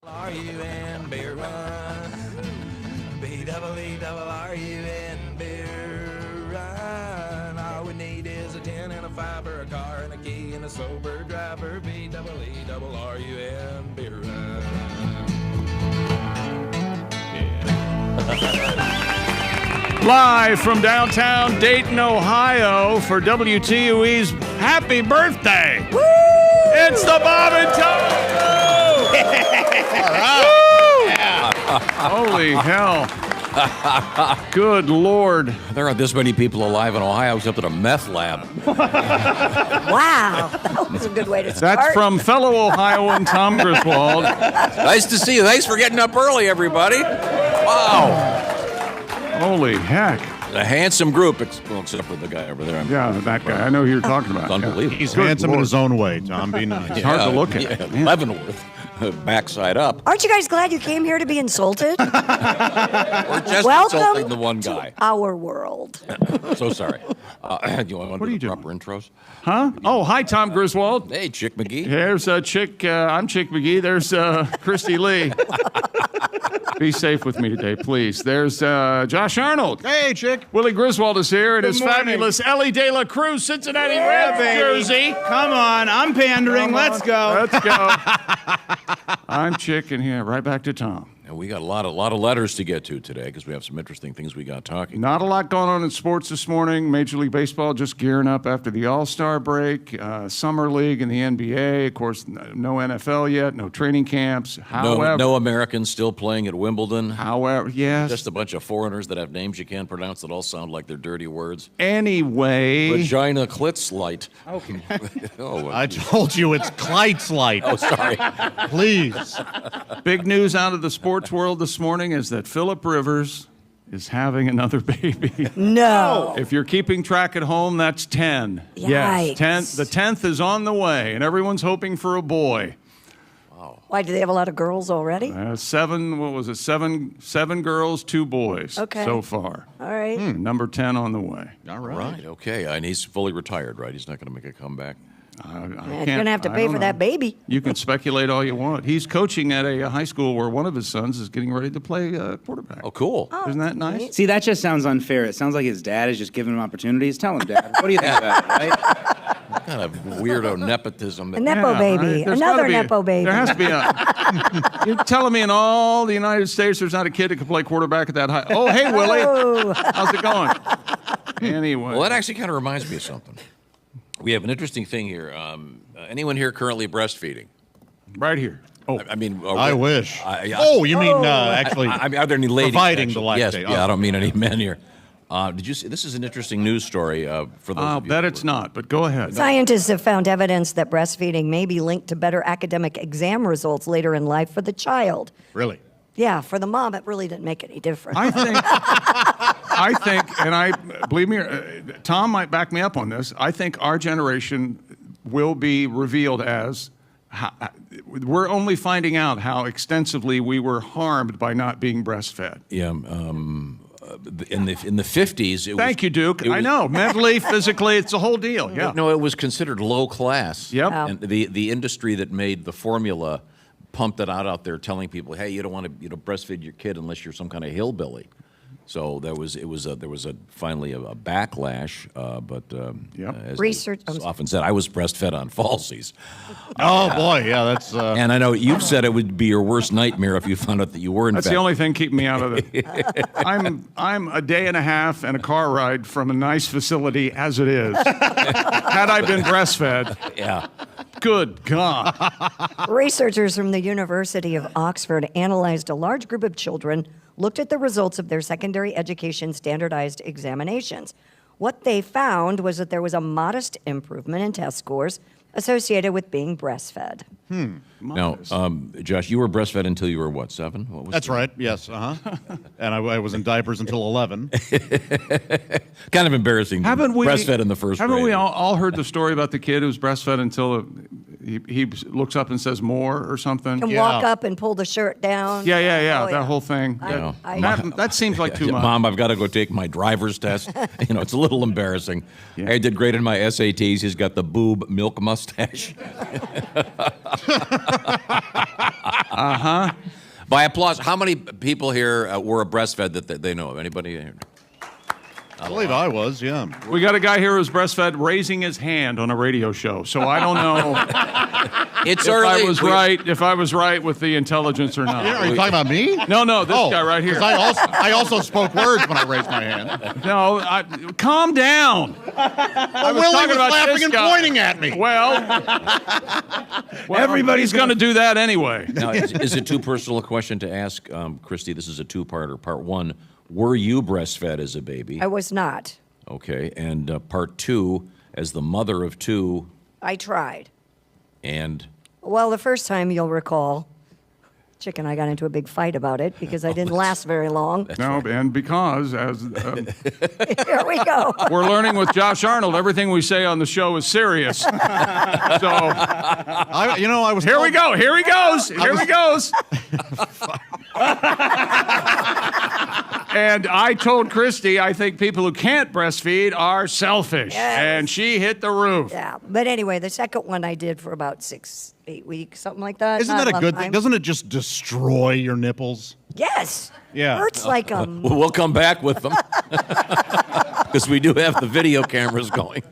R-U-N, beer run. B-double-E-double-R-U-N, beer run. All we need is a 10 and a 5 or a car and a key and a sober driver. B-double-E-double-R-U-N, beer run. Live from downtown Dayton, Ohio for WTUE's Happy Birthday. Woo! It's the Bob and Tom. All right. Yeah. Holy hell. Good Lord. There aren't this many people alive in Ohio except at a meth lab. Wow. That was a good way to start. That's from fellow Ohioan Tom Griswold. Nice to see you. Thanks for getting up early, everybody. Wow. Holy heck. A handsome group, except for the guy over there. Yeah, that guy. I know who you're talking about. It's unbelievable. He's Good handsome Lord. in his own way, Tom. Be nice. It's hard to look at. Yeah, Man. Leavenworth, backside up. Aren't you guys glad you came here to be insulted? We're just insulting the one guy. To our world. So sorry. You want What are to you do the doing? proper intros? Huh? Oh, hi, Tom Griswold. Hey, Chick McGee. Here's Chick. I'm Chick McGee. There's Christy Lee. Be safe with me today, please. There's Josh Arnold. Hey, chick. Willie Griswold is here, and his morning. fabulous Ellie De La Cruz, Cincinnati Reds jersey. Come on, I'm pandering. Let's go. Let's go. I'm Chick, and here, right back to Tom. And we got a lot of letters to get to today because we have some interesting things we got talking. Not a lot going on in sports this morning. Major League Baseball just gearing up after the All-Star break. Summer League and the NBA. Of course, no NFL yet. No training camps. However, No Americans still playing at Wimbledon. However, yes. Just a bunch of foreigners that have names you can't pronounce that all sound like they're dirty words. Anyway. Vagina Klitzlight. Okay. Oh, I told you it's Kleit's light. oh, sorry. Please. Big news out of the sports world this morning is that Phillip Rivers is having another baby. No. If you're keeping track at home, that's 10. Yes, Yikes. 10. The 10th is on the way, and everyone's hoping for a boy. Why, do they have a lot of girls already? Seven girls, 2 boys Okay. so far. All right. Number 10 on the way. All right. Right, okay. And he's fully retired, right? He's not going to make a comeback. You're going to have to pay for that baby. You can speculate all you want. He's coaching at a high school where one of his sons is getting ready to play quarterback. Oh, cool. Isn't that nice? See, that just sounds unfair. It sounds like his dad is just giving him opportunities. Tell him, Dad. What do you think about it, right? What kind of weirdo nepotism. A Nepo Yeah, baby. right? There's Another gotta be Nepo baby. There has to be a. You're telling me in all the United States there's not a kid that can play quarterback at that high. Oh, hey, Willie. Oh. How's it going? Anyway. Well, that actually kind of reminds me of something. We have an interesting thing here. Anyone here currently breastfeeding? Right here. Oh, I mean, I wish. Yeah. Oh, you mean actually I mean, are there any ladies? providing actually? the Yes, lactate? yeah, Oh. I don't mean any men here. Did you see? This is an interesting news story for those I'll of you. bet it's not, but go ahead. Scientists have found evidence that breastfeeding may be linked to better academic exam results later in life for the child. Really? Yeah, for the mom, it really didn't make any difference. I think, and I believe me, Tom might back me up on this. I think our generation will be revealed as we're only finding out how extensively we were harmed by not being breastfed. Yeah. In the 50s. Thank you, Duke. I know, mentally, physically, it's a whole deal. Yeah. No, it was considered low class. Yep. Oh. And the industry that made the formula pumped it out there, telling people, hey, you don't want to breastfeed your kid unless you're some kind of hillbilly. So there was finally a backlash, but Yep. as Research- is often said, I was breastfed on falsies. Oh, boy. Yeah, that's... And I know you've said it would be your worst nightmare if you found out that you were in That's fact. the only thing keeping me out of it. I'm a day and a half and a car ride from a nice facility as it is. Had I been breastfed, Yeah. good God. Researchers from the University of Oxford analyzed a large group of children, looked at the results of their secondary education standardized examinations. What they found was that there was a modest improvement in test scores associated with being breastfed. Now, Josh, you were breastfed until you were what, 7? What was That's right. Yes. Uh-huh. And I was in diapers until 11. Kind of embarrassing. Haven't we breastfed in the first Haven't grade. we all heard the story about the kid who was breastfed until he looks up and says more or something. Can walk up and pull the shirt down. Yeah, Oh, that whole thing. That seems like too much. Mom, I've got to go take my driver's test. It's a little embarrassing. I did great in my SATs. He's got the boob milk mustache. By applause, how many people here were breastfed that they know of? Anybody here? I believe I was, yeah. We got a guy here who's breastfed raising his hand on a radio show, so I don't know It's if early. I was right with the intelligence or not. Are you talking about me? No, this guy right here. 'Cause I also spoke words when I raised my hand. No, calm down. I was Willie talking was about laughing this and guy. pointing at me. Well, everybody's going to do that anyway. Now, is it too personal a question to ask, Christy? This is a two-parter. Part one, were you breastfed as a baby? I was not. Okay, and part two, as the mother of two, I tried. and Well, the first time you'll recall, Chick and I got into a big fight about it because I didn't last very long. No, and because as Here we go. we're learning with Josh Arnold, everything we say on the show is serious. So I was. here we go. Here he goes. Here he goes. And I told Christy, I think people who can't breastfeed are selfish. Yes. And she hit the roof. Yeah, but anyway, the second one I did for about 6-8 weeks, something like that. Isn't Not that a long good thing? time. Doesn't it just destroy your nipples? Yes. Yeah. Hurts like we'll come back with them because we do have the video cameras going.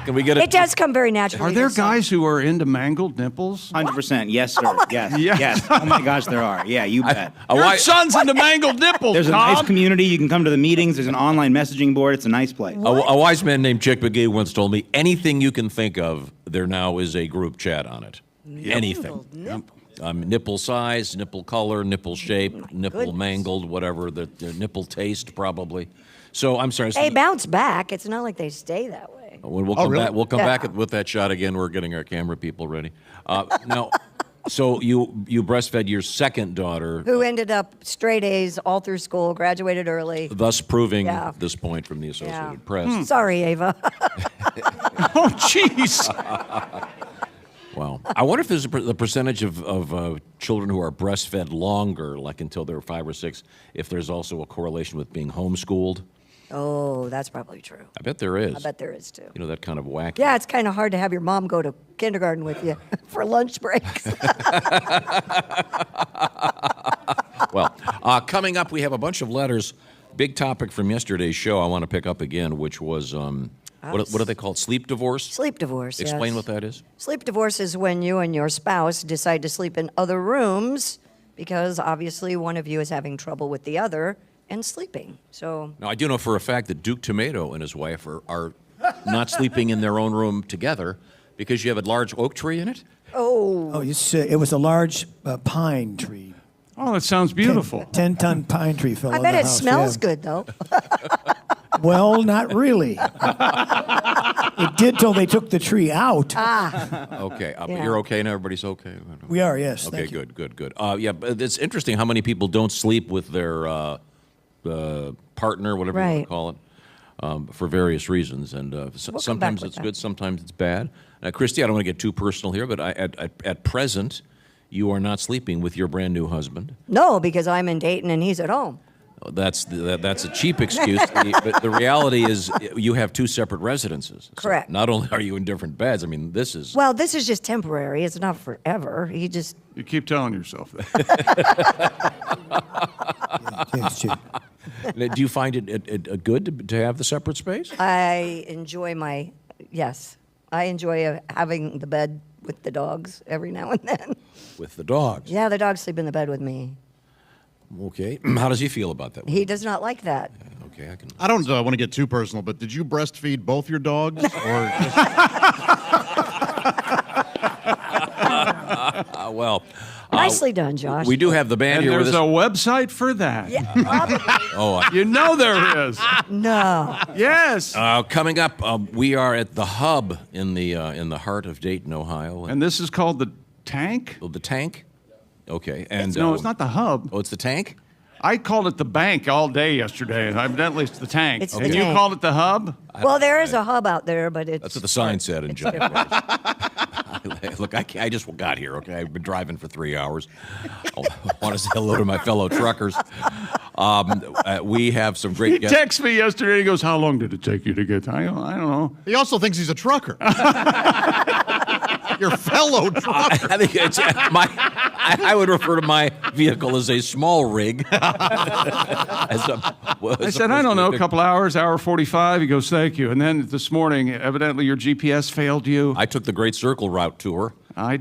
Can we get It does come very naturally. Are there to some. guys who are into mangled nipples? 100%. Yes, sir. Yes. Yeah. Yes. Oh my gosh, there are. Yeah, you bet. Your son's into mangled nipples, There's a Tom. nice community. You can come to the meetings. There's an online messaging board. It's a nice place. A wise man named Chick McGee once told me, anything you can think of, there now is a group chat on it. Anything. Nipple size, nipple color, nipple shape, nipple goodness. mangled, whatever, the nipple taste probably. So I'm sorry. They bounce back. It's not like they stay that way. We'll come really? back. We'll come Yeah. back with that shot again. We're getting our camera people ready. Now, so you breastfed your second daughter, Who ended up straight A's all through school, graduated early. thus proving Yeah. this point from the Associated Yeah. Press. Sorry, Ava. Oh, jeez. Wow. I wonder if there's the percentage of children who are breastfed longer, like until they're 5 or 6, if there's also a correlation with being homeschooled. Oh, that's probably true. I bet there is. I bet there is too. You know, that kind of wacky. Yeah, it's kind of hard to have your mom go to kindergarten with you for lunch breaks. Well, coming up, we have a bunch of letters. Big topic from yesterday's show I want to pick up again, which was, what do they call it? Sleep divorce? Sleep divorce. Explain yes. what that is. Sleep divorce is when you and your spouse decide to sleep in other rooms because obviously one of you is having trouble with the other and sleeping. So Now, I do know for a fact that Duke Tumatoe and his wife are not sleeping in their own room together because you have a large oak tree in it. Oh, it was a large pine tree. Oh, that sounds beautiful. 10-ton pine tree fell I on bet the it house, smells yeah. good though. Well, not really. It did till they took the tree out. Okay, but Yeah. you're okay now? Everybody's okay? We are, yes. Okay, thank you. good. Yeah, but it's interesting how many people don't sleep with their partner, whatever you want Right. to call it, for various reasons. And come sometimes back with it's that. good, sometimes it's bad. Christy, I don't want to get too personal here, but at present, you are not sleeping with your brand new husband. No, because I'm in Dayton and he's at home. That's a cheap excuse, but the reality is you have two separate residences. So Correct. not only are you in different beds, I mean, this is... Well, this is just temporary. It's not forever. He just You keep telling yourself that. Yes, Chief. Do you find it good to have the separate space? I enjoy I enjoy having the bed with the dogs every now and then. With the dogs? Yeah, the dogs sleep in the bed with me. Okay. How does he feel about that? He does not like that. Okay, I can... I don't want to get too personal, but did you breastfeed both your dogs? Or just... Well... Nicely done, Josh. We do have the band And here with there's us. a website for that. Yeah, probably. Oh, You know there is. No. Yes. coming up, we are at the Hub in the heart of Dayton, Ohio. And this is called the Tank? the Tank? Okay. And No, it's not the Hub. Oh, it's the Tank? I called it the Bank all day yesterday, and evidently it's the Tank. It's the And you Tank. called it the Hub? Well, there is a hub out there, but it's That's what the sign said in it's John. different. Look, I just got here, okay? I've been driving for 3 hours. I want to say hello to my fellow truckers. We have some great He guests. texted me yesterday. He goes, "How long did it take you to get?" I don't know. He also thinks he's a trucker. Your fellow trucker. I think I would refer to my vehicle as a small rig. I said, "I don't know, a couple hours, hour 45. He goes, "Thank you." And then this morning, evidently your GPS failed you. I took the Great Circle Route tour. I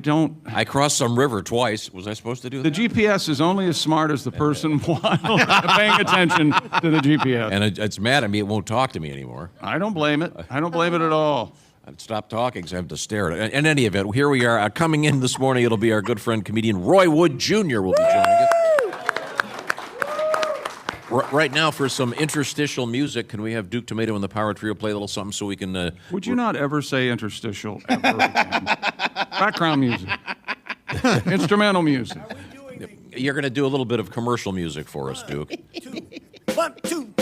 crossed some river twice. Was I supposed to do The that? GPS is only as smart as the person while paying attention to the GPS. And it's mad at me. It won't talk to me anymore. I don't blame it. I don't blame it at all. I'd stop talking because I have to stare at it. In any event, here we are. Coming in this morning, it'll be our good friend, comedian Roy Wood Jr. will be joining us. Right now, for some interstitial music, can we have Duke Tumatoe and the Power Trio play a little something so we can... Would you not ever say interstitial ever again? Background music. Instrumental music. You're going to do a little bit of commercial music for us, Duke. 1, 2.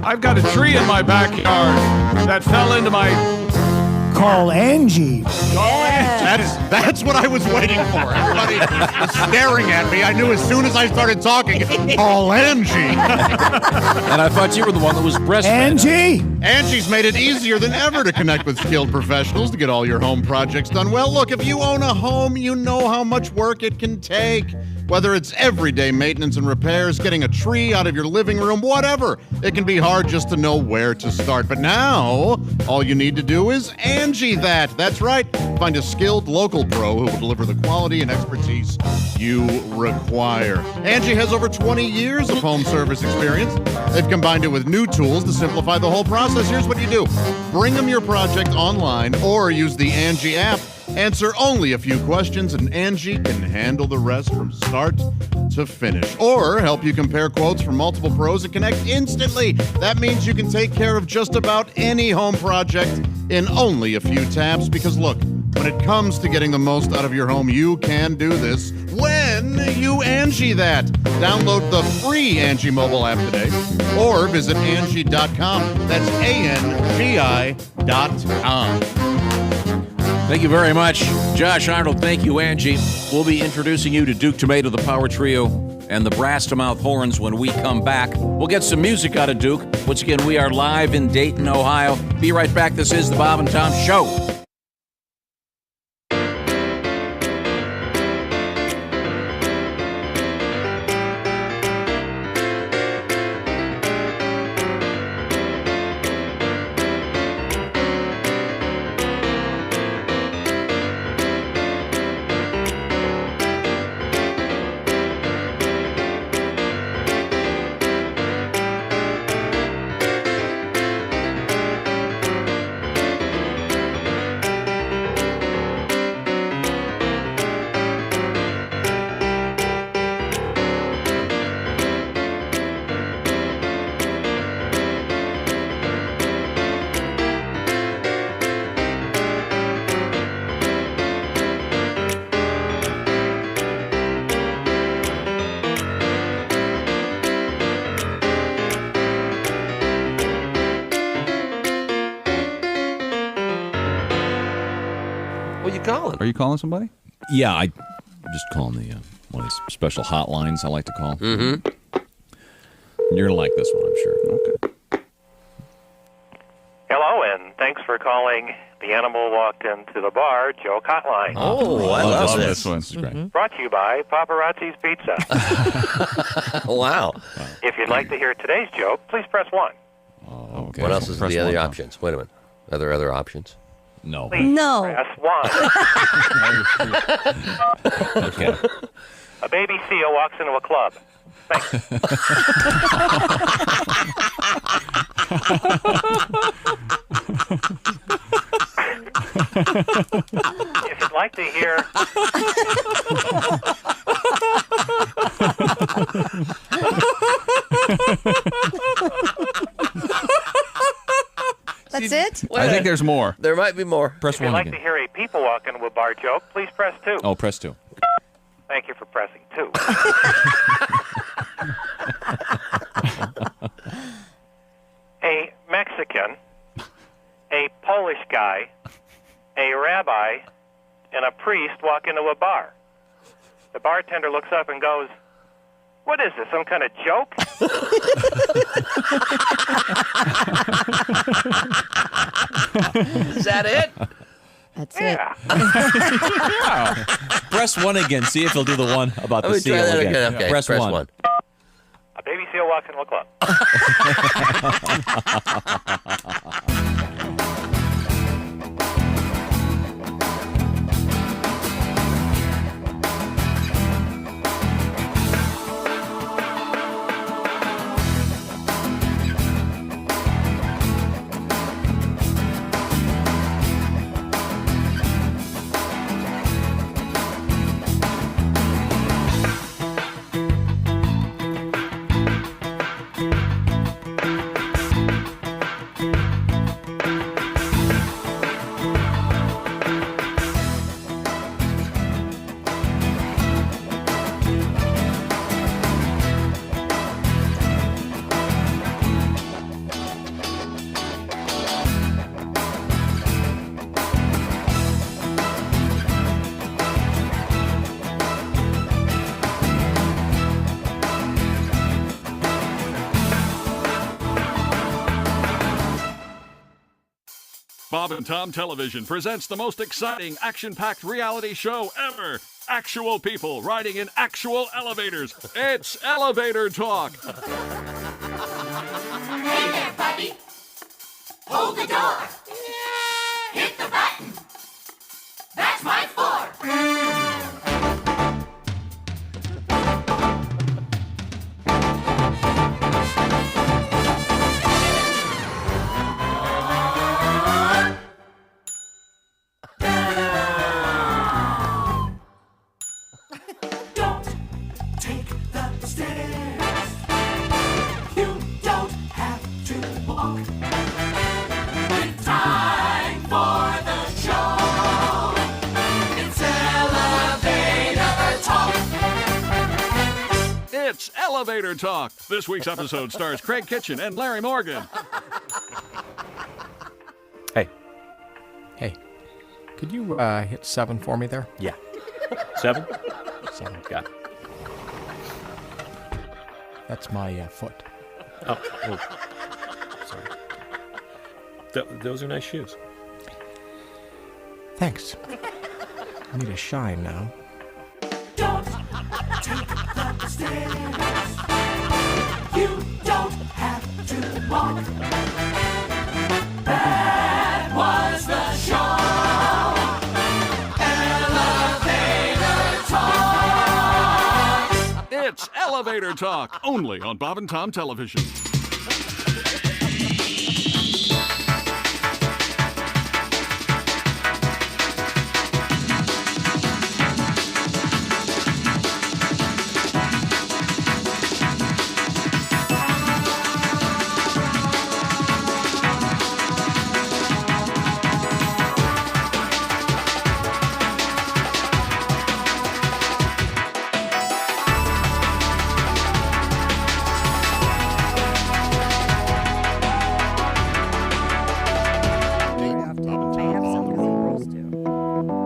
I've got a tree in my backyard that fell into my... Call Angie. That's what I was waiting for. Everybody was staring at me. I knew as soon as I started talking, call Angie. And I thought you were the one that was breastfeeding. Angie! Angie's made it easier than ever to connect with skilled professionals to get all your home projects done well. Look, if you own a home, you know how much work it can take. Whether it's everyday maintenance and repairs, getting a tree out of your living room, whatever. It can be hard just to know where to start. But now, all you need to do is Angie that. That's right. Find a skilled local pro who will deliver the quality and expertise you require. Angie has over 20 years of home service experience. They've combined it with new tools to simplify the whole process. Here's what you do. Bring them your project online or use the Angie app. Answer only a few questions, and Angie can handle the rest from start to finish. Or help you compare quotes from multiple pros and connect instantly. That means you can take care of just about any home project in only a few taps. Because look, when it comes to getting the most out of your home, you can do this when you Angie that. Download the free Angie mobile app today or visit Angie.com. That's ANGI.com. Thank you very much, Josh Arnold. Thank you, Angie. We'll be introducing you to Duke Tumatoe, the Power Trio, and the Brass-to-Mouth Horns when we come back. We'll get some music out of Duke. Once again, we are live in Dayton, Ohio. Be right back. This is the Bob and Tom Show. Are you calling somebody? Yeah, I'm just calling the one of these special hotlines I like to call. Mm-hmm. You're going to like this one, I'm sure. Okay. Hello, and thanks for calling The Animal Walked Into the Bar joke hotline. Oh, I love this one. This is great. Brought to you by Paparazzi's Pizza. Wow. If you'd like to hear today's joke, please press 1. Oh, okay. What else is Press the other one, Tom. options? Wait a minute. Are there other options? No. Please No. press 1. Okay. A baby seal walks into a club. Thanks. If you'd like to hear... That's it? Wait I a think minute. there's more. There might be more. Press If you'd one like to again. hear a people walk into a bar joke, please press 2. Oh, press 2. Thank you for pressing 2. A Mexican, a Polish guy, a rabbi, and a priest walk into a bar. The bartender looks up and goes, "What is this, some kind of joke?" Is that it? That's Yeah. Press 1 again. See if he'll do the one about Let the me seal try that again. again. Okay, Press 1. 1. A baby seal walks into a club. Bob and Tom Television presents the most exciting, action-packed reality show ever. Actual people riding in actual elevators. It's Elevator Talk. Hey there, buddy. Hold the door. Hit the button. That's my floor. Don't take the stairs. You don't have to walk. It's time for the show. It's Elevator Talk. It's Elevator Talk. This week's episode stars Craig Kitchen and Larry Morgan. Hey, could you hit 7 for me there? Yeah. 7? 7. Got it. That's my foot. Oh, sorry. Those are nice shoes. Thanks. I need a shine now. Don't take the stairs. You don't have to walk. That was the show. Elevator Talk. It's Elevator Talk, only on Bob and Tom Television.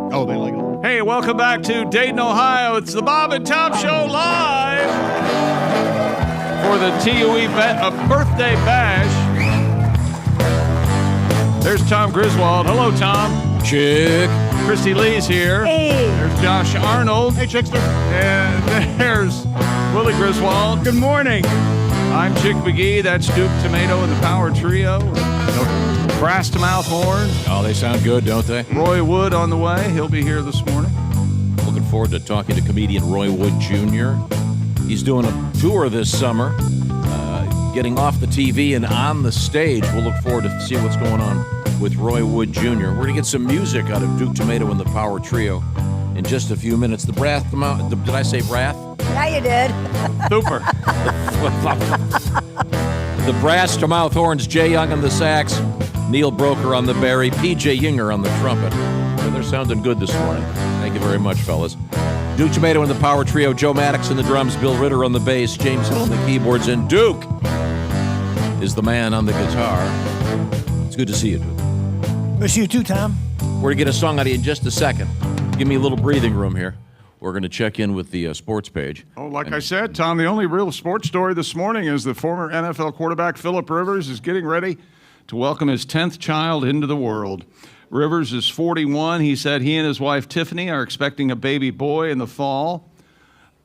Oh, they like it. Hey, welcome back to Dayton, Ohio. It's the Bob and Tom Show live for the TUE birthday bash. There's Tom Griswold. Hello, Tom. Chick. Christy Lee's here. Hey. There's Josh Arnold. Hey, Chickster. And there's Willie Griswold. Good morning. I'm Chick McGee. That's Duke Tumatoe and the Power Trio. Brass to Mouth Horn. Oh, they sound good, don't they? Roy Wood on the way. He'll be here this morning. Looking forward to talking to comedian Roy Wood Jr. He's doing a tour this summer, getting off the TV and on the stage. We'll look forward to see what's going on with Roy Wood Jr. We're going to get some music out of Duke Tumatoe and the Power Trio in just a few minutes. The Brass, did I say Wrath? Yeah, you did. Super. The Brass to Mouth Horns, Jay Young on the sax, Neil Broker on the bari, PJ Yinger on the trumpet. So they're sounding good this morning. Thank you very much, fellas. Duke Tumatoe and the Power Trio, Joe Maddox on the drums, Bill Ritter on the bass, James Hill on the keyboards, and Duke is the man on the guitar. good to see you, dude. Miss you too, Tom. We're going to get a song out of you in just a second. Give me a little breathing room here. We're going to check in with the sports page. Oh, like I said, Tom, the only real sports story this morning is the former NFL quarterback Phillip Rivers is getting ready to welcome his 10th child into the world. Rivers is 41. He said he and his wife Tiffany are expecting a baby boy in the fall.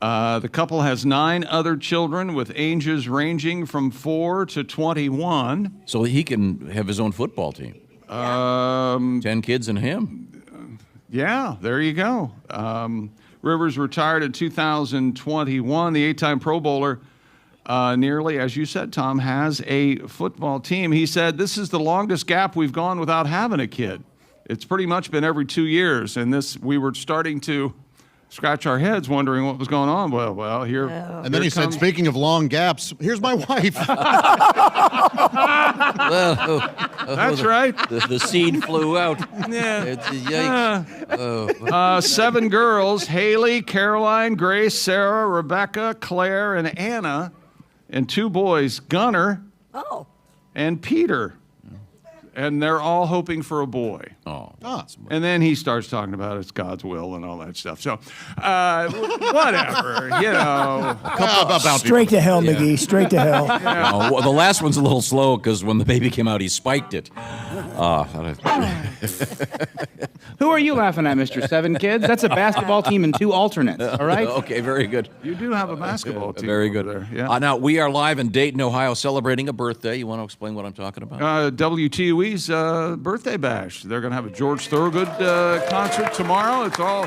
The couple has 9 other children with ages ranging from 4 to 21. So he can have his own football team. 10 kids and him. Yeah, there you go. Rivers retired in 2021. The 8-time Pro Bowler nearly, as you said, Tom, has a football team. He said, this is the longest gap we've gone without having a kid. It's pretty much been every 2 years. And we were starting to scratch our heads wondering what was going on. Well, here. And then he said, speaking of long gaps, here's my wife. That's right. The seed flew out. Yeah. Yikes. 7 girls, Haley, Caroline, Grace, Sarah, Rebecca, Claire, and Anna. And 2 boys, Gunnar and Peter. And they're all hoping for a boy. And then he starts talking about it's God's will and all that stuff. So, whatever, you know. Straight to hell, McGee. Straight to hell. Well, the last one's a little slow because when the baby came out, he spiked it. Who are you laughing at, Mr. 7 Kids? That's a basketball team and 2 alternates, all right? Okay, very good. You do have a basketball team. Very good. There. Yeah. Now, we are live in Dayton, Ohio, celebrating a birthday. You want to explain what I'm talking about? WTUE's birthday bash. They're going to have a George Thorogood concert tomorrow. It's all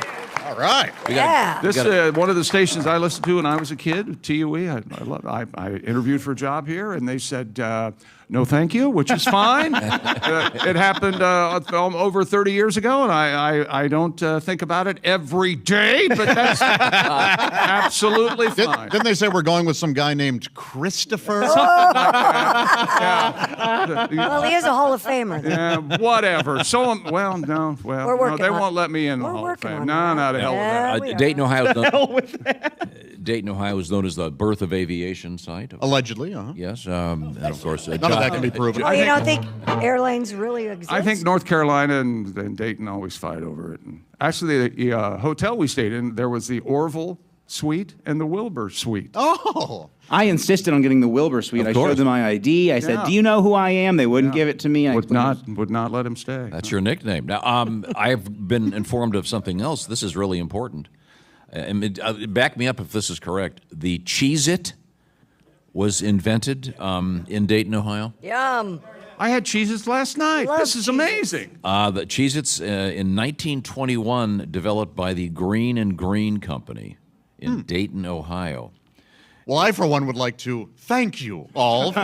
right. This one of the stations I listened to when I was a kid, TUE. I interviewed for a job here, and they said no, thank you, which is fine. It happened over 30 years ago, and I don't think about it every day, but that's absolutely fine. Didn't they say we're going with some guy named Christopher? Something like that. Well, he is a Hall of Famer. Yeah, whatever. So, no, they won't let me in the Hall of Fame. No, to hell with that. Dayton, Ohio is known as the birth of aviation site. Allegedly, Yes, and of course, none of that can be proven. Well, you don't think airlines really exist? I think North Carolina and Dayton always fight over it. And actually, the hotel we stayed in, there was the Orville Suite and the Wilbur Suite. Oh. I insisted on getting the Wilbur Suite. I showed them my ID. I said, do you know who I am? They wouldn't give it to me. Would not let him stay. That's your nickname. Now, I've been informed of something else. This is really important. Back me up if this is correct. The Cheez-It was invented in Dayton, Ohio. Yum. I had Cheez-Its last night. This is amazing. The Cheez-Its in 1921 developed by the Green and Green Company in Dayton, Ohio. Well, I, for one, would like to thank you all for...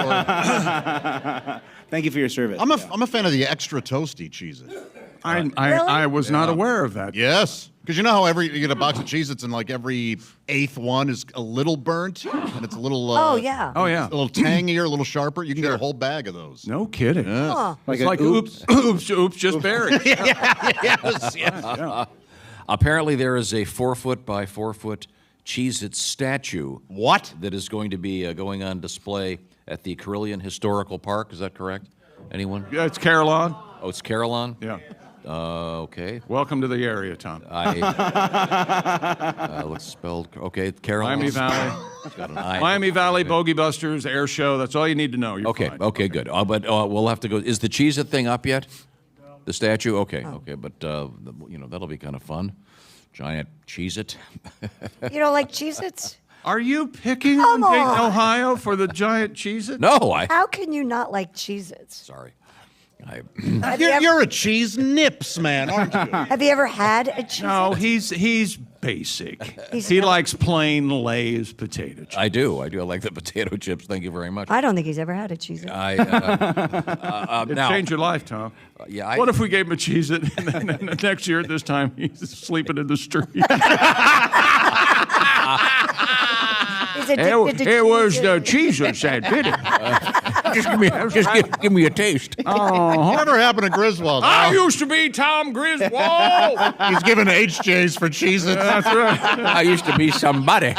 Thank you for your service. I'm a fan of the extra toasty Cheez-It. I was not aware of that. Yes. Because you know how you get a box of Cheez-Its and like every 8th one is a little burnt and it's a little... Oh, yeah. Oh, yeah. A little tangier, a little sharper. You can get a whole bag of those. No kidding. Yes. Huh. It's like oops, just berries. Yes. Apparently there is a 4-foot by 4-foot Cheez-It statue. What? That is going to be going on display at the Carilion Historical Park. Is that correct? Anyone? Yeah, it's Carillon. Oh, it's Carillon? Yeah. Okay. Welcome to the area, Tom. What's spelled? Okay, Carillon. Miami Valley. It's got an I. Miami Valley Bogey Busters Air Show. That's all you need to know. You're Okay. fine. Okay. Good. But we'll have to go. Is the Cheez-It thing up yet? The statue. Okay. Okay. But that'll be kind of fun. Giant Cheez-It. You don't like Cheez-Its? Are you picking Come on Dayton, on. Ohio for the giant Cheez-It? No, How can you not like Cheez-Its? Sorry. You're a cheese nips man, aren't you? Have you ever had a Cheez-It? No, he's basic. He likes plain Lay's potato chips. I do. I like the potato chips. Thank you very much. I don't think he's ever had a Cheez-It. It'd change your life, Tom. Yeah. What if we gave him a Cheez-It and then next year at this time he's sleeping in the street? He's addicted to It was the Cheez-Its. Cheez-Its that did it. Just give me a taste. Whatever happened to Griswold? I used to be Tom Griswold. He's giving HJs for Cheez-Its. That's right. I used to be somebody.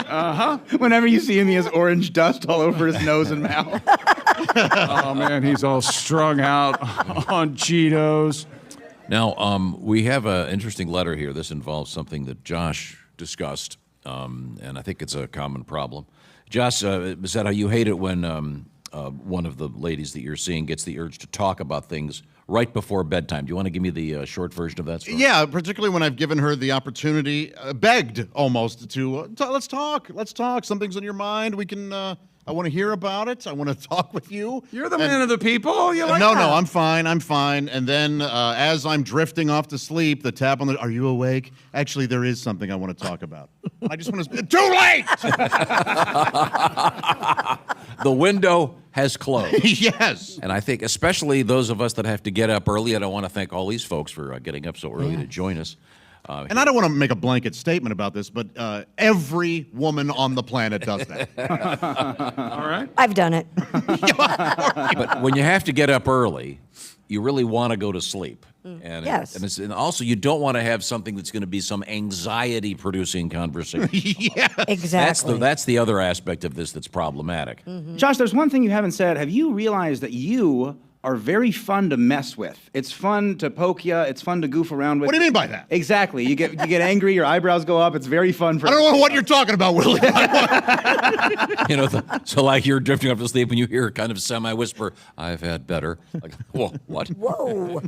Whenever you see him, he has orange dust all over his nose and mouth. Oh, man, he's all strung out on Cheetos. Now, we have an interesting letter here. This involves something that Josh discussed, and I think it's a common problem. Josh, is that how you hate it when one of the ladies that you're seeing gets the urge to talk about things right before bedtime? Do you want to give me the short version of that story? Yeah, particularly when I've given her the opportunity, begged almost to, let's talk. Something's on your mind. We can, I want to hear about it. I want to talk with you. You're the man of the people. You like No, that? I'm fine. And then as I'm drifting off to sleep, the tap on the, are you awake? Actually, there is something I want to talk about. I just want to, too late! The window has closed. Yes. And I think especially those of us that have to get up early, and I want to thank all these folks for getting up so early to join us. And I don't want to make a blanket statement about this, but every woman on the planet does that. All right. I've done it. But when you have to get up early, you really want to go to sleep. And, Yes. and also, you don't want to have something that's going to be some anxiety-producing conversation. Exactly. That's the other aspect of this that's problematic. Josh, there's one thing you haven't said. Have you realized that you are very fun to mess with? It's fun to poke you. It's fun to goof around with. What do you mean by that? Exactly. You get angry. Your eyebrows go up. It's very fun for. I don't know what you're talking about, Willie. You know, so like you're drifting off to sleep and you hear kind of semi-whisper, "I've had better." Like, whoa, what? Whoa.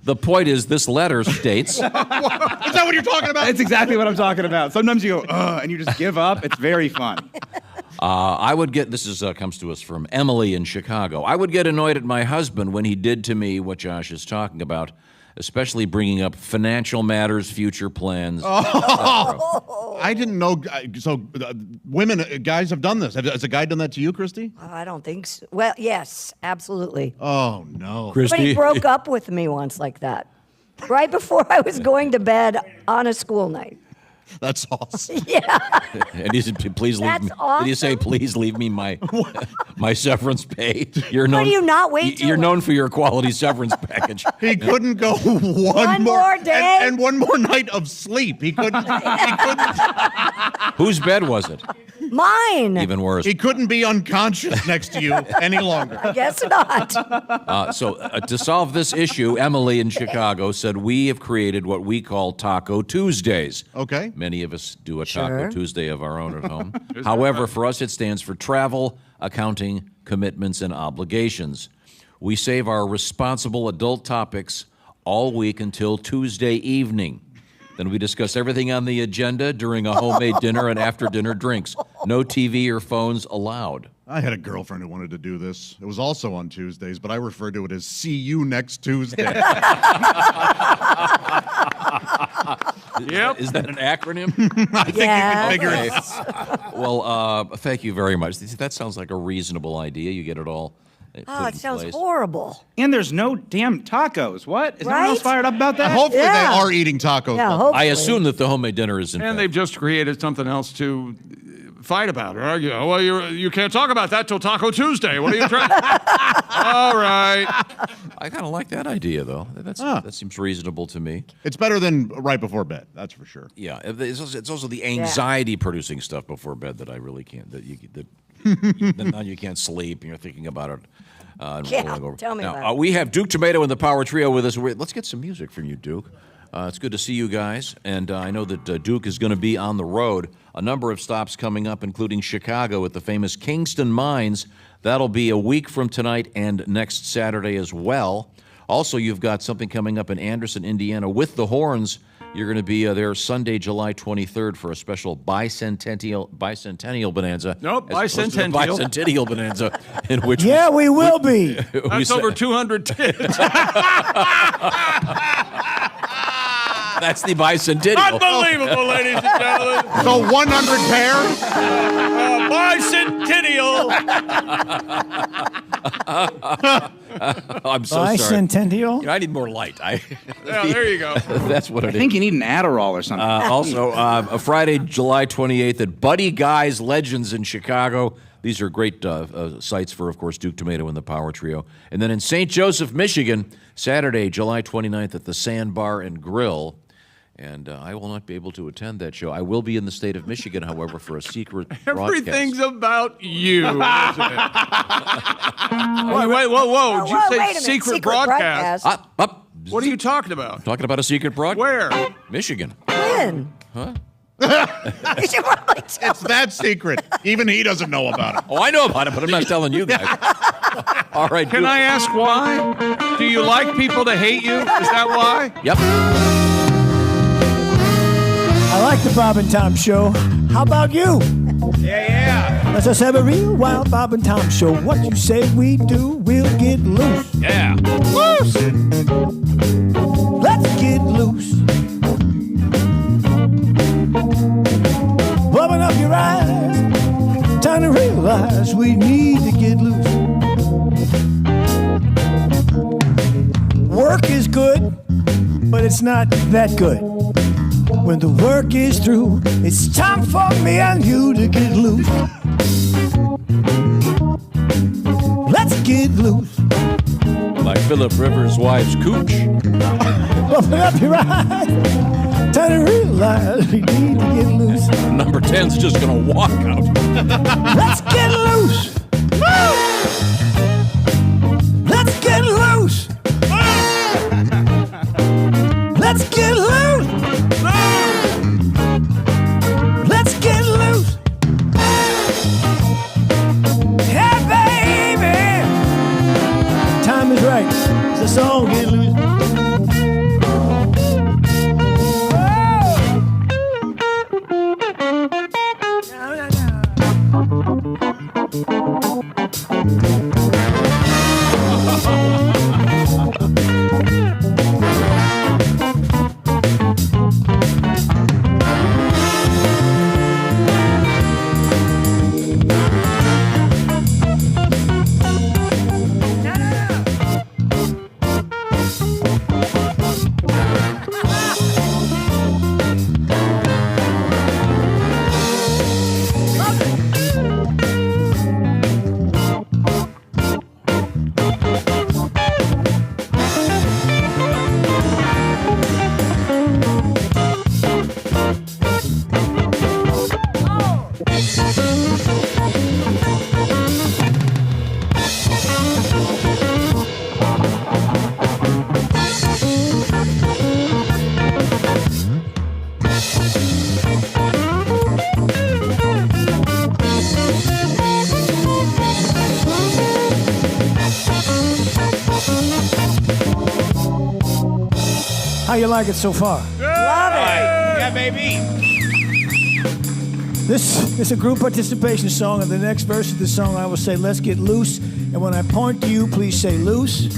The point is, this letter states. Is that what you're talking about? It's exactly what I'm talking about. Sometimes you go, ugh, and you just give up. It's very fun. I would get, this is comes to us from Emily in Chicago. I would get annoyed at my husband when he did to me what Josh is talking about, especially bringing up financial matters, future plans. I didn't know. So guys have done this. Has a guy done that to you, Christy? I don't think so. Well, yes, absolutely. Oh, no. But he broke up with me once like that, right before I was going to bed on a school night. That's awesome. Yeah. And he said, "Please leave me." Awesome. Did he say, "Please leave me my severance pay"? You're known. do you not wait till You're known for your quality severance package. He couldn't go one more day? and one more night of sleep. He couldn't. Whose bed was it? Mine. Even worse. He couldn't be unconscious next to you any longer. I guess not. To solve this issue, Emily in Chicago said, "We have created what we call Taco Tuesdays." Okay. Many of us do a Taco Sure. Tuesday of our own at home. However, for us, it stands for travel, accounting, commitments, and obligations. We save our responsible adult topics all week until Tuesday evening. Then we discuss everything on the agenda during a homemade dinner and after-dinner drinks. No TV or phones allowed. I had a girlfriend who wanted to do this. It was also on Tuesdays, but I refer to it as "see you next Tuesday." Yep. Is that an acronym? I think you can figure it out. Well, thank you very much. That sounds like a reasonable idea. You get it all. Oh, it sounds horrible. And there's no damn tacos. What? Is anyone else Right? fired up about that? Hopefully Yeah. they are eating tacos. Yeah, though. hopefully. I assume that the homemade dinner is in And fact- they've just created something else to fight about or argue. Oh, well, you can't talk about that till Taco Tuesday. What are you trying? All right. I kind of like that idea, though. That seems reasonable to me. It's better than right before bed. That's for sure. Yeah, it's also the anxiety-producing stuff before bed that I really can't. Now you can't sleep and you're thinking about it. Yeah, tell me about it. We have Duke Tumatoe and the Power Trio with us. Let's get some music from you, Duke. It's good to see you guys, and I know that Duke is going to be on the road. A number of stops coming up, including Chicago at the famous Kingston Mines. That'll be a week from tonight and next Saturday as well. Also, you've got something coming up in Anderson, Indiana with the Horns. You're going to be there Sunday, July 23rd for a special bicentennial bonanza. Nope, bicentennial. Bicentennial bonanza, in which Yeah, we will be. That's over 200 kids. That's the bicentennial. Unbelievable, ladies and gentlemen. So 100 pairs? Bicentennial. I'm so I sorry. Centennial. I need more light. Yeah, there you go. That's what I it is. think you need an Adderall or something. Also, a Friday, July 28th at Buddy Guy's Legends in Chicago. These are great sites for, of course, Duke Tumatoe and the Power Trio. And then in St. Joseph, Michigan, Saturday, July 29th at the Sandbar and Grill. And I will not be able to attend that show. I will be in the state of Michigan, however, for a secret Everything's broadcast. about you, isn't it? Wait, whoa. Did you Whoa, say wait a minute. secret broadcast? Up. What are you talking about? Talking about a secret broadcast? Where? Michigan. When? Huh? You should probably tell It's that secret. Even he doesn't know about it. Oh, I know about it, but I'm not telling you guys. All right. Can I ask why? Do you like people to hate you? Is that why? Yep. I like the Bob and Tom Show. How about you? Yeah. Let's just have a real wild Bob and Tom Show. What you say we do, we'll get loose. Yeah. Loose! Let's get loose. Open up your eyes. Time to realize we need to get loose. Work is good, but it's not that good. When the work is through, it's time for me and you to get loose. Let's get loose. Like Philip Rivers' wife's cooch. Open up your eyes. Time to realize we need to get loose. Number 10's just going to walk out. Let's get loose. Let's get loose. Let's get loose. Let's get loose. Hey, baby. Time is right. The song get loose. How you like it so far? Love it. Yeah, baby. This is a group participation song, and the next verse of the song I will say, let's get loose. And when I point to you, please say loose.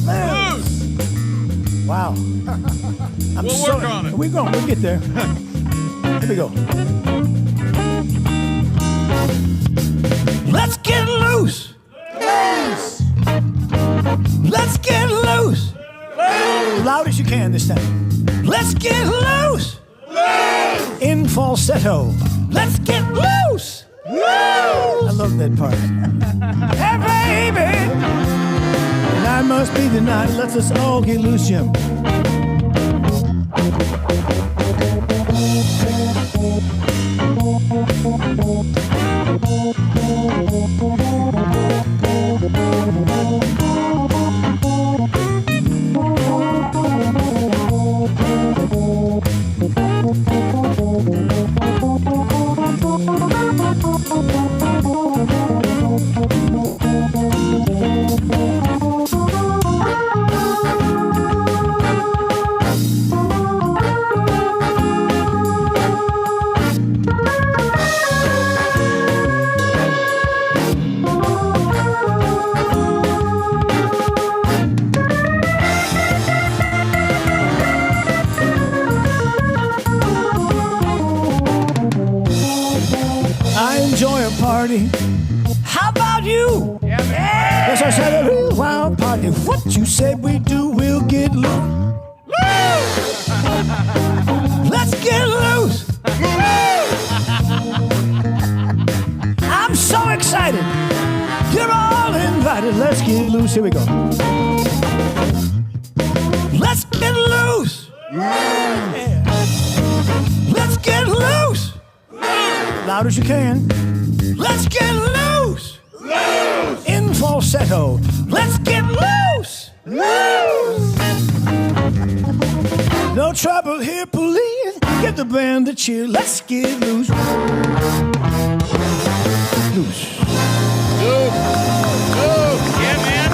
Loose! Wow. We'll work on it. We'll get there. Here we go. Let's get loose. Loose. Let's get loose. Loud as you can this time. Let's get loose. Loose. In falsetto. Let's get loose. Loose. I love that part. Hey, baby. Tonight must be the night. Let's us all get loose, Jim. How about you? Yeah, man. Yes, I said a real wild party. What you said we do, we'll get loose. Let's get loose. I'm so excited. You're all invited. Let's get loose. Here we go. Let's get loose. Yeah. Let's get loose. Loud as you can. Let's get loose. In falsetto. Let's get loose. No trouble here, police. Give the band a cheer. Let's get loose. Loose. Yeah, man.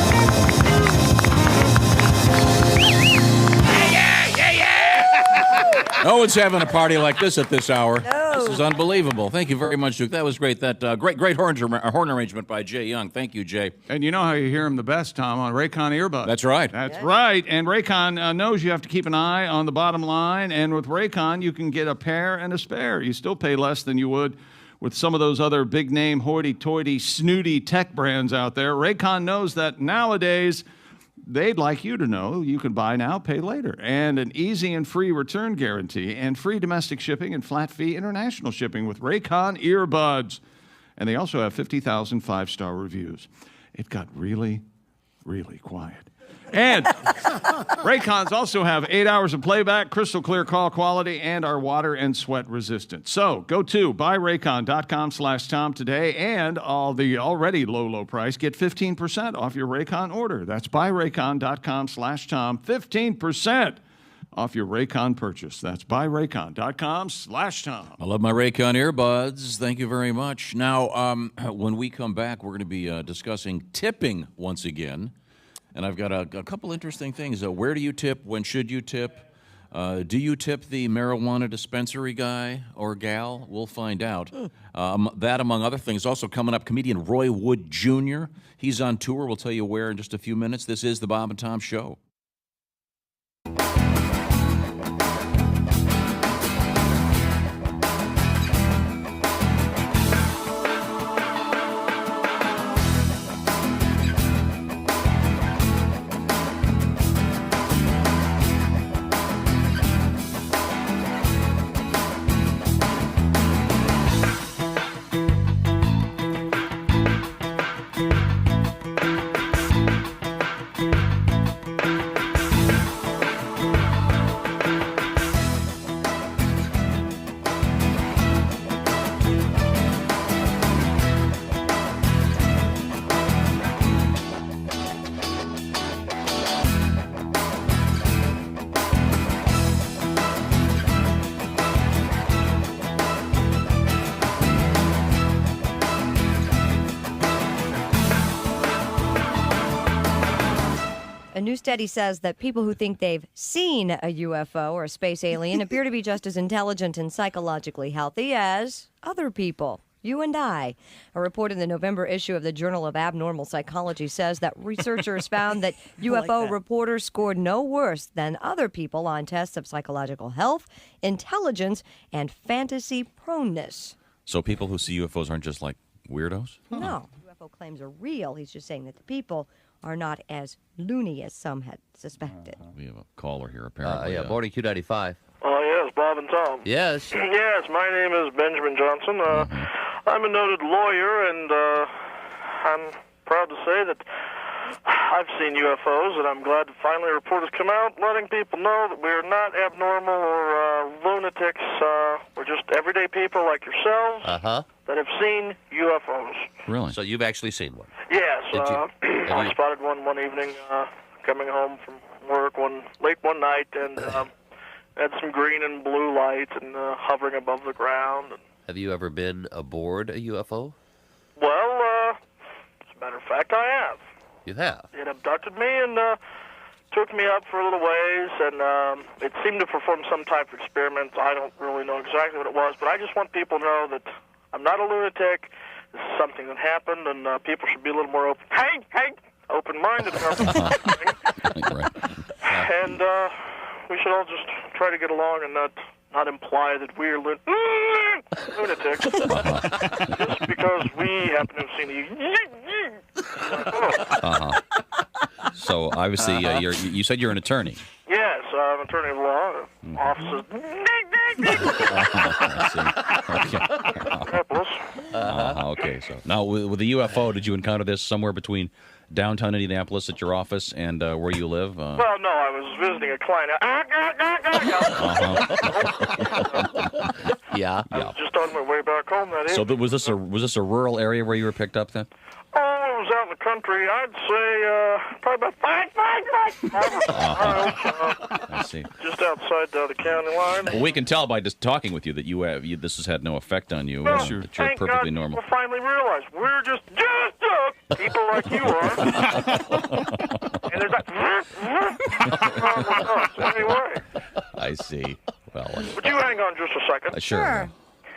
No one's having a party like this at this hour. No. This is unbelievable. Thank you very much, Duke. That was great. That great horn arrangement by Jay Young. Thank you, Jay. And you know how you hear him the best, Tom, on Raycon earbuds. That's right. That's right. And Raycon knows you have to keep an eye on the bottom line. And with Raycon, you can get a pair and a spare. You still pay less than you would with some of those other big-name, hoity-toity, snooty tech brands out there. Raycon knows that nowadays they'd like you to know you can buy now, pay later, and an easy and free return guarantee, and free domestic shipping and flat-fee international shipping with Raycon earbuds. And they also have 50,000 five-star reviews. It got really, really quiet. And Raycons also have 8 hours of playback, crystal clear call quality, and are water and sweat resistant. So go to buyraycon.com/Tom today, and all the already low price, get 15% off your Raycon order. That's buyraycon.com/Tom, 15% off your Raycon purchase. That's buyraycon.com/Tom. I love my Raycon earbuds. Thank you very much. Now, when we come back, we're going to be discussing tipping once again. And I've got a couple interesting things. Where do you tip? When should you tip? Do you tip the marijuana dispensary guy or gal? We'll find out. That, among other things. Also coming up, comedian Roy Wood Jr. He's on tour. We'll tell you where in just a few minutes. This is the Bob and Tom Show. A new study says that people who think they've seen a UFO or a space alien appear to be just as intelligent and psychologically healthy as other people. You and I. A report in the November issue of the Journal of Abnormal Psychology says that researchers found that UFO reporters scored no worse than other people on tests of psychological health, intelligence, and fantasy proneness. So people who see UFOs aren't just like weirdos? No. UFO claims are real. He's just saying that the people are not as loony as some had suspected. We have a caller here, apparently. Boarding Q95. Oh, yes, Bob and Tom. Yes. Yes, my name is Benjamin Johnson. I'm a noted lawyer, and I'm proud to say that I've seen UFOs, and I'm glad to finally a report has come out letting people know that we're not abnormal or lunatics. We're just everyday people like yourselves that have seen UFOs. Really? So you've actually seen one? Yes. I spotted one evening coming home from work late one night, and had some green and blue lights and hovering above the ground. Have you ever been aboard a UFO? Well, as a matter of fact, I have. You have? It abducted me and took me up for a little ways, and it seemed to perform some type of experiment. I don't really know exactly what it was, but I just want people to know that I'm not a lunatic. This is something that happened, and people should be a little more open-minded about this thing. And we should all just try to get along and not imply that we're lunatics just because we happen to have seen you. So obviously, you said you're an attorney. Yes, I'm an attorney of law. Offices. Okay. So now with the UFO, did you encounter this somewhere between downtown Indianapolis at your office and where you live? Well, no, I was visiting a client. Yeah. I was just on my way back home that So evening. was this a rural area where you were picked up then? Oh, I was out in the country. I'd say probably about 5 miles. I see. Just outside the county line. Well, we can tell by just talking with you that this has had no effect on you. Well, That you're thank perfectly God normal. People finally realize we're just people like you are. And there's that. So anyway, I see. Well, would you hang on just a second? sure.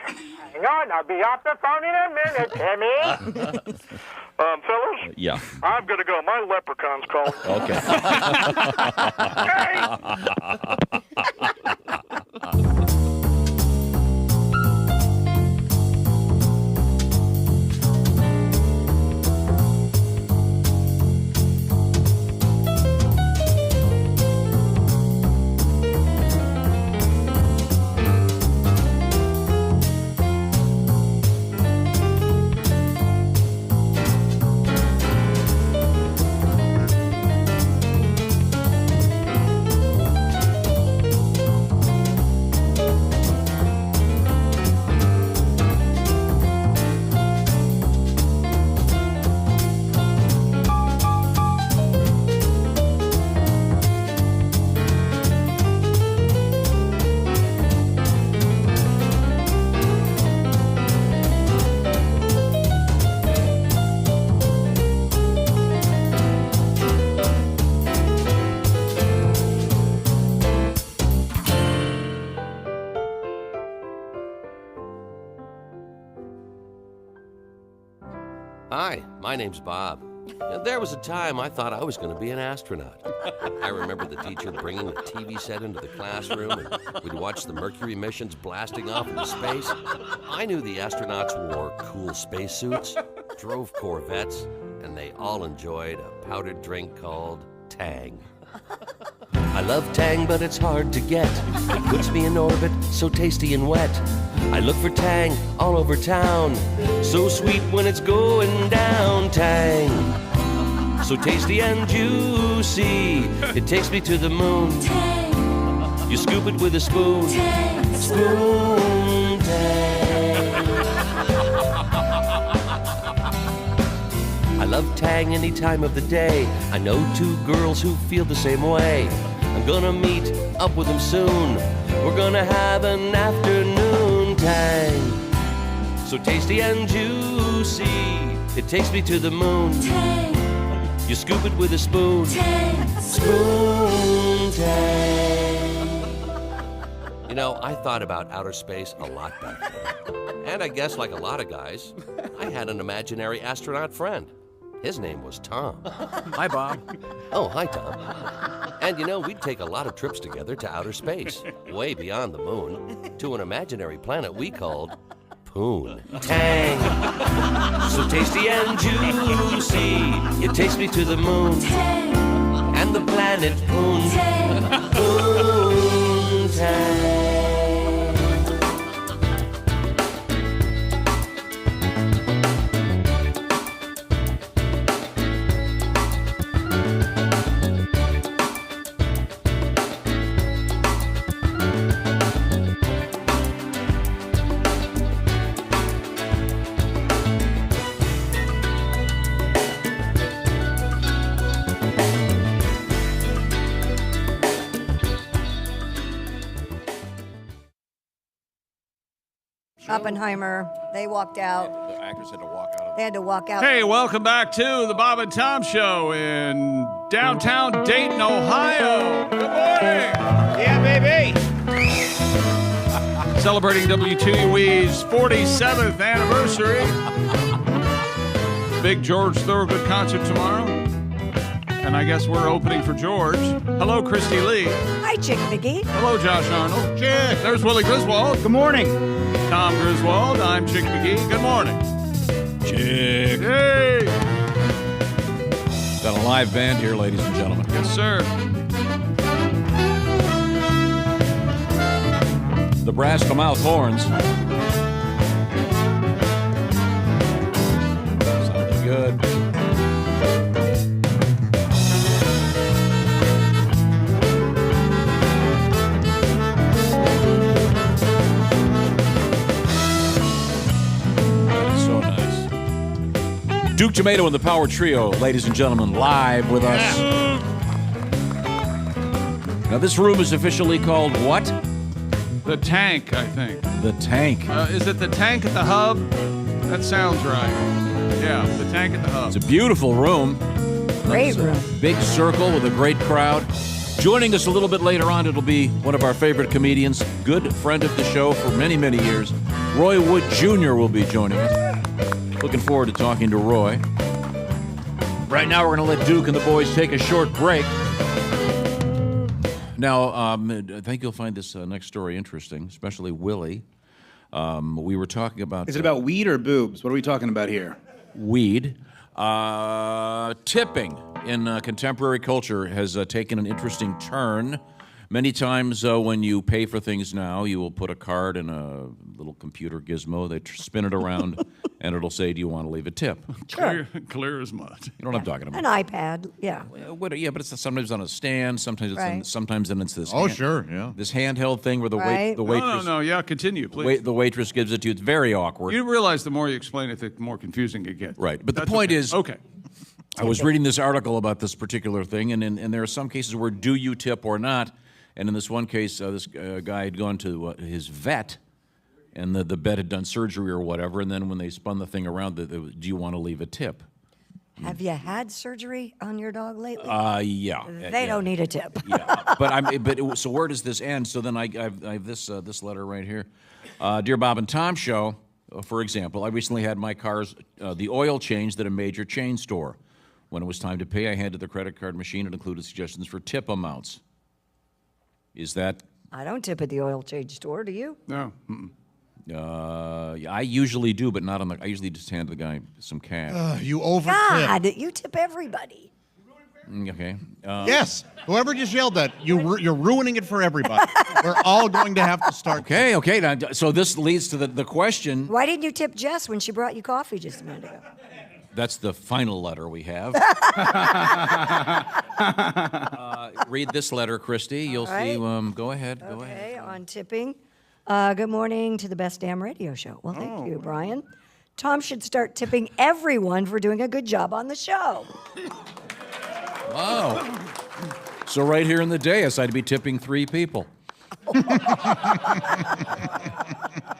Hang on, I'll be off the phone in a minute, Timmy. Fellas? Yeah. I've got to go. My leprechaun's calling. Hi, my name's Bob. There was a time I thought I was going to be an astronaut. I remember the teacher bringing the TV set into the classroom, and we'd watch the Mercury missions blasting off into space. I knew the astronauts wore cool spacesuits, drove Corvettes, and they all enjoyed a powdered drink called Tang. I love Tang, but it's hard to get. It puts me in orbit, so tasty and wet. I look for Tang all over town, so sweet when it's going down. Tang, so tasty and juicy, it takes me to the moon. Tang, you scoop it with a spoon. Tang, spoon Tang. I love Tang any time of the day. I know 2 girls who feel the same way. I'm gonna meet up with them soon. We're gonna have an afternoon. Tang, so tasty and juicy, it takes me to the moon. Tang, you scoop it with a spoon. Tang, spoon Tang. You know, I thought about outer space a lot back then. And I guess like a lot of guys, I had an imaginary astronaut friend. His name was Tom. Hi, Bob. Oh, hi, Tom. And you know, we'd take a lot of trips together to outer space, way beyond the moon, to an imaginary planet we called Poon. Tang, so tasty and juicy, it takes me to the moon. Tang, and the planet Poon. Tang, Poon Tang. Oppenheimer, they walked out. The actors had to walk out. They had to walk out. Hey, welcome back to the Bob and Tom Show in downtown Dayton, Ohio. Good morning. Yeah, baby. Celebrating WTUE's 47th anniversary. Big George Thorogood concert tomorrow. And I guess we're opening for George. Hello, Christy Lee. Hi, Chick McGee. Hello, Josh Arnold. Chick. There's Willie Griswold. Good morning. Tom Griswold. I'm Chick McGee. Good morning. Chick. Hey. Got a live band here, ladies and gentlemen. Yes, sir. The Brass Mouth Horns. Sounding good. So nice. Duke Tumatoe and the Power Trio, ladies and gentlemen, live with us. Now, this room is officially called what? The Tank, I think. The Tank. Is it the Tank at the Hub? That sounds right. Yeah, the Tank at the Hub. It's a beautiful room. Great room. Big circle with a great crowd. Joining us a little bit later on, it'll be one of our favorite comedians, good friend of the show for many, many years. Roy Wood Jr. will be joining us. Looking forward to talking to Roy. Right now, we're going to let Duke and the boys take a short break. Now, I think you'll find this next story interesting, especially Willie. We were talking about... Is it about weed or boobs? What are we talking about here? Weed. Tipping in contemporary culture has taken an interesting turn. Many times when you pay for things now, you will put a card in a little computer gizmo. They spin it around, and it'll say, do you want to leave a tip? Clear as mud. You know what I'm talking about? An iPad, yeah. Yeah, but it's sometimes on a stand, sometimes it's Right. sometimes then it's this. Oh, sure, yeah. This handheld thing where the Right. waitress. No, yeah, continue, please. The waitress gives it to you. It's very awkward. You realize the more you explain it, the more confusing it gets. Right, but That's the point okay. is, Okay. I was reading this article about this particular thing, and there are some cases where do you tip or not? And in this one case, this guy had gone to his vet, and the vet had done surgery or whatever, and then when they spun the thing around, do you want to leave a tip? Have you had surgery on your dog lately? Yeah. They don't need a tip. Yeah, so where does this end? So then I have this letter right here. Dear Bob and Tom Show, for example, I recently had my car's the oil changed at a major chain store. When it was time to pay, I handed the credit card machine. It included suggestions for tip amounts. Is that? I don't tip at the oil change store, do you? No. Yeah, I usually do, but not on the. I usually just hand the guy some cash. You over God, you tip everybody. Okay. Yes. Whoever just yelled that, you're ruining it for everybody. We're all going to have to start. Okay. Now, so this leads to the question. Why didn't you tip Jess when she brought you coffee just a minute ago? That's the final letter we have. Read this letter, Christy. You'll see. Go ahead. Go ahead. Okay, on tipping. Good morning to the best damn radio show. Well, thank you, Brian. Tom should start tipping everyone for doing a good job on the show. Wow. So right here in the dais, I'd be tipping 3 people.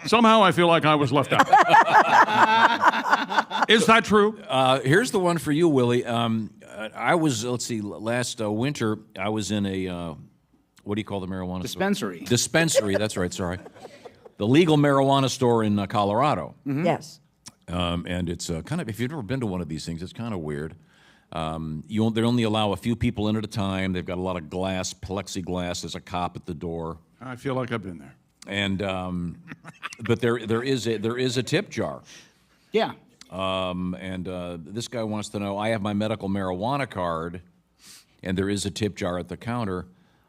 Somehow I feel like I was left out. Is that true? Here's the one for you, Willie. I was, last winter, I was in a, what do you call the marijuana Dispensary. store? Dispensary, that's right, sorry. The legal marijuana store in Colorado. Mm-hmm. Yes. And it's kind of, if you've never been to one of these things, it's kind of weird. They only allow a few people in at a time. They've got a lot of glass, plexiglass. There's a cop at the door. I feel like I've been there. And but there is a tip jar. Yeah. This guy wants to know, I have my medical marijuana card, and there is a tip jar at the counter,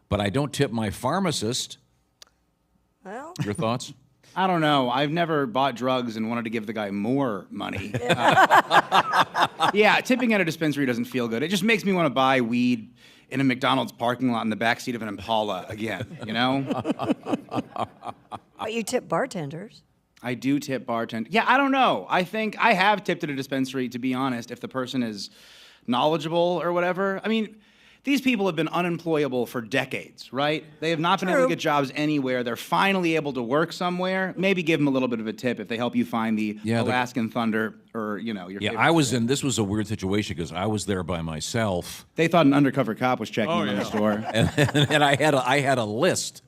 but I don't tip my pharmacist. Well, your thoughts? I don't know. I've never bought drugs and wanted to give the guy more money. Yeah, tipping at a dispensary doesn't feel good. It just makes me want to buy weed in a McDonald's parking lot in the backseat of an Impala again, you know? But you tip bartenders. I do tip bartenders. Yeah, I don't know. I think I have tipped at a dispensary, to be honest, if the person is knowledgeable or whatever. I mean, these people have been unemployable for decades, right? They have not been able to get jobs anywhere. They're finally able to work somewhere. Maybe give them a little bit of a tip if they help you find the Alaskan Thunder or, you know, your favorite. I was in, this was a weird situation because I was there by myself. They thought an undercover cop was checking in the store. And I had a list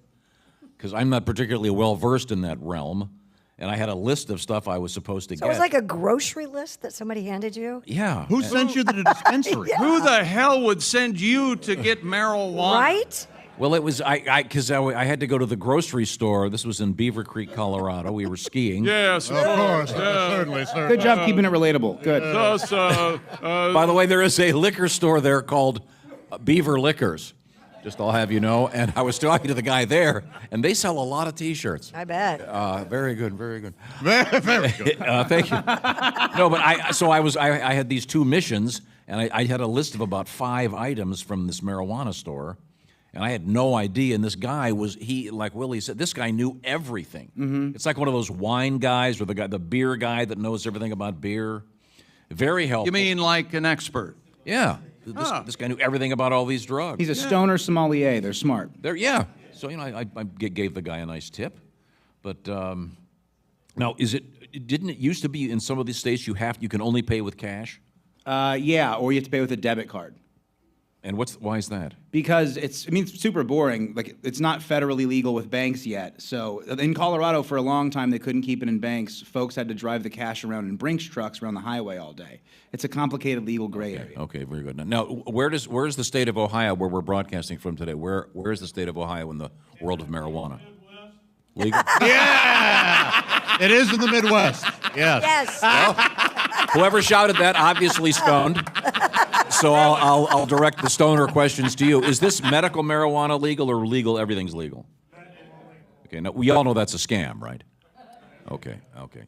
because I'm not particularly well versed in that realm. and I had a list of stuff I was supposed to So get. it was like a grocery list that somebody handed you? Yeah. Who sent you to the dispensary? Yeah. Who the hell would send you to get marijuana? Right? Well, it was because I had to go to the grocery store. This was in Beaver Creek, Colorado. We were skiing. Yes, Of course. Certainly. Good job keeping it relatable. Good. By the way, there is a liquor store there called Beaver Liquors. Just I'll have you know. And I was talking to the guy there, and they sell a lot of T-shirts. I bet. Very good, very good. Very good. Thank you. No, but I had these 2 missions, and I had a list of about 5 items from this marijuana store. And I had no idea, and this guy like Willie said, this guy knew everything. Mm-hmm. It's like one of those wine guys or the beer guy that knows everything about beer. Very helpful. You mean like an expert? Yeah. This guy knew everything about all these drugs. He's a stoner sommelier. They're smart. Yeah. So, I gave the guy a nice tip. But now, didn't it used to be in some of these states you can only pay with cash? Yeah, or you have to pay with a debit card. And why is that? Because it's super boring. Like, it's not federally legal with banks yet. So in Colorado, for a long time, they couldn't keep it in banks. Folks had to drive the cash around in Brinks trucks around the highway all day. It's a complicated legal gray area. Okay, very good. Now, where is the state of Ohio where we're broadcasting from today? Where is the state of Ohio in the world of marijuana? Legal? Yeah! It is in the Midwest. Yes. Yes. Well, whoever shouted that obviously stoned. So I'll direct the stoner questions to you. Is this medical marijuana legal or legal? Everything's legal. Okay. Now we all know that's a scam, right? Okay.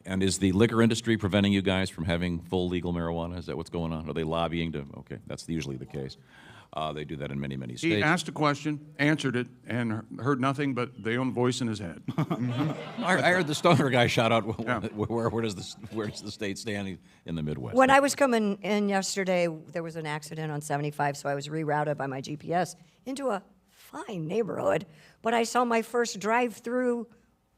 And is the liquor industry preventing you guys from having full legal marijuana? Is that what's going on? Are they lobbying to? Okay, that's usually the case. They do that in many states. He asked a question, answered it, and heard nothing but the own voice in his head. I heard the stoner guy shout out. Where does the state stand in the Midwest? When I was coming in yesterday, there was an accident on 75, so I was rerouted by my GPS into a fine neighborhood. But I saw my first drive-through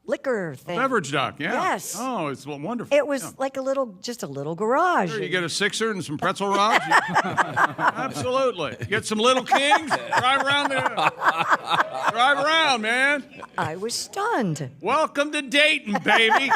liquor thing. Beverage dock, yeah. Yes. Oh, it's wonderful. It was like just a little garage. Sure, you get a sixer and some pretzel rods. Absolutely. Get some Little Kings. Drive around there. Drive around, man. I was stunned. Welcome to Dayton, baby.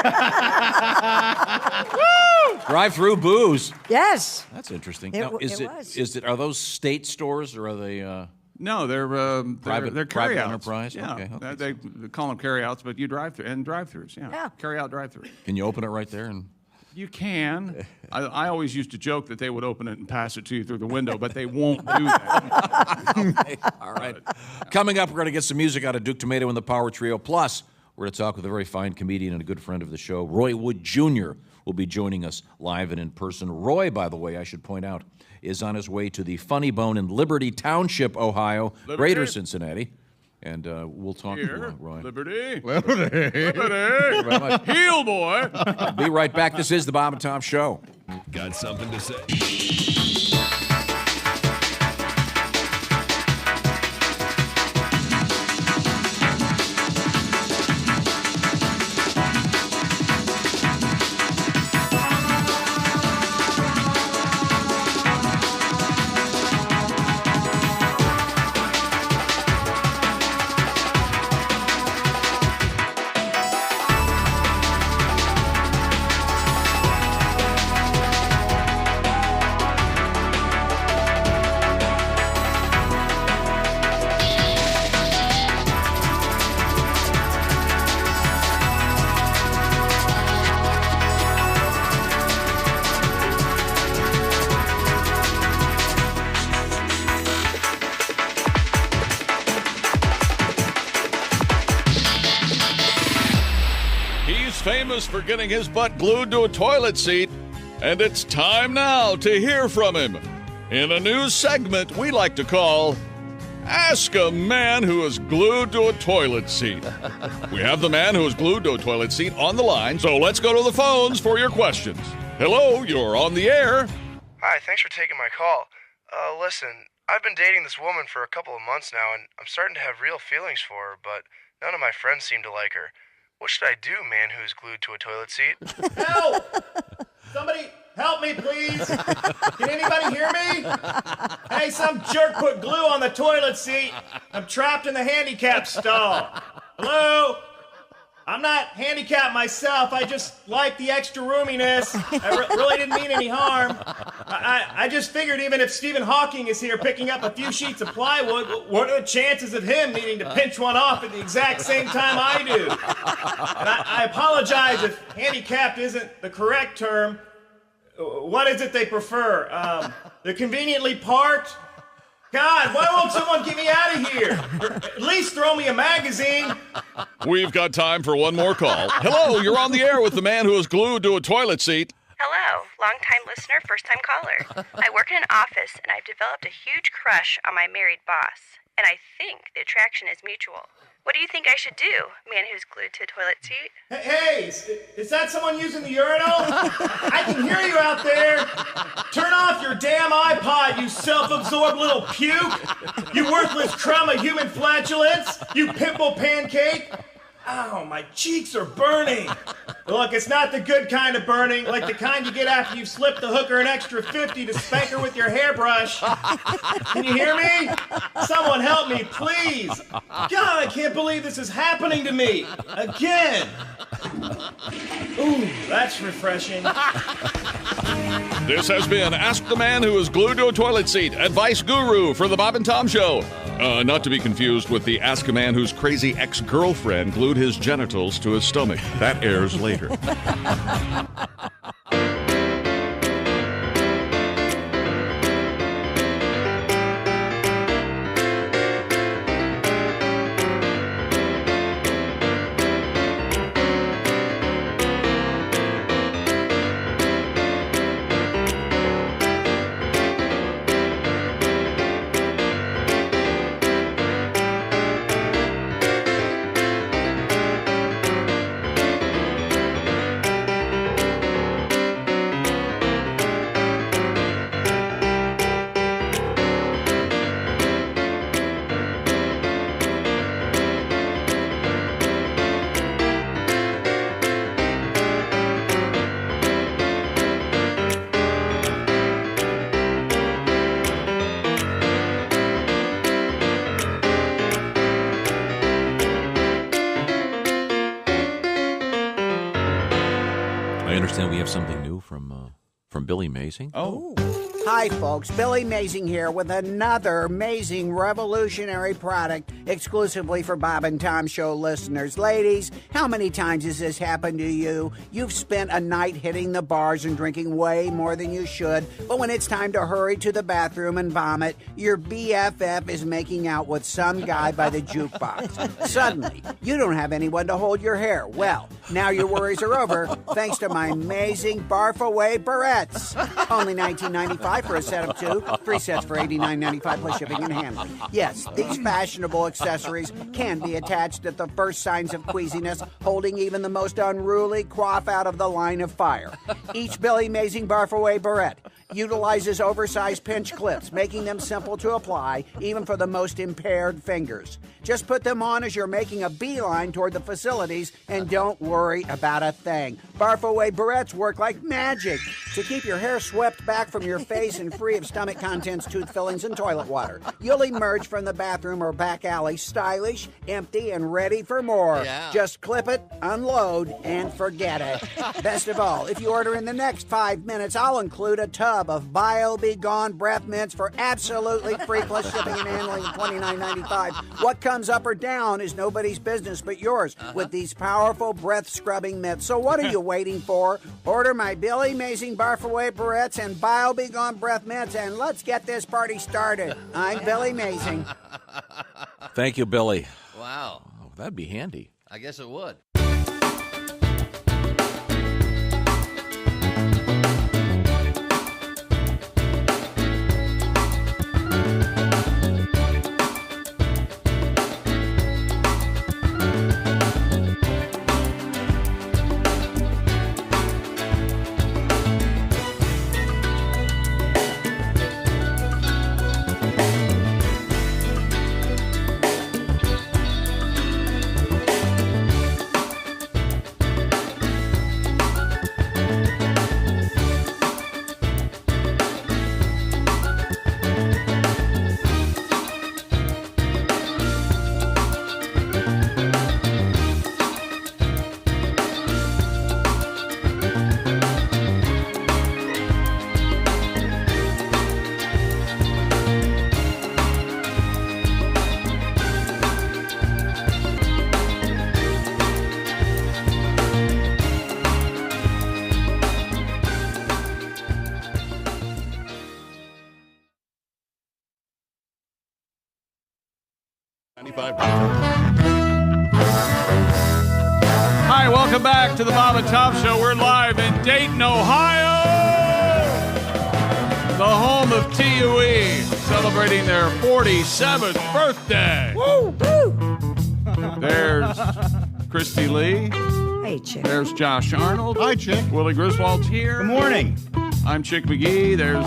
Woo! Drive-through booze. Yes. That's interesting. It Now, was. Are those state stores or are they? No, they're private carry-outs. enterprise. Yeah, Okay. they call them carry-outs, but you drive-through and drive-throughs. Yeah, carry-out drive-through. Can you open it right there? And you can. I always used to joke that they would open it and pass it to you through the window, but they won't do that. Okay. All right. Coming up, we're going to get some music out of Duke Tumatoe and the Power Trio. Plus, we're going to talk with a very fine comedian and a good friend of the show, Roy Wood Jr. will be joining us live and in person. Roy, by the way, I should point out, is on his way to the Funny Bone in Liberty Township, Ohio, Greater Cincinnati. And we'll talk Here, to Roy. Liberty. Liberty. Thank you very much. Heel, boy. Be right back. This is the Bob and Tom Show. Got something to say? Famous for getting his butt glued to a toilet seat, and it's time now to hear from him in a new segment we like to call Ask a Man Who Is Glued to a Toilet Seat. We have the man who is glued to a toilet seat on the line, so let's go to the phones for your questions. Hello, you're on the air. Hi, thanks for taking my call. Listen, I've been dating this woman for a couple of months now, and I'm starting to have real feelings for her, but none of my friends seem to like her. What should I do, man who's glued to a toilet seat? Help! Somebody help me, please! Can anybody hear me? Hey, some jerk put glue on the toilet seat. I'm trapped in the handicap stall. Hello? I'm not handicapped myself. I just like the extra roominess. I really didn't mean any harm. I just figured even if Stephen Hawking is here picking up a few sheets of plywood, what are the chances of him needing to pinch one off at the exact same time I do? And I apologize if handicapped isn't the correct term. What is it they prefer? They're conveniently parked? God, why won't someone get me out of here? Or at least throw me a magazine. We've got time for one more call. Hello, you're on the air with the man who is glued to a toilet seat. Hello, long-time listener, first-time caller. I work in an office, and I've developed a huge crush on my married boss. And I think the attraction is mutual. What do you think I should do, man who's glued to a toilet seat? Hey, is that someone using the urinal? I can hear you out there. Turn off your damn iPod, you self-absorbed little puke. You worthless crumb of human flatulence. You pimple pancake. Ow, my cheeks are burning. Look, it's not the good kind of burning, like the kind you get after you've slipped the hooker an extra 50 to spank her with your hairbrush. Can you hear me? Someone help me, please. God, I can't believe this is happening to me. Again. Ooh, that's refreshing. This has been Ask the Man Who is Glued to a Toilet Seat, advice guru for the Bob and Tom Show. Not to be confused with the Ask a Man Whose crazy ex-girlfriend glued his genitals to his stomach. That airs later. understand we have something new from Billy Mazing. Oh. Hi, folks. Billy Mazing here with another amazing revolutionary product exclusively for Bob and Tom Show listeners. Ladies, how many times has this happened to you? You've spent a night hitting the bars and drinking way more than you should, but when it's time to hurry to the bathroom and vomit, your BFF is making out with some guy by the jukebox. Suddenly, you don't have anyone to hold your hair. Well, now your worries are over thanks to my amazing Barf-away barrettes. Only $19.95 for a set of 2, 3 sets for $89.95 plus shipping and handling. Yes, these fashionable accessories can be attached at the first signs of queasiness, holding even the most unruly quaff out of the line of fire. Each Billy Mazing Barf-away barrette utilizes oversized pinch clips, making them simple to apply, even for the most impaired fingers. Just put them on as you're making a beeline toward the facilities, and don't worry about a thing. Barf-away barrettes work like magic to keep your hair swept back from your face and free of stomach contents, tooth fillings, and toilet water. You'll emerge from the bathroom or back alley stylish, empty, and ready for more. Yeah. Just clip it, unload, and forget it. Best of all, if you order in the next 5 minutes, I'll include a tub of Be Gone breath mints for absolutely free plus shipping and handling of $29.95. What comes up or down is nobody's business but yours with these powerful breath scrubbing mitts. So what are you waiting for? Order my Billy Mazing Barf-away barrettes and Be Gone breath mints, and let's get this party started. I'm Billy Mazing. Thank you, Billy. Wow. Oh, that'd be handy. I guess it would. 25%. Hi, welcome back to the Bob and Tom Show. We're live in Dayton, Ohio, the home of TUE, celebrating their 47th birthday. Woo! Woo! There's Christy Lee. Hey, Chick. There's Josh Arnold. Hi, Chick. Willie Griswold's here. Good morning. I'm Chick McGee. There's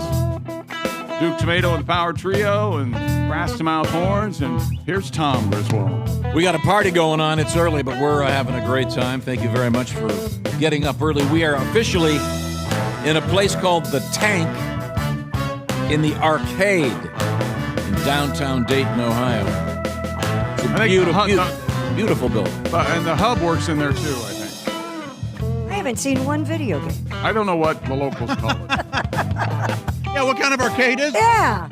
Duke Tumatoe and the Power Trio and Brass to Mouth Horns. And here's Tom Griswold. We got a party going on. It's early, but we're having a great time. Thank you very much for getting up early. We are officially in a place called The Tank in the Arcade in downtown Dayton, Ohio. It's a beautiful building. And the hub works in there, too, I think. I haven't seen one video game. I don't know what the locals call it. Yeah, what kind of arcade is it? Yeah.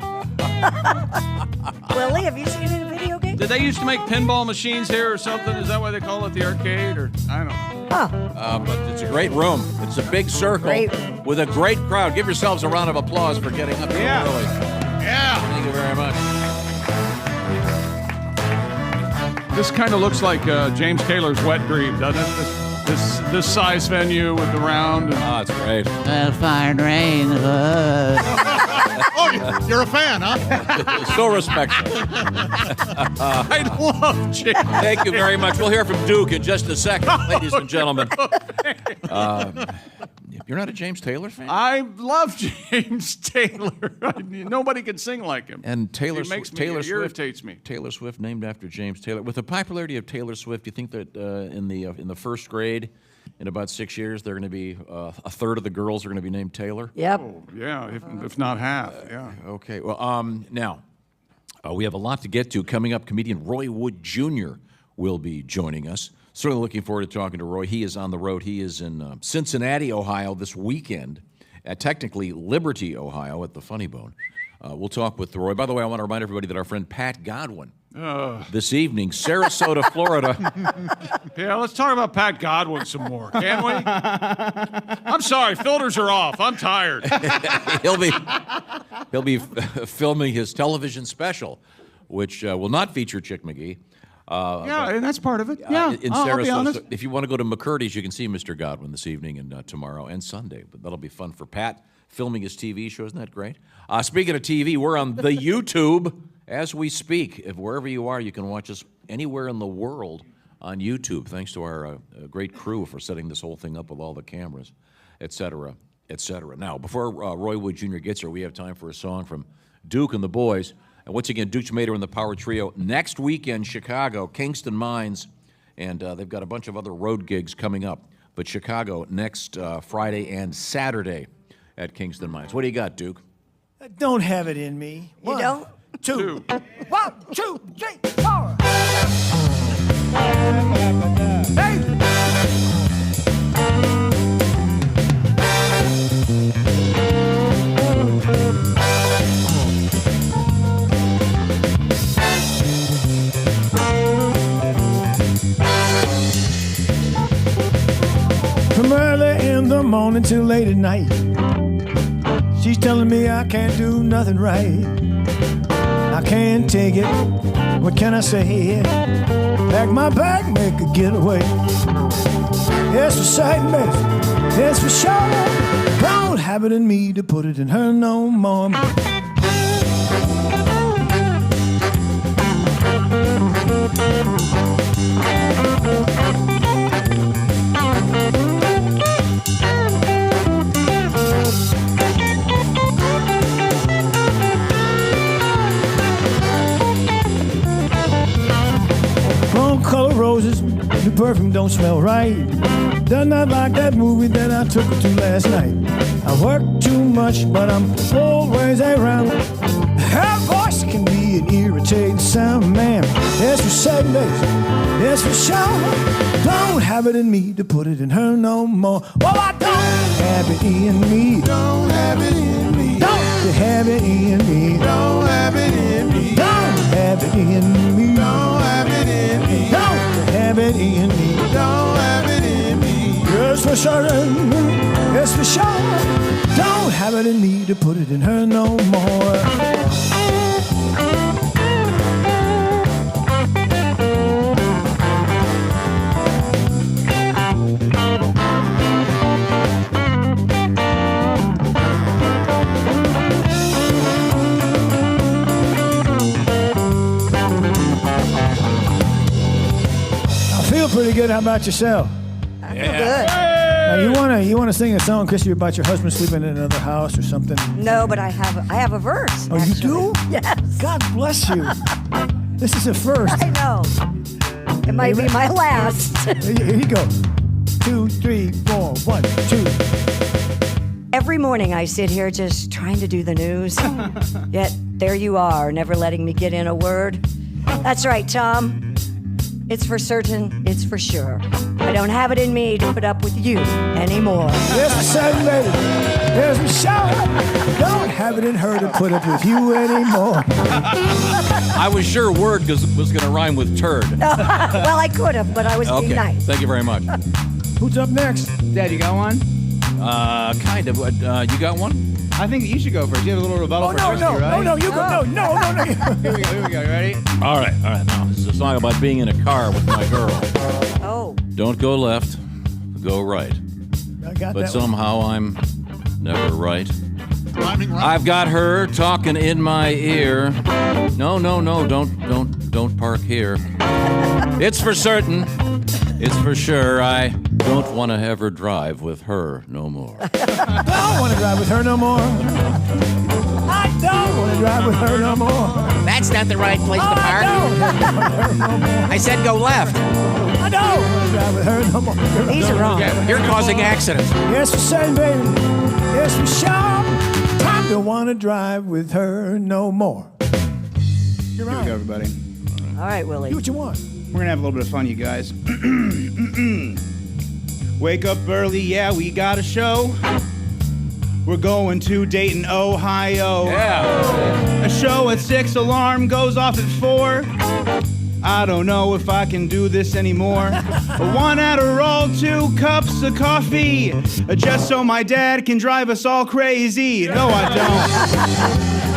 Willie, have you seen it in a video game? Did they used to make pinball machines here or something? Is that why they call it the arcade? Or I don't know. But it's a great room. It's a big circle with a great crowd. Give yourselves a round of applause for getting up so early. Yeah. Thank you very much. This kind of looks like James Taylor's Wet Dream, doesn't it? This size venue with the round. Oh, it's great. Fine rain. Oh, you're a fan, huh? So respectful. I love James. Thank you very much. We'll hear from Duke in just a second, ladies and gentlemen. You're not a James Taylor fan? I love James Taylor. Nobody can sing like him. And Taylor Swift irritates me. Taylor Swift named after James Taylor. With the popularity of Taylor Swift, do you think that in the first grade, in about 6 years, they're going to be a third of the girls are going to be named Taylor? Yep. Oh, yeah, if not half. Yeah. Okay. Well, now we have a lot to get to. Coming up, comedian Roy Wood Jr. will be joining us. Certainly looking forward to talking to Roy. He is on the road. He is in Cincinnati, Ohio this weekend, at technically Liberty, Ohio, at the Funny Bone. We'll talk with Roy. By the way, I want to remind everybody that our friend Pat Godwin this evening, Sarasota, Florida. Yeah, let's talk about Pat Godwin some more, can we? I'm sorry, filters are off. I'm tired. He'll be filming his television special, which will not feature Chick McGee. And that's part of it. Yeah, in I'll be Sarasota. honest. So if you want to go to McCurdy's, you can see Mr. Godwin this evening and tomorrow and Sunday. But that'll be fun for Pat, filming his TV show. Isn't that great? Speaking of TV, we're on the YouTube as we speak. If wherever you are, you can watch us anywhere in the world on YouTube. Thanks to our great crew for setting this whole thing up with all the cameras, et cetera, et cetera. Now, before Roy Wood Jr. gets here, we have time for a song from Duke and the boys. And once again, Duke Tumatoe and the Power Trio. Next weekend, Chicago, Kingston Mines, and they've got a bunch of other road gigs coming up. But Chicago next Friday and Saturday at Kingston Mines. What do you got, Duke? I don't have it in me. You don't? 2. 1, 2, 3, 4. Hey! From early in the morning till late at night, she's telling me I can't do nothing right. I can't take it. What can I say? Pack my bag, make a getaway. Yes, for sight, miss. Yes, for sure. Don't have it in me to put it in her no more. Color roses, the perfume don't smell right. Does not like that movie that I took her to last night. I work too much, but I'm always around. Her voice can be an irritating sound, man. Yes, for 7 days, yes, for sure. Don't have it in me to put it in her no more. Well, I don't have it in me. Don't have it in me. Don't have it in me. Don't have it in me. Don't have it in me. Don't have it in me. Don't have it in me. Don't have it in me. Yes, for certain. Yes, for sure. Don't have it in me to put it in her no more. feel pretty good. How about yourself? I feel good. You wanna sing a song, Christy, about your husband sleeping in another house or something? No, but I have a verse. Oh, you do? Yes. God bless you. This is a first. I know. It might be my last. Here you go. 2, 3, 4, 1, 2. Every morning I sit here just trying to do the news. Yet there you are, never letting me get in a word. That's right, Tom. It's for certain, it's for sure. I don't have it in me to put up with you anymore. Yes, certain, baby. Yes, Michelle. Don't have it in her to put up with you anymore. I was sure word was going to rhyme with turd. Well, I could have, but I was being nice. Thank you very much. Who's up next? Dad, you got one? Kind of. You got one? I think you should go first. You have a little rebuttal for Christy, right? No, you go. No. Here we go. You ready? All right. Now, this is a song about being in a car with my girl. Oh. Don't go left, go right. I got But that somehow I'm never right. I've got her talking in my ear. No, don't park here. It's for certain. It's for sure. I don't want to ever drive with her no more. I don't want to drive with her no more. I don't want to drive with her no more. That's not the right place to park. I said go left. I don't want to drive with her no more. These are wrong. You're causing accidents. Yes, for certain, baby. Yes, for sure. Time to want to drive with her no more. You're Here right. we go, everybody. All right, Willie. Do what you want. We're gonna have a little bit of fun, you guys. Wake up early, yeah, we got a show. We're going to Dayton, Ohio. Yeah. A show at 6, alarm goes off at 4. I don't know if I can do this anymore. 1 Adderall, 2 cups of coffee, just so my dad can drive us all crazy. No, I don't.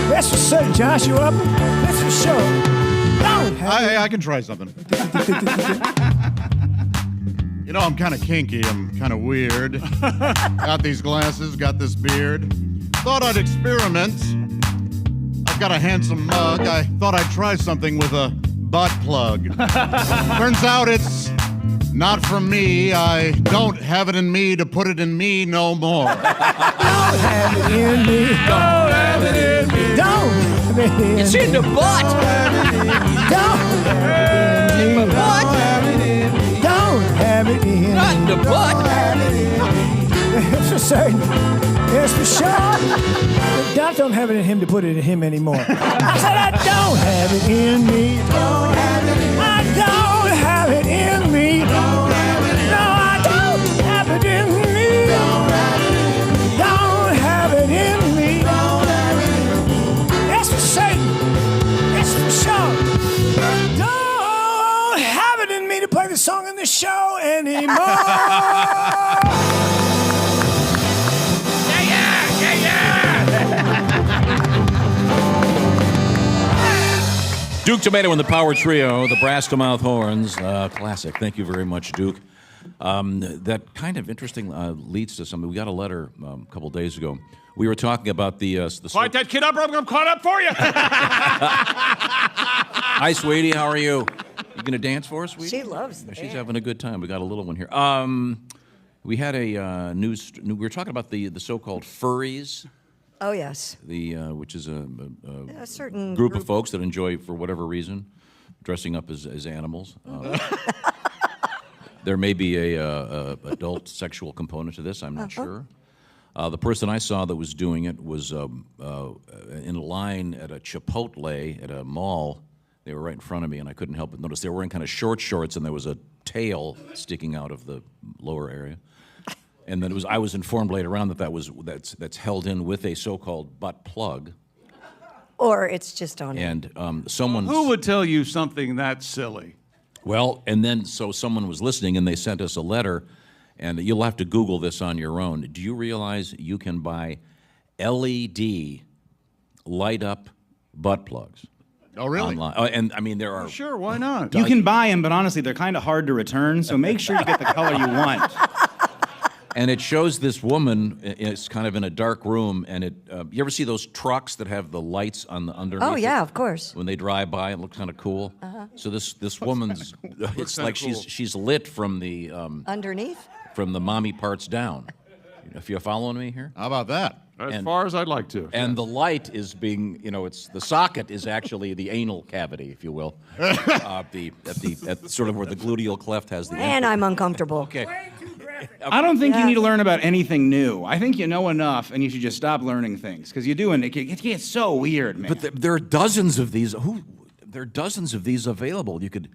That's for certain, Josh. You up? That's for sure. I can try something. You know, I'm kind of kinky. I'm kind of weird. Got these glasses, got this beard. Thought I'd experiment. I've got a handsome mug. I thought I'd try something with a butt plug. Turns out it's not for me. I don't have it in me to put it in me no more. Don't have it in me. Don't have it in me. Don't have it in me. It's in the butt. Don't have it in me. Don't have it in me. Not in the butt. That's for certain. Yes, for sure. Doc don't have it in him to put it in him anymore. I said I don't have it in me. Don't have it in me. I don't have it in me. Don't have it in me. No, I don't have it in me. Don't have it in me. Don't have it in me. That's for certain. That's for sure. Don't have it in me to play the song in the show anymore. Duke Tumatoe and the Power Trio, the brass to mouth horns, classic. Thank you very much, Duke. That kind of interesting leads to something. We got a letter a couple days ago. We were talking about the Fight that kid up, or I'm caught up for you. Hi, sweetie. How are you? You gonna dance for us, sweetie? She loves the She's band. having a good time. We got a little one here. We had a we were talking about the so-called furries. Oh, yes. Which is a certain group of folks that enjoy, for whatever reason, dressing up as animals. There may be a adult sexual component to this. I'm not sure. The person I saw that was doing it was in a line at a Chipotle at a mall. They were right in front of me, and I couldn't help but notice they were wearing kind of short shorts, and there was a tail sticking out of the lower area. And then I was informed later on that's held in with a so-called butt plug. Or it's just on. And someone. Who would tell you something that silly? Well, and then so someone was listening, and they sent us a letter, and you'll have to Google this on your own. Do you realize you can buy LED light-up butt plugs? Oh, really? Online. Oh, and I mean, there are. Sure, why not? You can buy them, but honestly, they're kind of hard to return, so make sure you get the color you want. And it shows this woman. It's kind of in a dark room, and it. You ever see those trucks that have the lights on the underneath? Oh, yeah, of course. When they drive by, it looks kind of cool. Uh-huh. So this woman's. It's like she's lit from the. Underneath? From the mommy parts down. If you're following me here. How about that? As far as I'd like to. And the light is being, it's the socket is actually the anal cavity, if you will, at sort of where the gluteal cleft has the. And I'm uncomfortable. Okay. I don't think you need to learn about anything new. I think you know enough, and you should just stop learning things because you do, and it gets so weird, man. But there are dozens of these. There are dozens of these available. You could.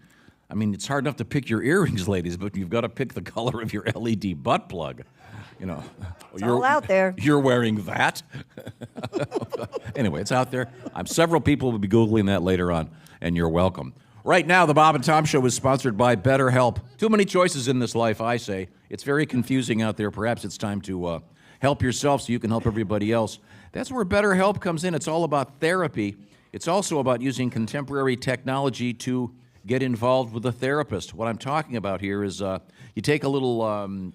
I mean, it's hard enough to pick your earrings, ladies, but you've got to pick the color of your LED butt plug. It's all out there. You're wearing that. Anyway, it's out there. Several people will be Googling that later on, and you're welcome. Right now, the Bob and Tom Show is sponsored by BetterHelp. Too many choices in this life, I say. It's very confusing out there. Perhaps it's time to help yourself so you can help everybody else. That's where BetterHelp comes in. It's all about therapy. It's also about using contemporary technology to get involved with a therapist. What I'm talking about here is you take a little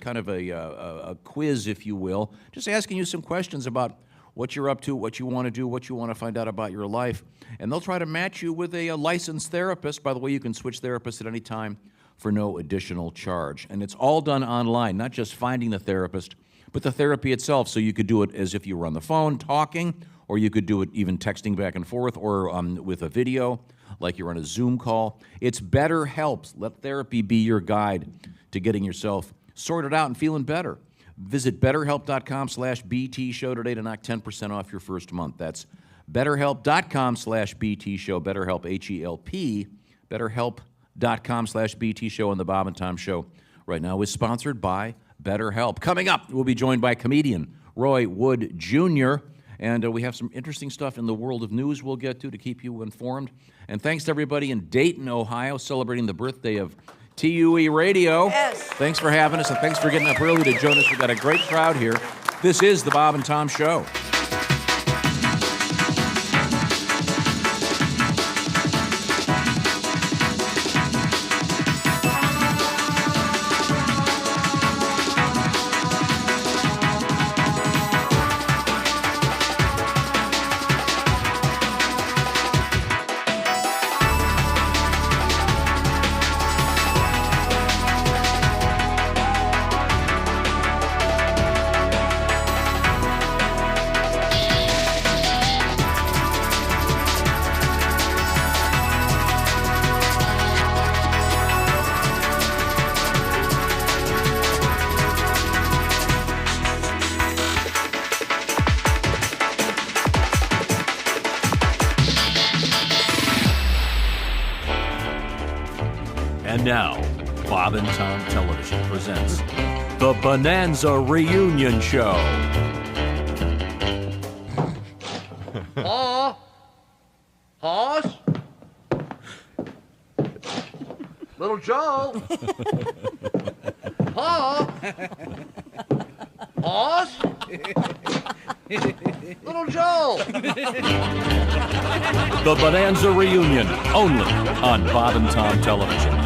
kind of a quiz, if you will, just asking you some questions about what you're up to, what you want to do, what you want to find out about your life. And they'll try to match you with a licensed therapist. By the way, you can switch therapists at any time for no additional charge. And it's all done online, not just finding the therapist, but the therapy itself. So you could do it as if you were on the phone talking, or you could do it even texting back and forth, or with a video, like you're on a Zoom call. It's BetterHelp. Let therapy be your guide to getting yourself sorted out and feeling better. Visit BetterHelp.com/BT Show today to knock 10% off your first month. That's BetterHelp.com/BT Show. BetterHelp, H-E-L-P. BetterHelp.com/BT Show. And the Bob and Tom Show right now is sponsored by BetterHelp. Coming up, we'll be joined by comedian Roy Wood Jr., and we have some interesting stuff in the world of news we'll get to keep you informed. And thanks to everybody in Dayton, Ohio, celebrating the birthday of TUE Radio. Yes. Thanks for having us, and thanks for getting up early to join us. We've got a great crowd here. This is the Bob and Tom Show. And now, Bob and Tom Television presents the Bonanza Reunion Show. Hoss? Little Joe? Hoss? Little Joe? The Bonanza Reunion, only on Bob and Tom Television.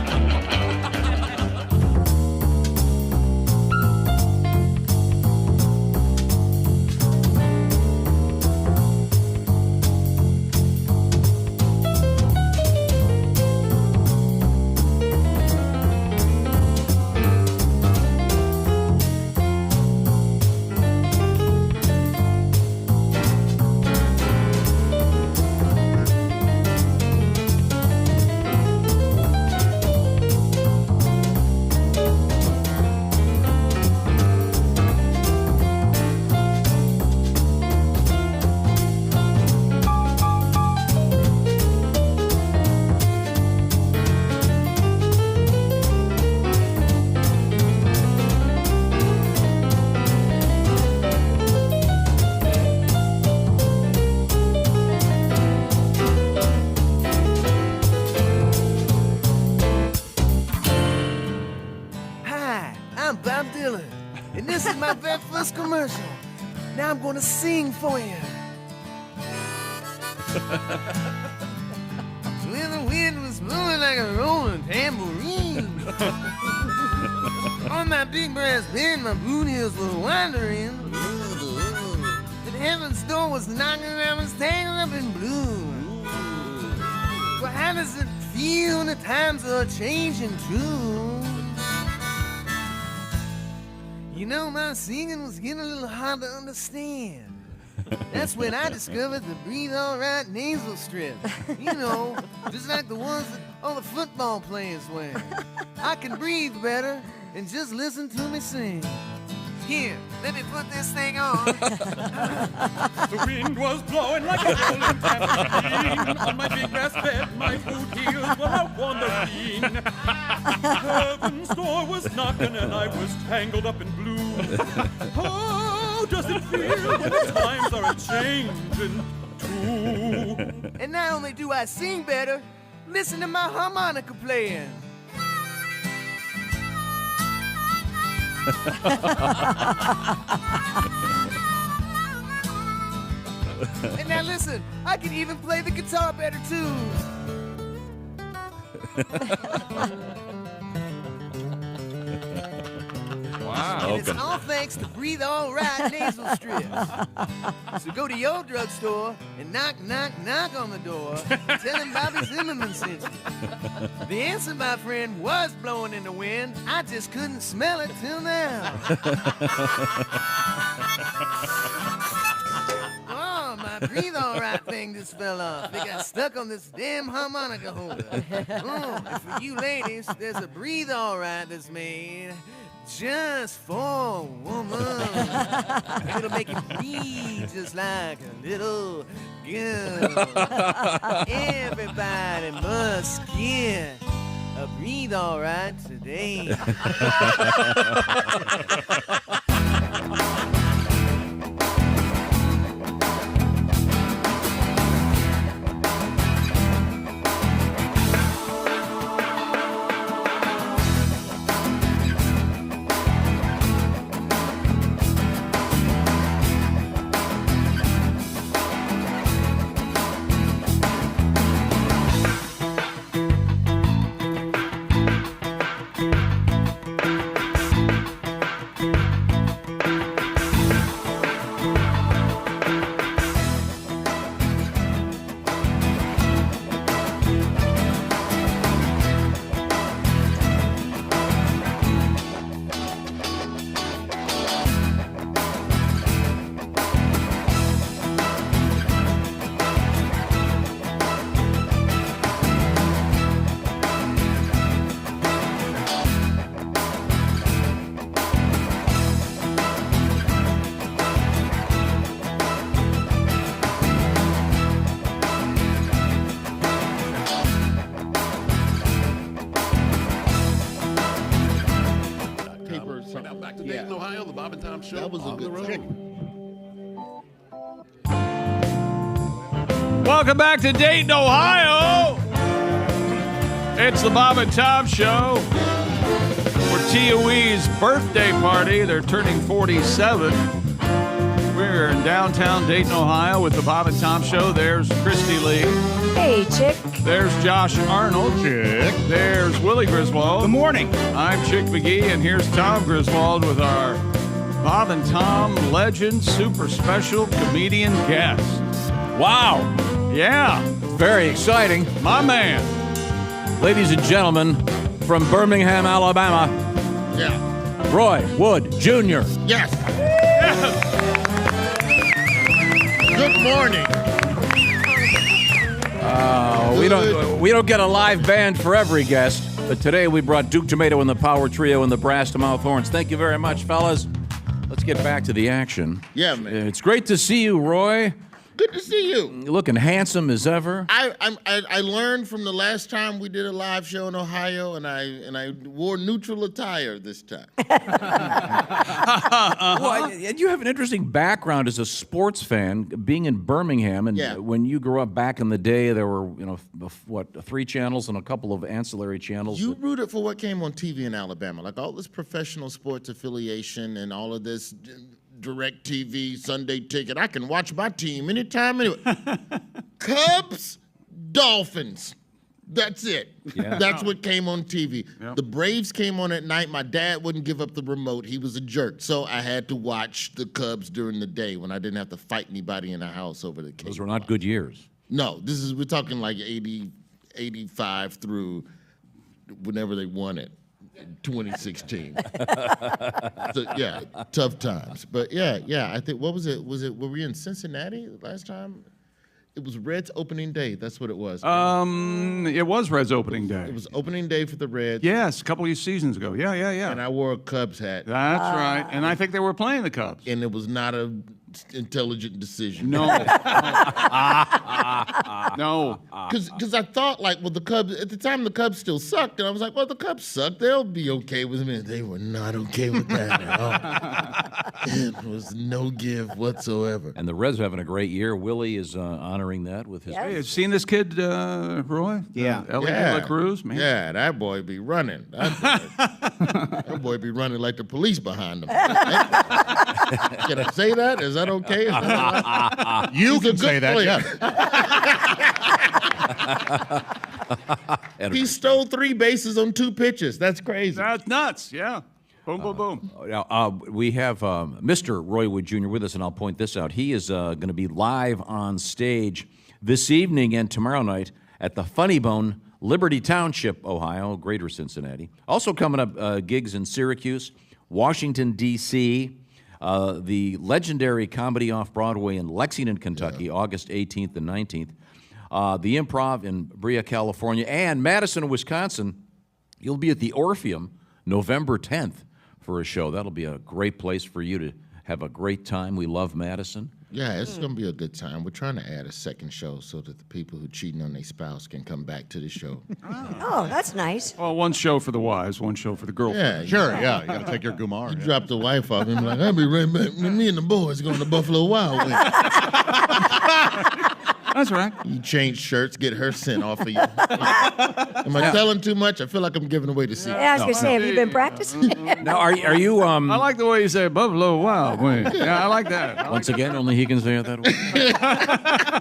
And this is my very first commercial. Now I'm gonna sing for you. when the wind was blowing like a rolling tambourine. On my big brass bed, my boot heels were wandering. And heaven's door was knocking, and I was tangled up in blue. Well, how does it feel when the times are changing too? You know, my singing was getting a little hard to understand. That's when I discovered the Breathe All Right nasal strip. You know, just like the ones that all the football players wear. I can breathe better and just listen to me sing. Here, let me put this thing on. The wind was blowing like a rolling tambourine. On my big brass bed, my boot heels were out wandering. Heaven's door was knocking and I was tangled up in blue. How does it feel when the times are a-changing too? And not only do I sing better, listen to my harmonica playing. And now listen, I can even play the guitar better too. Wow. And it's all thanks to Breathe All Right nasal strips. So go to your drugstore and knock, knock, knock on the door. And tell him Bobby Zimmerman sent you. The answer, my friend, was blowing in the wind. I just couldn't smell it till now. Oh, my Breathe All Right thing just fell off. It got stuck on this damn harmonica holder. Oh, and for you ladies, there's a Breathe All Right that's made just for a woman. It'll make you breathe just like a little girl. Everybody must get a Breathe All Right today. Back to Dayton, Ohio, the Bob and Tom Show. That was a good trick. Welcome back to Dayton, Ohio. It's the Bob and Tom Show for TUE's birthday party. They're turning 47. We're in downtown Dayton, Ohio with the Bob and Tom Show. There's Christy Lee. Hey, Chick. There's Josh Arnold. Chick. There's Willie Griswold. Good morning. I'm Chick McGee, and here's Tom Griswold with our Bob and Tom Legend Super Special Comedian Guest. Wow. Yeah. Very exciting. My man. Ladies and gentlemen, from Birmingham, Alabama. Yeah. Roy Wood Jr. Yes. Good morning. We don't get a live band for every guest, but today we brought Duke Tumatoe and the Power Trio and the Brass to Mouth Horns. Thank you very much, fellas. Let's get back to the action. Yeah, man. It's great to see you, Roy. Good to see you. You're looking handsome as ever. I learned from the last time we did a live show in Ohio, and I wore neutral attire this time. Well, you have an interesting background as a sports fan, being in Birmingham, and when you grew up back in the day, there were 3 channels and a couple of ancillary channels. You rooted for what came on TV in Alabama, like all this professional sports affiliation and all of this. Direct TV, Sunday Ticket. I can watch my team anytime, anyway. Cubs, Dolphins. That's it. Yeah. That's what came on TV. Yep. The Braves came on at night. My dad wouldn't give up the remote. He was a jerk. So I had to watch the Cubs during the day when I didn't have to fight anybody in the house over the cable. Those were not good years. No, we're talking like 80, 85 through whenever they won it, 2016. So, yeah, tough times. But yeah, I think, what was it? Were we in Cincinnati last time? It was Reds opening day. That's what it was. It was Reds opening day. It was opening day for the Reds. Yes, a couple of seasons ago. Yeah. And I wore a Cubs hat. That's right. And I think they were playing the Cubs. And it was not a intelligent decision. No. No. Because I thought, like, well, the Cubs, at the time, the Cubs still sucked. And I was like, well, the Cubs suck. They'll be okay with me. They were not okay with that at all. It was no give whatsoever. And the Reds are having a great year. Willie is honoring that with his. Hey, have you seen this kid, Roy? Yeah. Ellie De La Cruz, man. Yeah, that boy be running. That boy be running like the police behind him. Can I say that? Is that okay? You can say that, yeah. He stole 3 bases on 2 pitches. That's crazy. That's nuts, yeah. Boom, boom, boom. Now, we have Mr. Roy Wood Jr. with us, and I'll point this out. He is going to be live on stage this evening and tomorrow night at the Funny Bone, Liberty Township, Ohio, Greater Cincinnati. Also coming up, gigs in Syracuse, Washington, D.C., the legendary Comedy Off-Broadway in Lexington, Kentucky, August 18th and 19th, the Improv in Brea, California, and Madison, Wisconsin. You'll be at the Orpheum November 10th for a show. That'll be a great place for you to have a great time. We love Madison. Yeah, it's going to be a good time. We're trying to add a second show so that the people who cheating on their spouse can come back to the show. Oh, that's nice. Well, one show for the wives, one show for the girlfriend. Yeah, Sure, yeah. You got to take your Gumar. You yeah. drop the wife off and be like, I'll be right back. Me and the boys going to Buffalo Wild Wings. That's right. You change shirts, get her sent off of you. Am I telling too much? I feel like I'm giving away the secret. Yeah, I was going to say, have you been practicing? Now, are you? I like the way you say Buffalo Wild Wings. Yeah, I like that. Once again, only he can say it that way.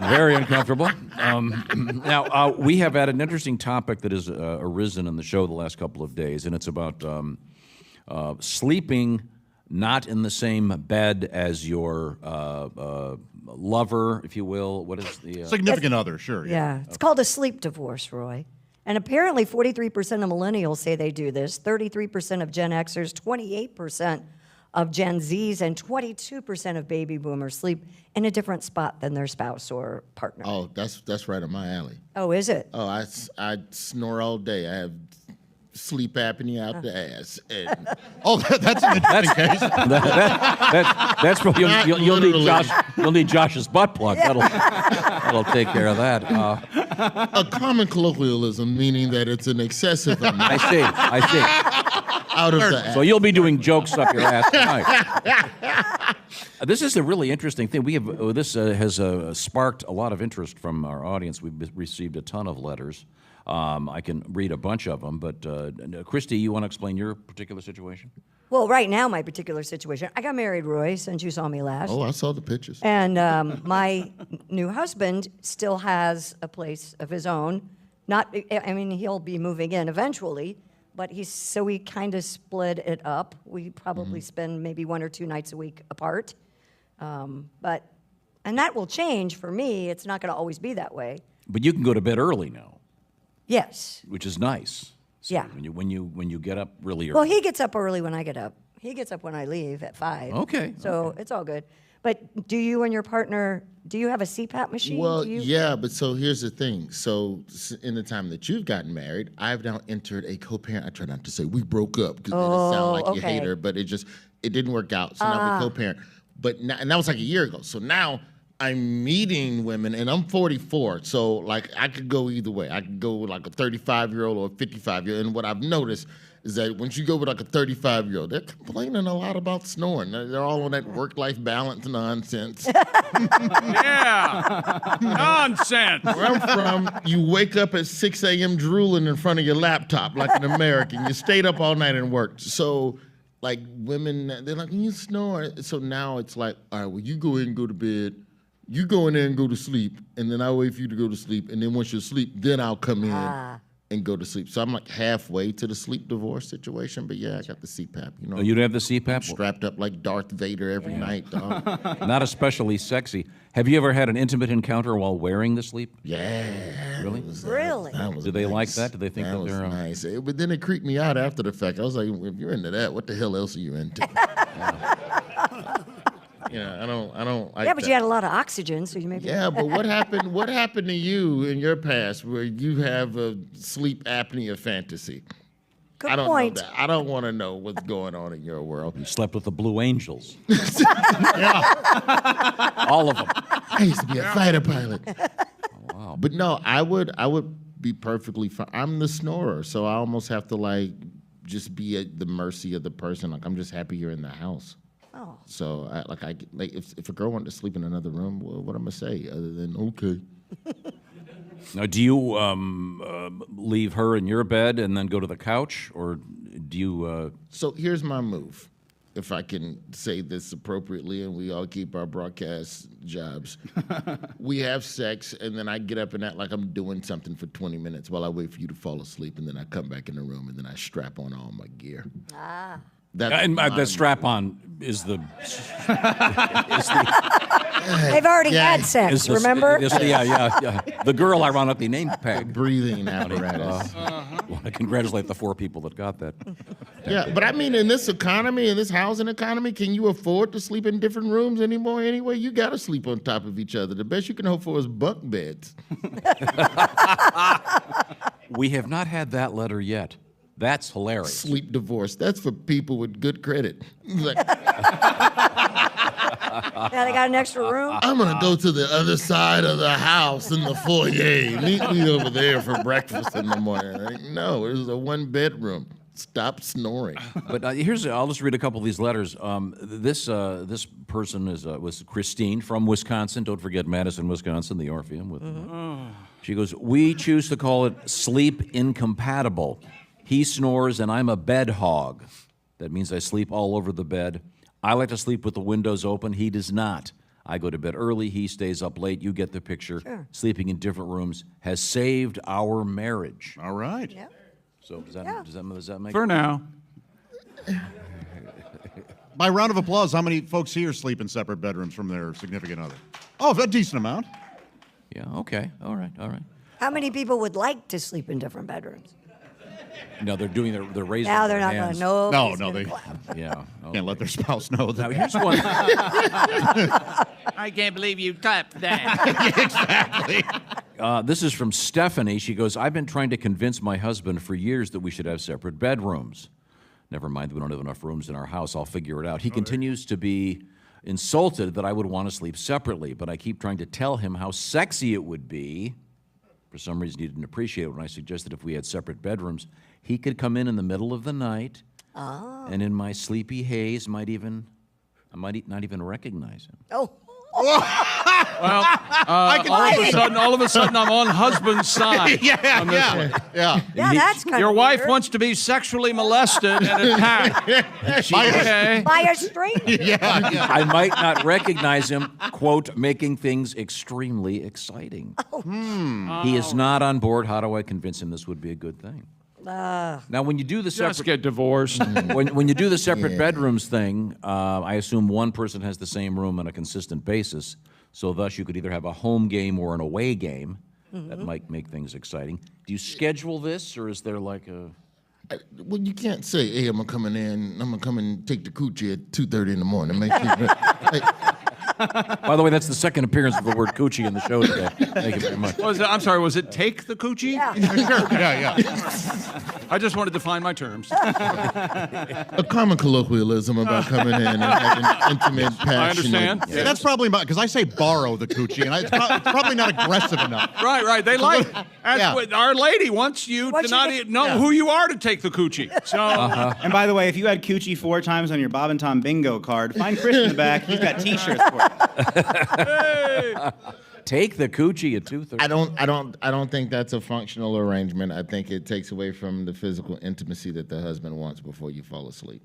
Very uncomfortable. Now, we have had an interesting topic that has arisen in the show the last couple of days, and it's about sleeping not in the same bed as your lover, if you will. What is the significant other? Sure. Yeah, it's called a sleep divorce, Roy. And apparently 43% of millennials say they do this, 33% of Gen Xers, 28% of Gen Zs, and 22% of baby boomers sleep in a different spot than their spouse or partner. Oh, that's right up my alley. Oh, is it? Oh, I snore all day. I have sleep apnea out the ass. And that's an interesting case. That's what you'll need. You'll need Josh's butt plug. That'll take care of that. A common colloquialism meaning that it's an excessive amount. I see. Out of the ass. So you'll be doing jokes up your ass tonight. This is a really interesting thing. We have this has sparked a lot of interest from our audience. We've received a ton of letters. I can read a bunch of them, but Christy, you want to explain your particular situation? Well, right now, my particular situation, I got married, Roy, since you saw me last. Oh, I saw the pictures. And my new husband still has a place of his own. He'll be moving in eventually, but we kind of split it up. We probably spend maybe 1 or 2 nights a week apart. And that will change for me. It's not going to always be that way. But you can go to bed early now. Yes. Which is nice. So yeah. When you get up really early. Well, he gets up early when I get up. He gets up when I leave at 5. Okay. So it's all good. But do you and your partner, do you have a CPAP machine? Well, yeah, but so here's the thing. So in the time that you've gotten married, I've now entered a co-parent. I try not to say we broke up because it sounds like you hate her, but it didn't work out. So now we co-parent. But now, and that was like a year ago. So now I'm meeting women, and I'm 44, so like I could go either way. I could go with like a 35-year-old or a 55-year-old, and what I've noticed is that once you go with like a 35-year-old, they're complaining a lot about snoring. They're all on that work-life balance nonsense. Yeah, nonsense. Where I'm from, you wake up at 6 a.m. drooling in front of your laptop like an American. You stayed up all night and worked. So like women, they're like, you snore. So now it's like, all right, well, you go ahead and go to bed. You go in there and go to sleep, and then I'll wait for you to go to sleep, and then once you're asleep, then I'll come in and go to sleep. So I'm like halfway to the sleep divorce situation, but yeah, I got the CPAP. You know, Oh, you don't have the CPAP? I'm strapped up like Darth Vader every night, dog. Not especially sexy. Have you ever had an intimate encounter while wearing the sleep? Yeah. Really? Really? Do they like that? Do they think that was they're nice? But then it creeped me out after the fact. I was like, if you're into that, what the hell else are you into? Yeah, I don't like Yeah, but that. you had a lot of oxygen, so you maybe. Yeah, but what happened? What happened to you in your past where you have a sleep apnea fantasy? Good I don't point. know that. I don't want to know what's going on in your world. You slept with the Blue Angels. Yeah, all of them. I used to be a fighter pilot. Oh, wow. But no, I would be perfectly fine. I'm the snorer, so I almost have to like just be at the mercy of the person. Like I'm just happy you're in the house. Oh. So if a girl wanted to sleep in another room, well, what I'm gonna say other than okay. Now, do you leave her in your bed and then go to the couch, or do you? So here's my move, if I can say this appropriately, and we all keep our broadcast jobs. We have sex, and then I get up and act like I'm doing something for 20 minutes while I wait for you to fall asleep, and then I come back in the room, and then I strap on all my gear. Ah. And the strap-on is the. They've already had sex, remember? Yeah. The girl, ironically named Peg. Breathing apparatus. I want to congratulate the 4 people that got that. Yeah, but I mean, in this economy, in this housing economy, can you afford to sleep in different rooms anymore? Anyway, you got to sleep on top of each other. The best you can hope for is bunk beds. We have not had that letter yet. That's hilarious. Sleep divorce. That's for people with good credit. Like, Yeah, they got an extra room. I'm going to go to the other side of the house in the foyer. Meet me over there for breakfast in the morning. Like, no, this is a 1-bedroom. Stop snoring. But I'll just read a couple of these letters. This person was Christine from Wisconsin. Don't forget Madison, Wisconsin, the Orpheum. With She goes, we choose to call it sleep incompatible. He snores and I'm a bed hog. That means I sleep all over the bed. I like to sleep with the windows open. He does not. I go to bed early. He stays up late. You get the picture. Sure. Sleeping in different rooms has saved our marriage. All right. Yeah. So does that make For now. By round of applause, how many folks here sleep in separate bedrooms from their significant other? Oh, a decent amount. Yeah, okay. All right. How many people would like to sleep in different bedrooms? No, they're doing they're raising Now their they're not hands. going to know. No, they can't let their spouse know that. Now, here's one. I can't believe you clapped that. Exactly. This is from Stephanie. She goes, I've been trying to convince my husband for years that we should have separate bedrooms. Never mind that we don't have enough rooms in our house. I'll figure it out. He continues to be insulted that I would want to sleep separately, but I keep trying to tell him how sexy it would be. For some reason, he didn't appreciate it when I suggested if we had separate bedrooms, he could come in the middle of the night, and in my sleepy haze, I might not even recognize him. Oh. Well, all of a sudden, I'm on husband's side. on this one. Yeah, that's kind Your of wife weird. wants to be sexually molested and attacked. Okay. By a stranger. I might not recognize him, quote, making things extremely exciting. He is not on board. How do I convince him this would be a good thing? Now, when you do the separate... Just get divorced. when you do the separate bedrooms thing, I assume one person has the same room on a consistent basis, so thus you could either have a home game or an away game. That might make things exciting. Do you schedule this, or is there like a... Well, you can't say, hey, I'm going to come and take the coochie at 2:30 in the morning. Make sure, By the way, that's the second appearance of the word coochie in the show today. Thank you very much. I'm sorry, was it take the coochie? Yeah. Yeah. I just wanted to find my terms. A common colloquialism about coming in and having intimate, passionate... I understand. See, that's probably because I say borrow the coochie, and it's probably not aggressive enough. Right. They like... Our lady wants you to not know who you are to take the coochie. So... And by the way, if you had coochie 4 times on your Bob and Tom bingo card, find Chris in the back. He's got T-shirts for you. Hey. Take the coochie at 2:30. I don't think that's a functional arrangement. I think it takes away from the physical intimacy that the husband wants before you fall asleep.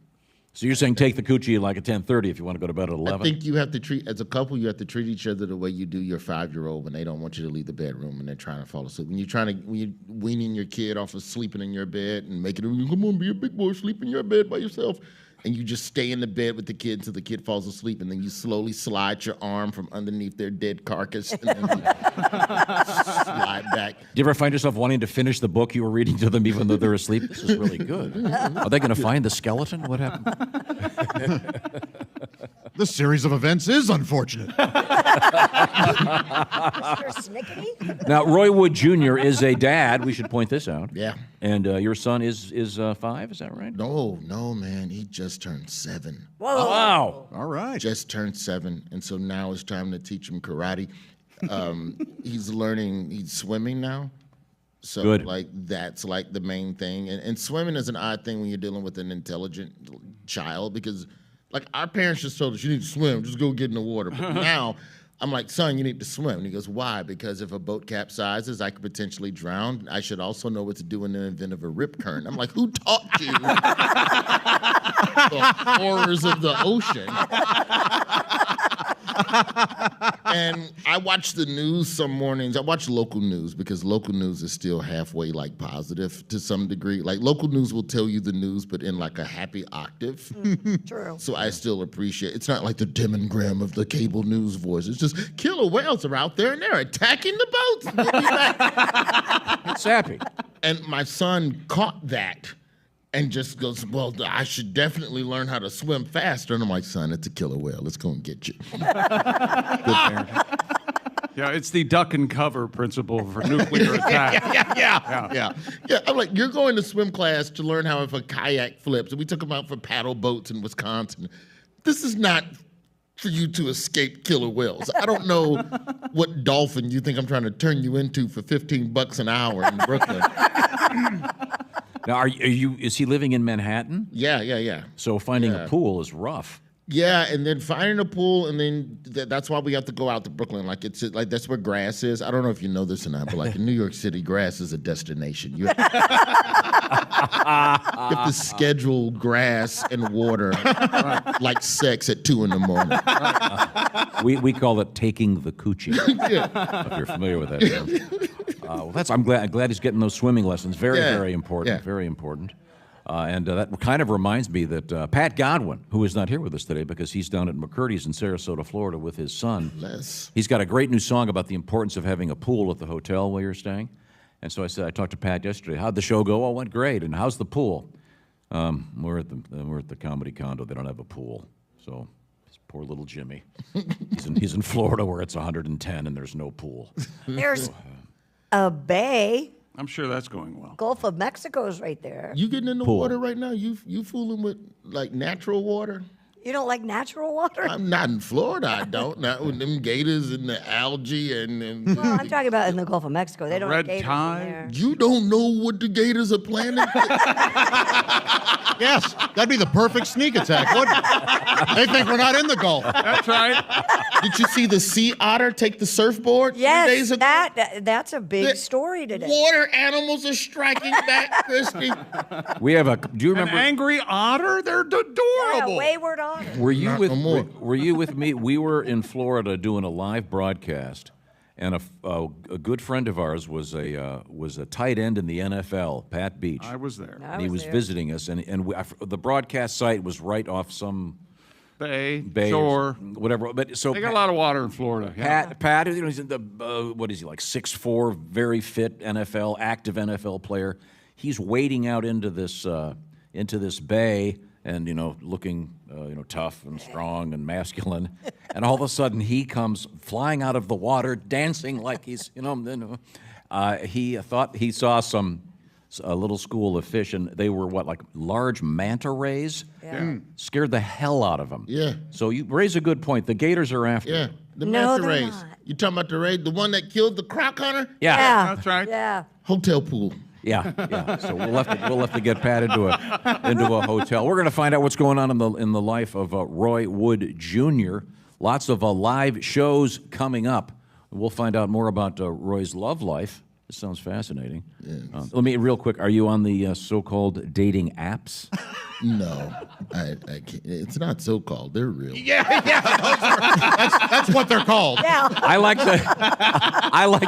So you're saying take the coochie like at 10:30 if you want to go to bed at 11? I think you have to treat, as a couple, you have to treat each other the way you do your 5-year-old when they don't want you to leave the bedroom and they're trying to fall asleep. When you're weaning your kid off of sleeping in your bed and making them, come on, be a big boy, sleep in your bed by yourself. And you just stay in the bed with the kid until the kid falls asleep, and then you slowly slide your arm from underneath their dead carcass and then you slide back. Do you ever find yourself wanting to finish the book you were reading to them even though they're asleep? This is really good. Are they going to find the skeleton? What happened? This series of events is unfortunate. Now, Roy Wood Jr. is a dad. We should point this out. Yeah. And your son is 5, is that right? No, man. He just turned 7. Whoa. Wow. All right. Just turned 7. And so now it's time to teach him karate. He's swimming now. So, Good. like, that's, like, the main thing. And swimming is an odd thing when you're dealing with an intelligent child because, like, our parents just told us, you need to swim. Just go get in the water. But now, I'm like, son, you need to swim. And he goes, why? Because if a boat capsizes, I could potentially drown. I should also know what to do in the event of a rip current. I'm like, who taught you the horrors of the ocean? And I watch the news some mornings. I watch local news because local news is still halfway like positive to some degree. Like local news will tell you the news, but in like a happy octave. True. So I still appreciate. It's not like the Tim and Graham of the cable news voice. It's just killer whales are out there and they're attacking the boats. We'll be back. It's happy. And my son caught that. And just goes, well, I should definitely learn how to swim faster. And I'm like, son, it's a killer whale. It's going to get you. Good parenting. Yeah, it's the duck and cover principle for nuclear attack. Yeah. I'm like, you're going to swim class to learn how if a kayak flips. And we took them out for paddle boats in Wisconsin. This is not for you to escape killer whales. I don't know what dolphin you think I'm trying to turn you into for $15 an hour in Brooklyn. Now, are you? Is he living in Manhattan? Yeah. So finding a pool is rough. Yeah, and then finding a pool, and then that's why we have to go out to Brooklyn. Like it's like that's where grass is. I don't know if you know this or not, but like in New York City, grass is a destination. You have to schedule grass and water like sex at 2 a.m. We call it taking the coochie. If you're familiar with that term. Well, I'm glad he's getting those swimming lessons. Very important. Yeah. Very important. And that kind of reminds me that Pat Godwin, who is not here with us today because he's down at McCurdy's in Sarasota, Florida with his son. He's got a great new song about the importance of having a pool at the hotel where you're staying. And so I talked to Pat yesterday. How'd the show go? Oh, it went great. And how's the pool? We're at the comedy condo. They don't have a pool. So poor little Jimmy. He's in Florida where it's 110 and there's no pool. There's a bay. I'm sure that's going well. Gulf of Mexico's right there. You getting in the Pool. water right now? You fooling with like natural water? You don't like natural water? I'm not in Florida. I don't. Not with them gators and the algae and Well, I'm talking about in the Gulf of Mexico. They don't have gators in there. You don't know what the gators are planning? Yes, that'd be the perfect sneak attack, wouldn't it? They think we're not in the Gulf. That's right. Did you see the sea otter take the surfboard 3 days Yes, ago? that's a big story today. Water animals are striking back, Christy. We have do you remember? An angry otter? They're adorable. Yeah, wayward otter. Were you Not with no more. Were you with me? We were in Florida doing a live broadcast, and a good friend of ours was a tight end in the NFL, Pat Beach. I was there. And he was visiting us, and the broadcast site was right off some Bay, or shore, whatever. But so they got a lot of water in Florida. Yeah. Pat, you know, he's in the what is he like 6'4", very fit active NFL player. He's wading out into this bay. And, looking, tough and strong and masculine. And all of a sudden, he comes flying out of the water, dancing like he's, he thought he saw a little school of fish, and they were like large manta rays? Yeah. Scared the hell out of him. Yeah. So you raise a good point. The gators are after Yeah, him. the No, manta they're rays. not. You talking about the ray, the one that killed the croc hunter? Yeah. That's right. Yeah. Hotel pool. Yeah. So we'll have to get Pat into a hotel. We're going to find out what's going on in the life of Roy Wood Jr. Lots of live shows coming up. We'll find out more about Roy's love life This sounds fascinating. Let me, real quick, are you on the so-called dating apps? No, I can't. It's not so-called. They're real. Yeah. That's what they're called. Yeah. I like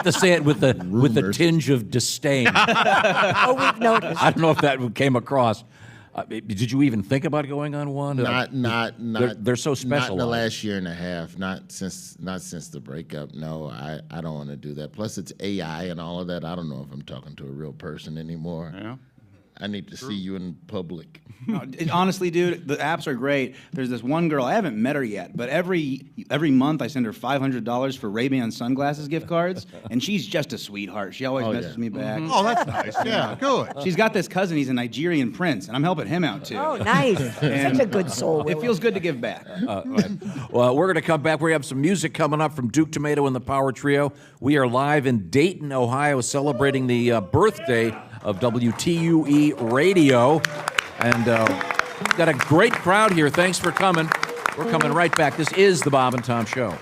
to say it with a tinge of disdain. Oh, we've noticed. I don't know if that came across. Did you even think about going on one? Not. They're so special. Not in the last year and a half. Not since the breakup. No, I don't want to do that. Plus, it's AI and all of that. I don't know if I'm talking to a real person anymore. Yeah. I need to see you in public. No, honestly, dude, the apps are great. There's this one girl, I haven't met her yet, but every month I send her $500 for Ray-Ban sunglasses gift cards, and she's just a sweetheart. She always messages me back. Oh, that's nice. Yeah, good. She's got this cousin, he's a Nigerian prince, and I'm helping him out too. Oh, nice. And Such a good soul. it feels good to give back. Well, we're going to come back. We have some music coming up from Duke Tumatoe and the Power Trio. We are live in Dayton, Ohio, celebrating the birthday of WTUE Radio. And we've got a great crowd here. Thanks for coming. We're coming right back. This is the Bob and Tom Show.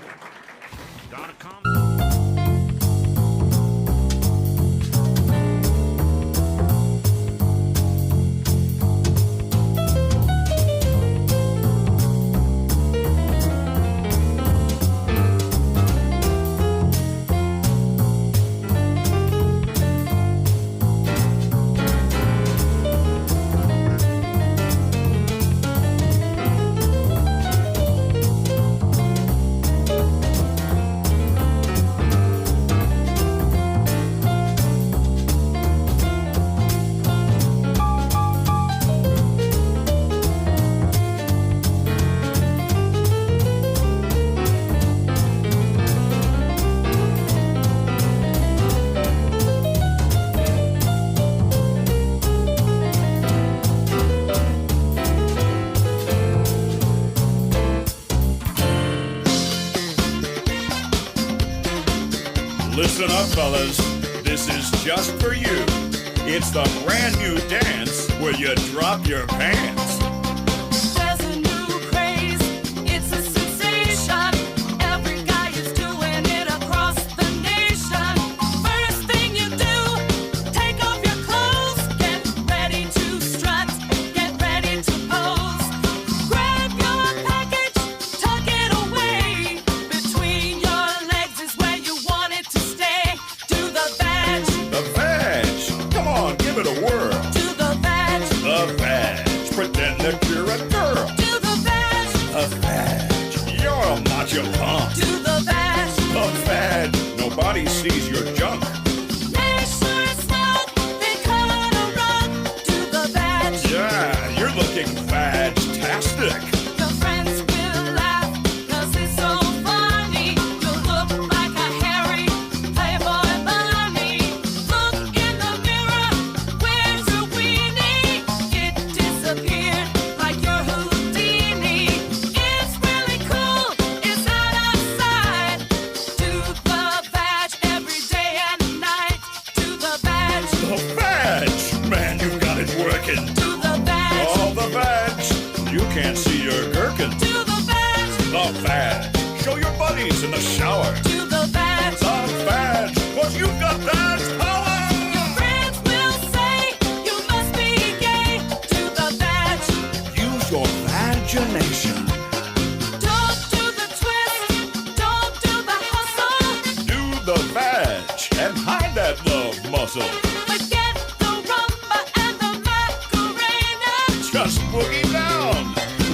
Listen up, fellas. This is just for you. It's the brand new dance where you drop your pants. There's a new craze, it's a sensation. Every guy is doing it across the nation. First thing you do, take off your clothes. Get ready to strut, get ready to pose. Grab your package, tuck it away. Between your legs is where you want it to stay. Do the badge. The badge. Come on, give it a whirl. Do the badge. The badge. Pretend that you're a girl. Do the badge. The badge. You're a macho punk. Do the badge. The badge. Nobody sees your junk. Make sure it's snug, then cut a rug. Do the badge. Yeah, you're looking badge-tastic. Your friends will laugh, 'cause it's so funny. You look like a hairy Playboy bunny. Look in the mirror, where's your weenie? It disappeared like your Houdini. It's really cool, it's out of sight. Do the badge every day and night. Do the badge. The badge. Man, you got it working. Do the badge. Oh, the badge. You can't see your gherkin. Do the badge. The badge. Show your buddies in the shower. Do the badge. The badge. 'Cause you've got badge power. Your friends will say you must be gay. Do the badge. Use your imagination. Don't do the twist. Don't do the hustle. Do the badge and hide that love muscle. Forget the rumba and the Macarena. Just boogie down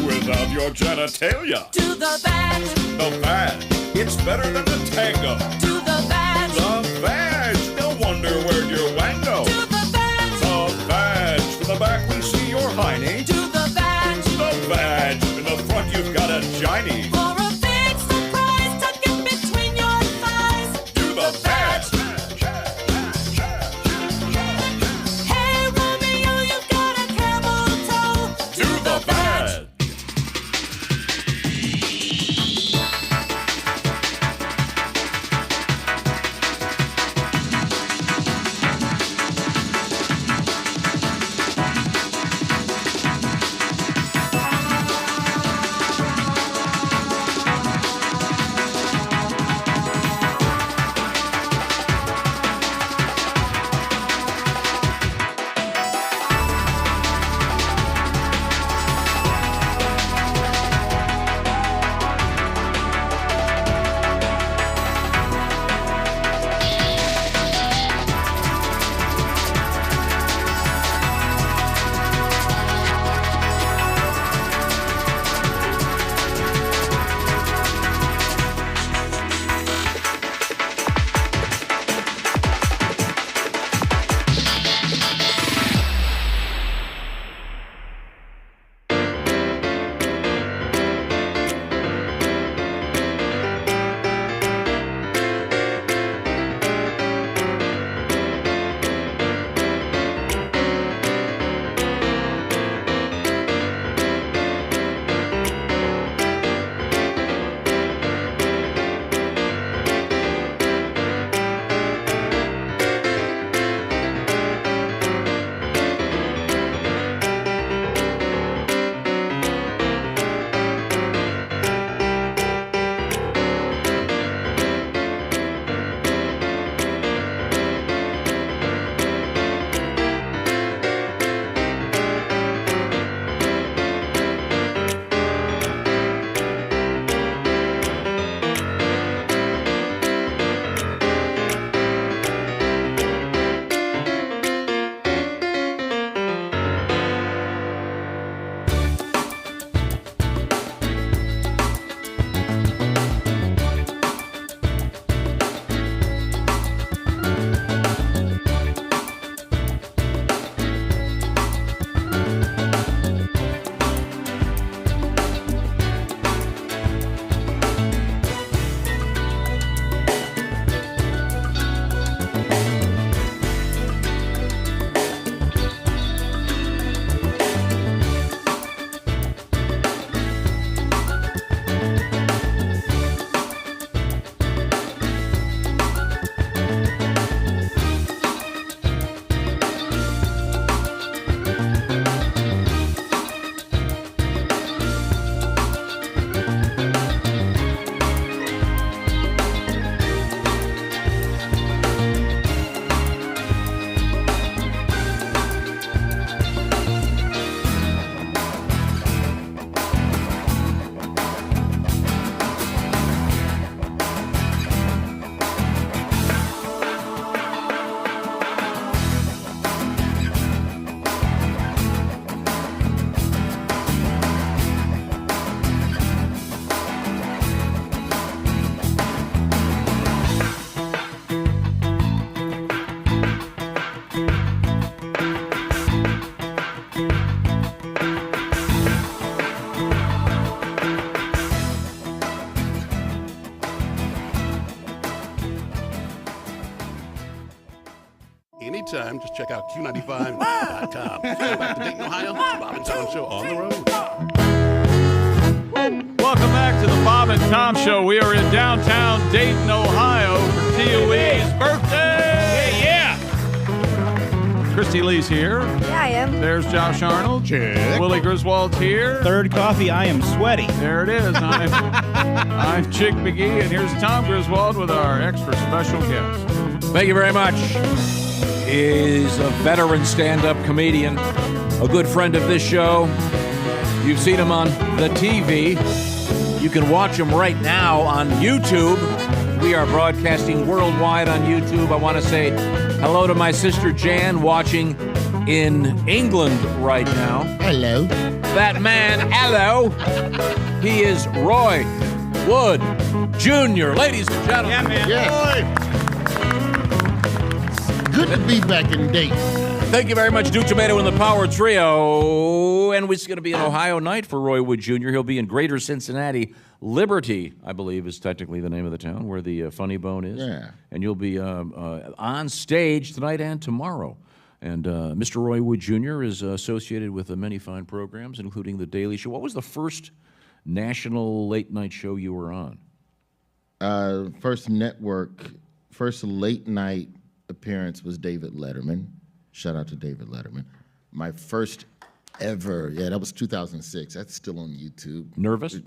without your genitalia. Do the badge. The badge. It's better than the tango. Do the badge. The badge. No wonder where your wango. Do the badge. The badge. From the back we see your hiney. Do the badge. The badge. In the front you've got a giny. For a big surprise, tuck it between your thighs. Do the badge. Hey Romeo, you've got a camel toe. Do the badge. anytime. Just check out Q95.com. Back to Dayton, Ohio. The Bob and Tom Show on the road. Welcome back to the Bob and Tom Show. We are in downtown Dayton, Ohio for TUE's birthday. Yeah. Christy Lee's here. Yeah, I am. There's Josh Arnold. Check. Willie Griswold's here. Third coffee, I am sweaty. There it is. I'm Chick McGee, and here's Tom Griswold with our extra special guest. Thank you very much. He's a veteran stand-up comedian, a good friend of this show. You've seen him on the TV. You can watch him right now on YouTube. We are broadcasting worldwide on YouTube. I want to say hello to my sister Jan, watching in England right now. Hello. That man, hello. He is Roy Wood Jr., ladies and gentlemen. Yeah, man. Yeah. Good to be back in Dayton. Thank you very much, Tumatoe and the Power Trio. And it's going to be an Ohio night for Roy Wood Jr. He'll be in Greater Cincinnati. Liberty, I believe, is technically the name of the town where the Funny Bone is. Yeah. And you'll be on stage tonight and tomorrow. And Mr. Roy Wood Jr. is associated with many fine programs, including The Daily Show. What was the first national late-night show you were on? First late-night appearance was David Letterman. Shout out to David Letterman. My first ever, that was 2006. That's still on YouTube. Nervous?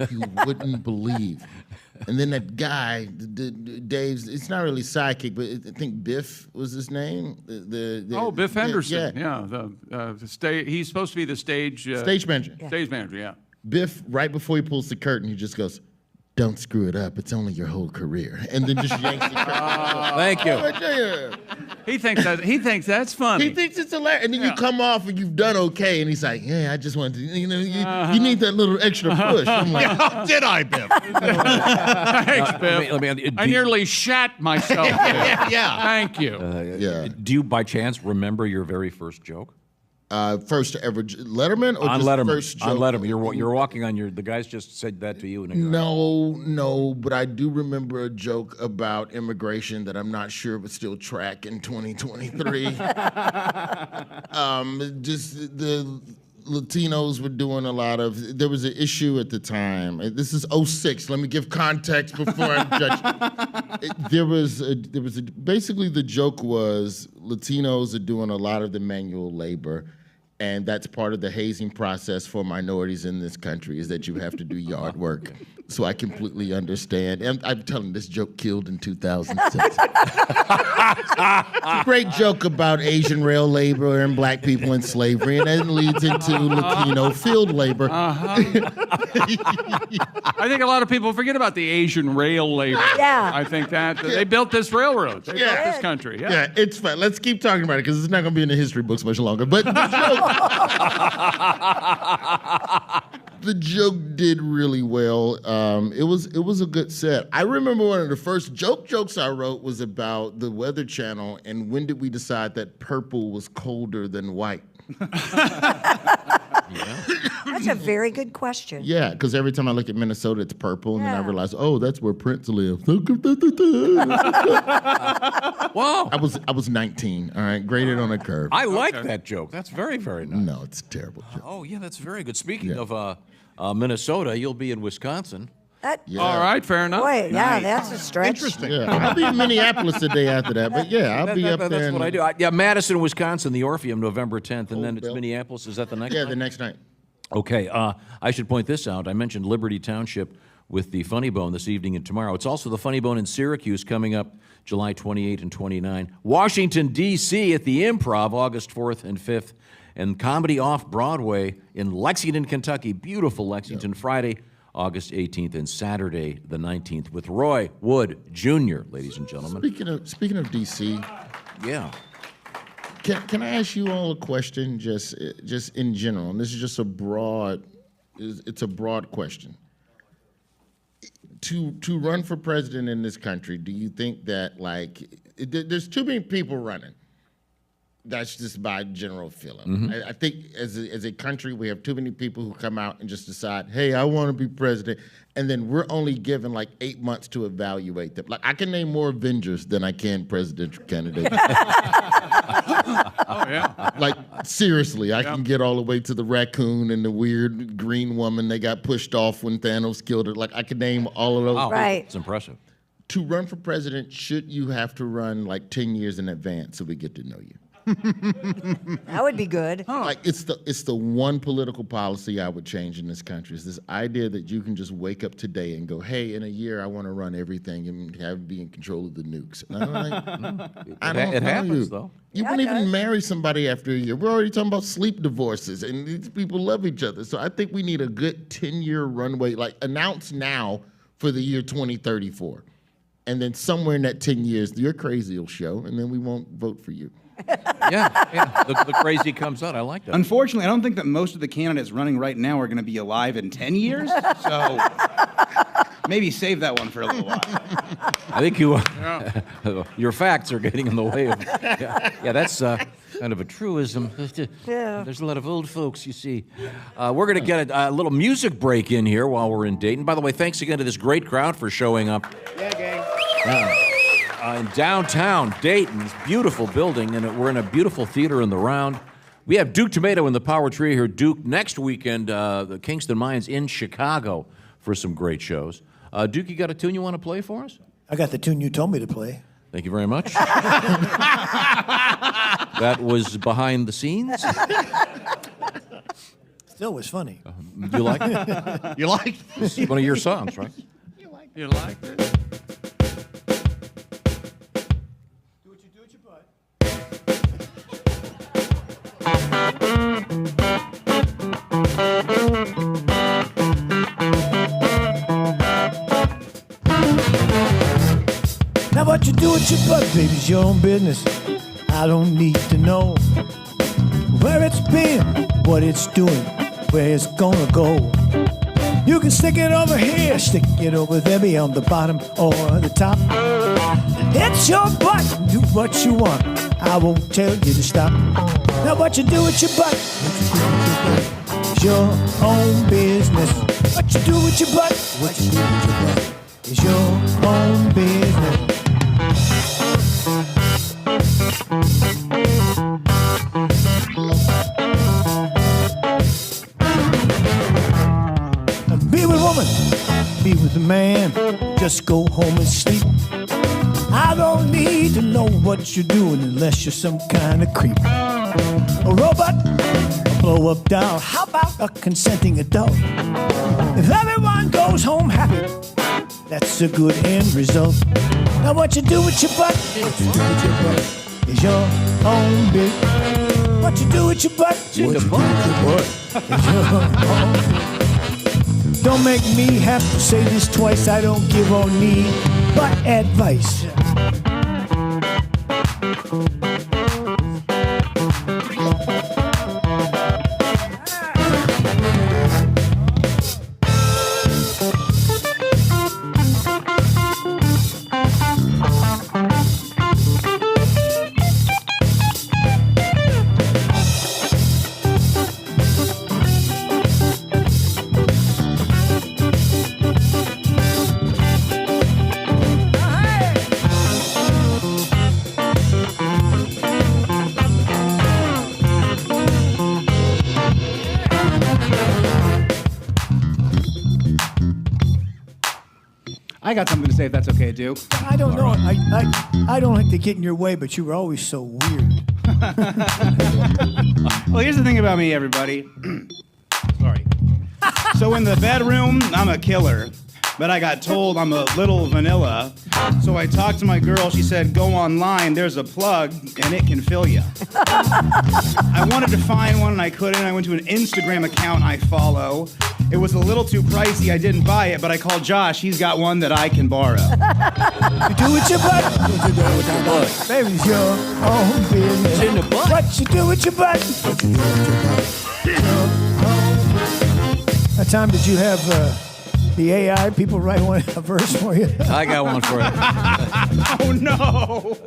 You wouldn't believe. And then that guy, Dave's, it's not really sidekick, but I think Biff was his name. Biff Henderson. He's supposed to be the stage manager. Yeah. Stage manager, yeah. Biff, right before he pulls the curtain, he just goes, "Don't screw it up. It's only your whole career." And then just yanks the curtain. Thank you. He thinks that's funny. He thinks it's hilarious. And then you come off and you've done okay, and he's like, "Yeah, I just wanted to, you need that little extra push." I'm like, did I, Biff? Thanks, Biff. I nearly shat myself there. Yeah. Thank you. Do you, by chance, remember your very first joke? First ever Letterman or on just Letterman. First joke? On Letterman. You're walking on the guys just said that to you. No, but I do remember a joke about immigration that I'm not sure would still track in 2023. Just the Latinos were doing a lot of, there was an issue at the time. This is 06. Let me give context before I judge. Basically the joke was Latinos are doing a lot of the manual labor, and that's part of the hazing process for minorities in this country is that you have to do yard work. So I completely understand. And I'm telling you, this joke killed in 2006. It's a great joke about Asian rail labor and black people in slavery, and then leads into Latino field labor. I think a lot of people forget about the Asian rail labor. Yeah. I think that they built this railroad. They built this country. Yeah, it's fine. Let's keep talking about it because it's not going to be in the history books much longer. But the joke did really well. It was a good set. I remember one of the first jokes I wrote was about the Weather Channel and when did we decide that purple was colder than white? That's a very good question. Yeah, because every time I look at Minnesota, it's purple, and then I realize, that's where Prince lived. Wow. I was 19. All right, graded on a curve. I like that joke. That's very, very nice. No, it's a terrible joke. Oh yeah, that's very good. Speaking of Minnesota, you'll be in Wisconsin. All right, fair enough. Boy, yeah, that's a stretch. Interesting. Yeah, I'll be in Minneapolis the day after that, but I'll be up there. That's what I do. Madison, Wisconsin, the Orpheum, November 10th, and then it's Minneapolis. Is that the next night? Yeah, the next night. Okay, I should point this out. I mentioned Liberty Township with the Funny Bone this evening and tomorrow. It's also the Funny Bone in Syracuse coming up July 28 and 29. Washington, D.C. at the Improv, August 4th and 5th. And Comedy Off-Broadway in Lexington, Kentucky. Beautiful Lexington, Friday, August 18th, and Saturday, the 19th, with Roy Wood Jr., ladies and gentlemen. Speaking of D.C. Yeah. Can I ask you all a question just in general? And this is just it's a broad question. To run for president in this country, do you think that, there's too many people running? That's just my general feeling. Mhm. I think as a country, we have too many people who come out and just decide, hey, I want to be president. And then we're only given like 8 months to evaluate them. Like I can name more Avengers than I can presidential candidates. Oh, yeah. Like seriously, I can get all the way to the raccoon and the weird green woman they got pushed off when Thanos killed her. Like I could name all of those. Wow, Right. it's impressive. To run for president, should you have to run like 10 years in advance so we get to know you? That would be good. Like it's the one political policy I would change in this country is this idea that you can just wake up today and go, hey, in a year I want to run everything and be in control of the nukes. And I'm like, I don't It know happens, you. though. You wouldn't even marry somebody after a year. We're already talking about sleep divorces, and these people love each other. So I think we need a good 10-year runway, like announce now for the year 2034. And then somewhere in that 10 years, your crazy will show, and then we won't vote for you. Yeah. The crazy comes out. I like that. Unfortunately, I don't think that most of the candidates running right now are going to be alive in 10 years. So maybe save that one for a little while. I think your facts are getting in the way of. Yeah, that's kind of a truism. Yeah. There's a lot of old folks, you see. We're going to get a little music break in here while we're in Dayton. By the way, thanks again to this great crowd for showing up. Yeah, gang. In downtown Dayton, this beautiful building, and we're in a beautiful theater in the Round. We have Duke Tumatoe in the Power Trio here. Duke, next weekend, the Kingston Mayans in Chicago for some great shows. Duke, you got a tune you want to play for us? I got the tune you told me to play. Thank you very much. That was behind the scenes. Still was funny. You like it? You like It's one of your songs, right? You like it? Now what you do with your butt, baby's your own business. I don't need to know where it's been, what it's doing, where it's gonna go. You can stick it over here, stick it over there, be on the bottom or the top. It's your butt, do what you want. I won't tell you to stop. Now what you do with your butt, it's your own business. What you do with your butt, what you do with your butt, is your own business. Be with woman, be with the man, just go home and sleep. I don't need to know what you're doing unless you're some kind of creep. A robot, a blow-up doll, how about a consenting adult? If everyone goes home happy, that's a good end result. Now what you do with your butt, what you do with your butt is your own business. What you do with your butt, what you do with your butt is your own business. Don't make me have to say this twice. I don't give or need but advice. I got something to say if that's okay, Duke. I don't know. I don't like to get in your way, but you were always so weird. Well, here's the thing about me, everybody. Sorry. So in the bedroom, I'm a killer. But I got told I'm a little vanilla. So I talked to my girl. She said, go online. There's a plug, and it can fill you. I wanted to find one, and I couldn't. I went to an Instagram account I follow. It was a little too pricey. I didn't buy it, but I called Josh. He's got one that I can borrow. You do with your butt, what you do with your butt, baby's your own business. It's in the butt. What you do with your butt, what you do with your butt. What time did you have the AI people write a verse for you? I got one for you. Oh, no.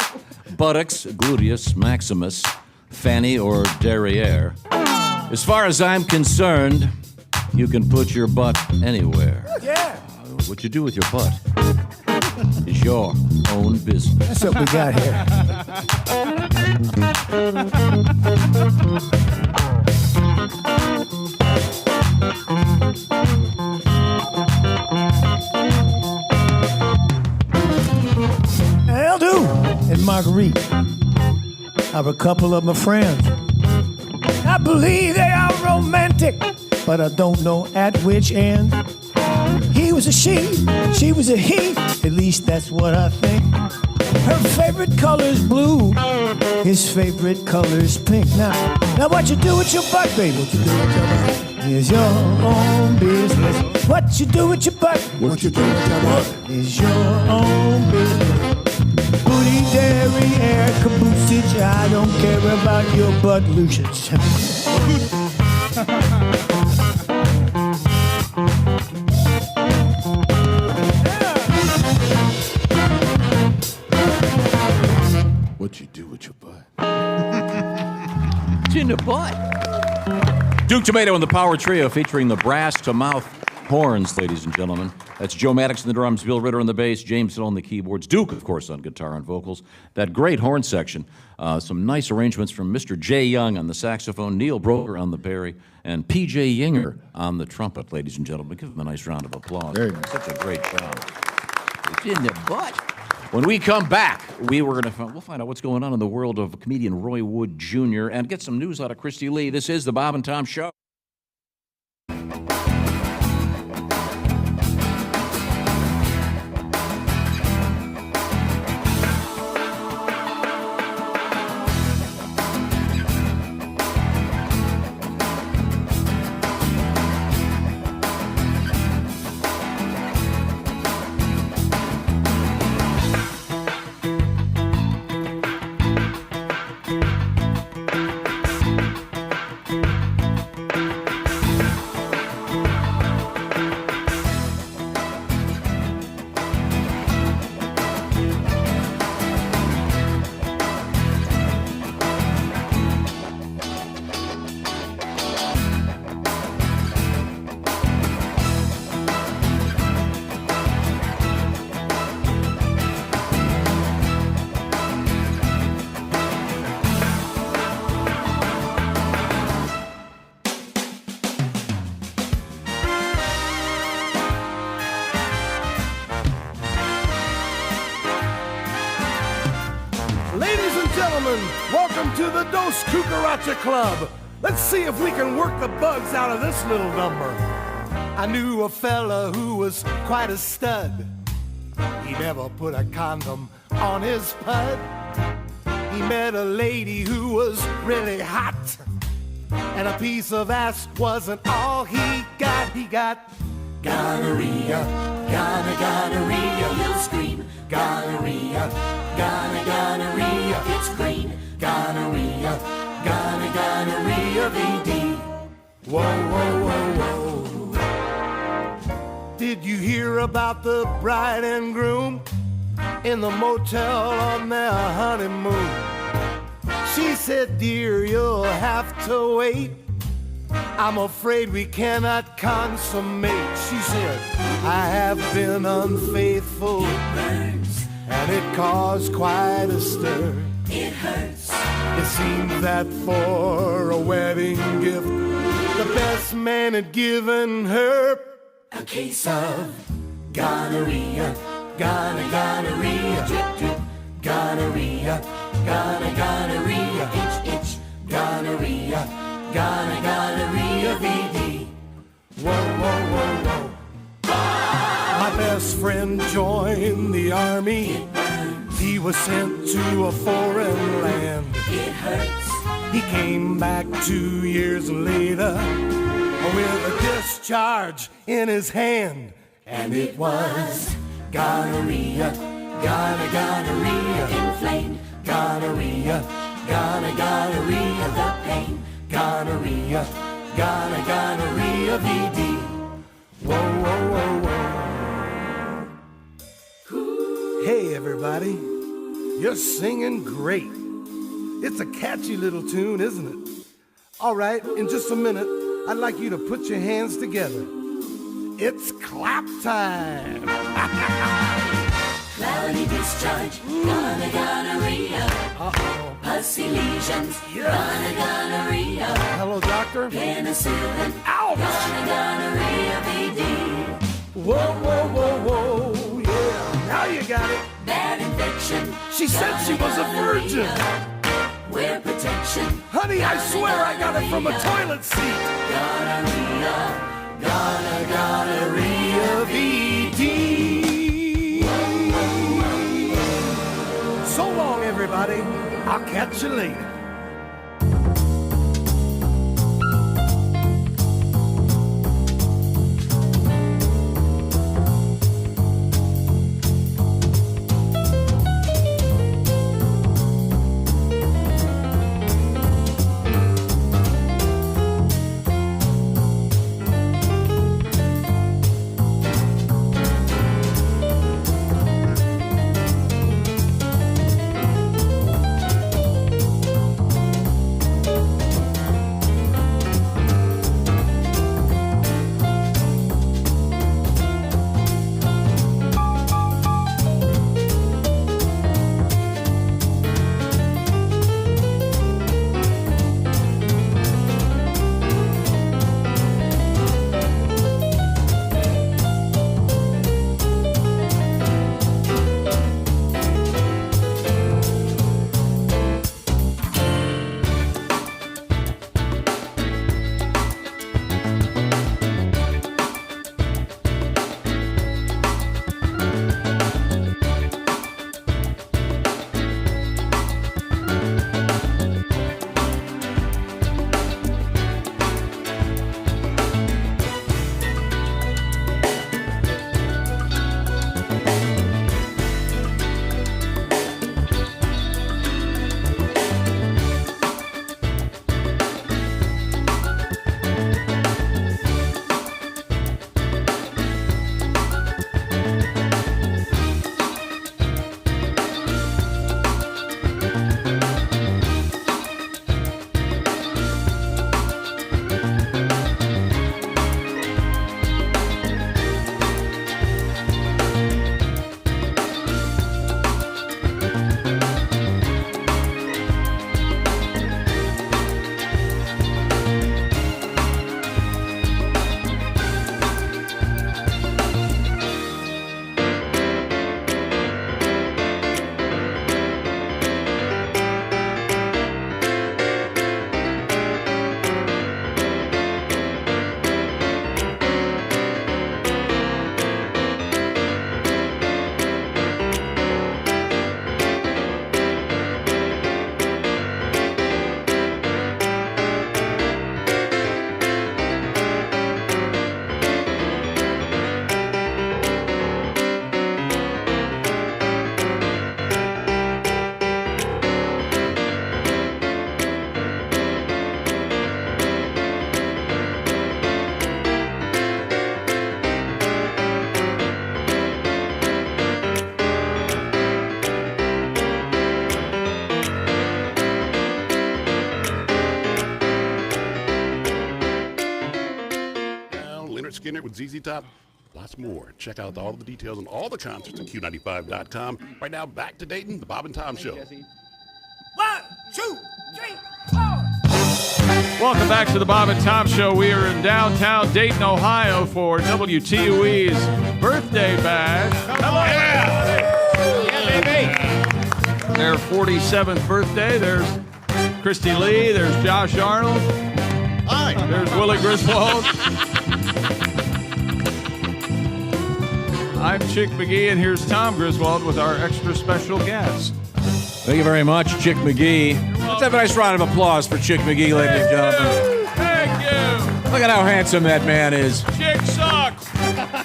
Buttocks, gluteus maximus, fanny, or derriere. As far as I'm concerned, you can put your butt anywhere. Yeah. What you do with your butt is your own business. That's what we got here. Eldu and Marguerite are a couple of my friends. I believe they are romantic, but I don't know at which end. He was a she was a he, at least that's what I think. Her favorite color's blue, his favorite color's pink. Now what you do with your butt, baby? What you do with your butt is your own business. What you do with your butt? What you do with your butt is your own business. Booty, derriere, caboosage, I don't care about your butt lucius. What you do with your butt? It's in the butt. Duke Tomato and the Power Trio featuring the brass-to-mouth horns, ladies and gentlemen. That's Joe Maddox on the drums, Bill Ritter on the bass, James Hill on the keyboards, Duke, of course, on guitar and vocals. That great horn section. Some nice arrangements from Mr. Jay Young on the saxophone, Neil Broker on the bari, and P.J. Yinger on the trumpet, ladies and gentlemen. Give them a nice round of applause. Very nice. Such a great job. It's in the butt. When we come back, we'll find out what's going on in the world of comedian Roy Wood Jr. and get some news out of Christy Lee. This is the Bob and Tom Show. Ladies and gentlemen, welcome to the Dos Cucaracha Club. Let's see if we can work the bugs out of this little number. I knew a fella who was quite a stud. He never put a condom on his pud. He met a lady who was really hot, and a piece of ass wasn't all he got. He got gonorrhea, gonorrhea. He'll scream gonorrhea, gonorrhea. It's green gonorrhea, gonorrhea. VD. Whoa, whoa, whoa, whoa. Did you hear about the bride and groom in the motel on their honeymoon? She said, dear, you'll have to wait. I'm afraid we cannot consummate. She said, I have been unfaithful. It burns. And it caused quite a stir. It hurts. It seems that for a wedding gift, the best man had given her a case of gonorrhea, gonorrhea, drip, drip, gonorrhea, gonorrhea, itch, itch, gonorrhea, gonorrhea, VD. Whoa, whoa, whoa, whoa. My best friend joined the army. It burns. He was sent to a foreign land. It hurts. He came back 2 years later with a discharge in his hand. And it was gonorrhea, gonorrhea, inflamed, gonorrhea, gonorrhea, the pain, gonorrhea, gonorrhea, VD. Whoa, whoa, whoa, whoa. Hey, everybody, you're singing great. It's a catchy little tune, isn't it? All right, in just a minute, I'd like you to put your hands together. It's clap time. Cloudy discharge, gonorrhea. Uh-oh. Pussy lesions, gonorrhea. Hello, doctor. Penicillin, ouch. Gonorrhea BD. Whoa, whoa, whoa, whoa, yeah. Now you got it. Bad infection. She said she was a virgin. Wear protection. Honey, I swear I got it from a toilet seat. Gonorrhea BD. So long, everybody. I'll catch you later. Skinner with ZZ Top. Lots more. Check out all the details on all the concerts at Q95.com. Right now, back to Dayton, the Bob and Tom Show. 1, 2, 3, 4. Welcome back to the Bob and Tom Show. We are in downtown Dayton, Ohio for WTUE's birthday bash. Hello, Yeah, baby. Their 47th birthday. There's Christy Lee. There's Josh Arnold. Hi. There's Willie Griswold. I'm Chick McGee, and here's Tom Griswold with our extra special guest. Thank you very much, Chick McGee. Let's have a nice round of applause for Chick McGee, ladies and gentlemen. Thank you. Look at how handsome that man is. Chick sucks.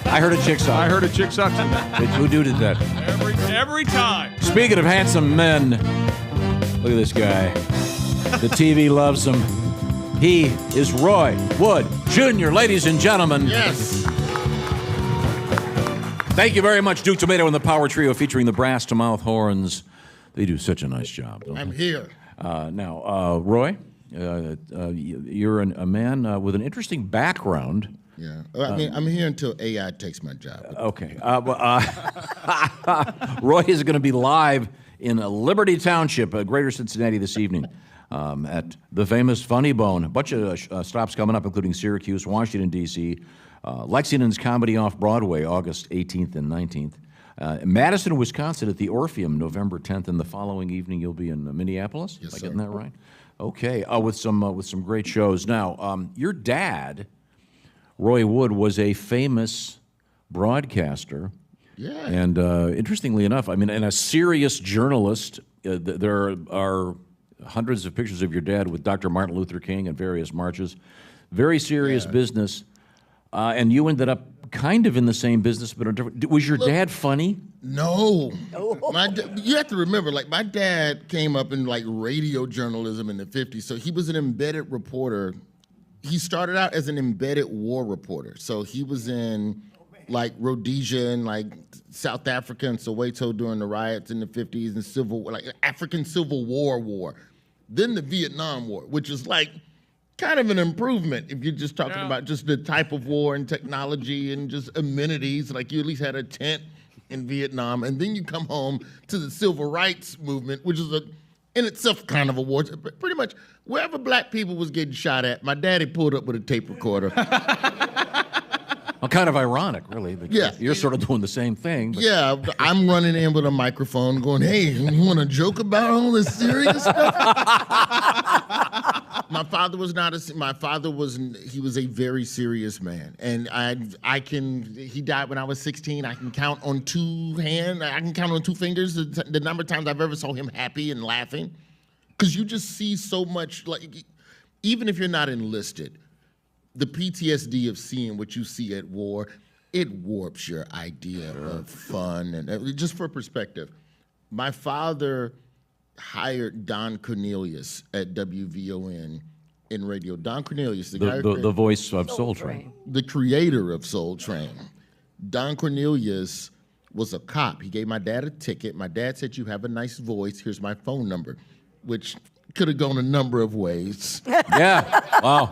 I heard a chick suck. I heard a chick sucks in that. Who did that? Every time. Speaking of handsome men, look at this guy. The TV loves him. He is Roy Wood Jr., ladies and gentlemen. Yes. Thank you very much, Duke Tumatoe and the Power Trio featuring the brass to mouth horns. They do such a nice job. I'm here. Now, Roy, you're a man with an interesting background. Yeah. I mean, I'm here until AI takes my job. Okay. Roy is going to be live in Liberty Township, Greater Cincinnati, this evening at the famous Funny Bone. A bunch of stops coming up, including Syracuse, Washington, D.C., Lexington's Comedy Off-Broadway, August 18th and 19th. Madison, Wisconsin at the Orpheum, November 10th, and the following evening you'll be in Minneapolis. Yes, Am I sir. getting that right? Okay, with some great shows. Now, your dad, Roy Wood, was a famous broadcaster. Yeah. And interestingly enough, I mean, and a serious journalist. There are hundreds of pictures of your dad with Dr. Martin Luther King and various marches. Very serious business. And you ended up kind of in the same business, but a different. Was your dad funny? No. You have to remember, like, my dad came up in, like, radio journalism in the 50s, so he was an embedded reporter. He started out as an embedded war reporter. So he was in, like, Rhodesia and, like, South Africa and Soweto during the riots in the 50s and African Civil War. Then the Vietnam War, which is, like, kind of an improvement if you're just talking about just the type of war and technology and just amenities. Like, you at least had a tent in Vietnam, and then you come home to the civil rights movement, which is in itself kind of a war. Pretty much wherever black people was getting shot at, my daddy pulled up with a tape recorder. Well, kind of ironic, really. Yeah. You're sort of doing the same thing. But. Yeah, I'm running in with a microphone going, hey, you want to joke about all this serious stuff? My father was he was a very serious man. And he died when I was 16. I can count on two fingers the number of times I've ever saw him happy and laughing. Because you just see so much, like, even if you're not enlisted, the PTSD of seeing what you see at war, it warps your idea of fun. And just for perspective, my father hired Don Cornelius at WVON in radio. Don Cornelius, the voice of Soul Train. The creator of Soul Train. Don Cornelius was a cop. He gave my dad a ticket. My dad said, you have a nice voice. Here's my phone number, which could have gone a number of ways. Yeah. Wow.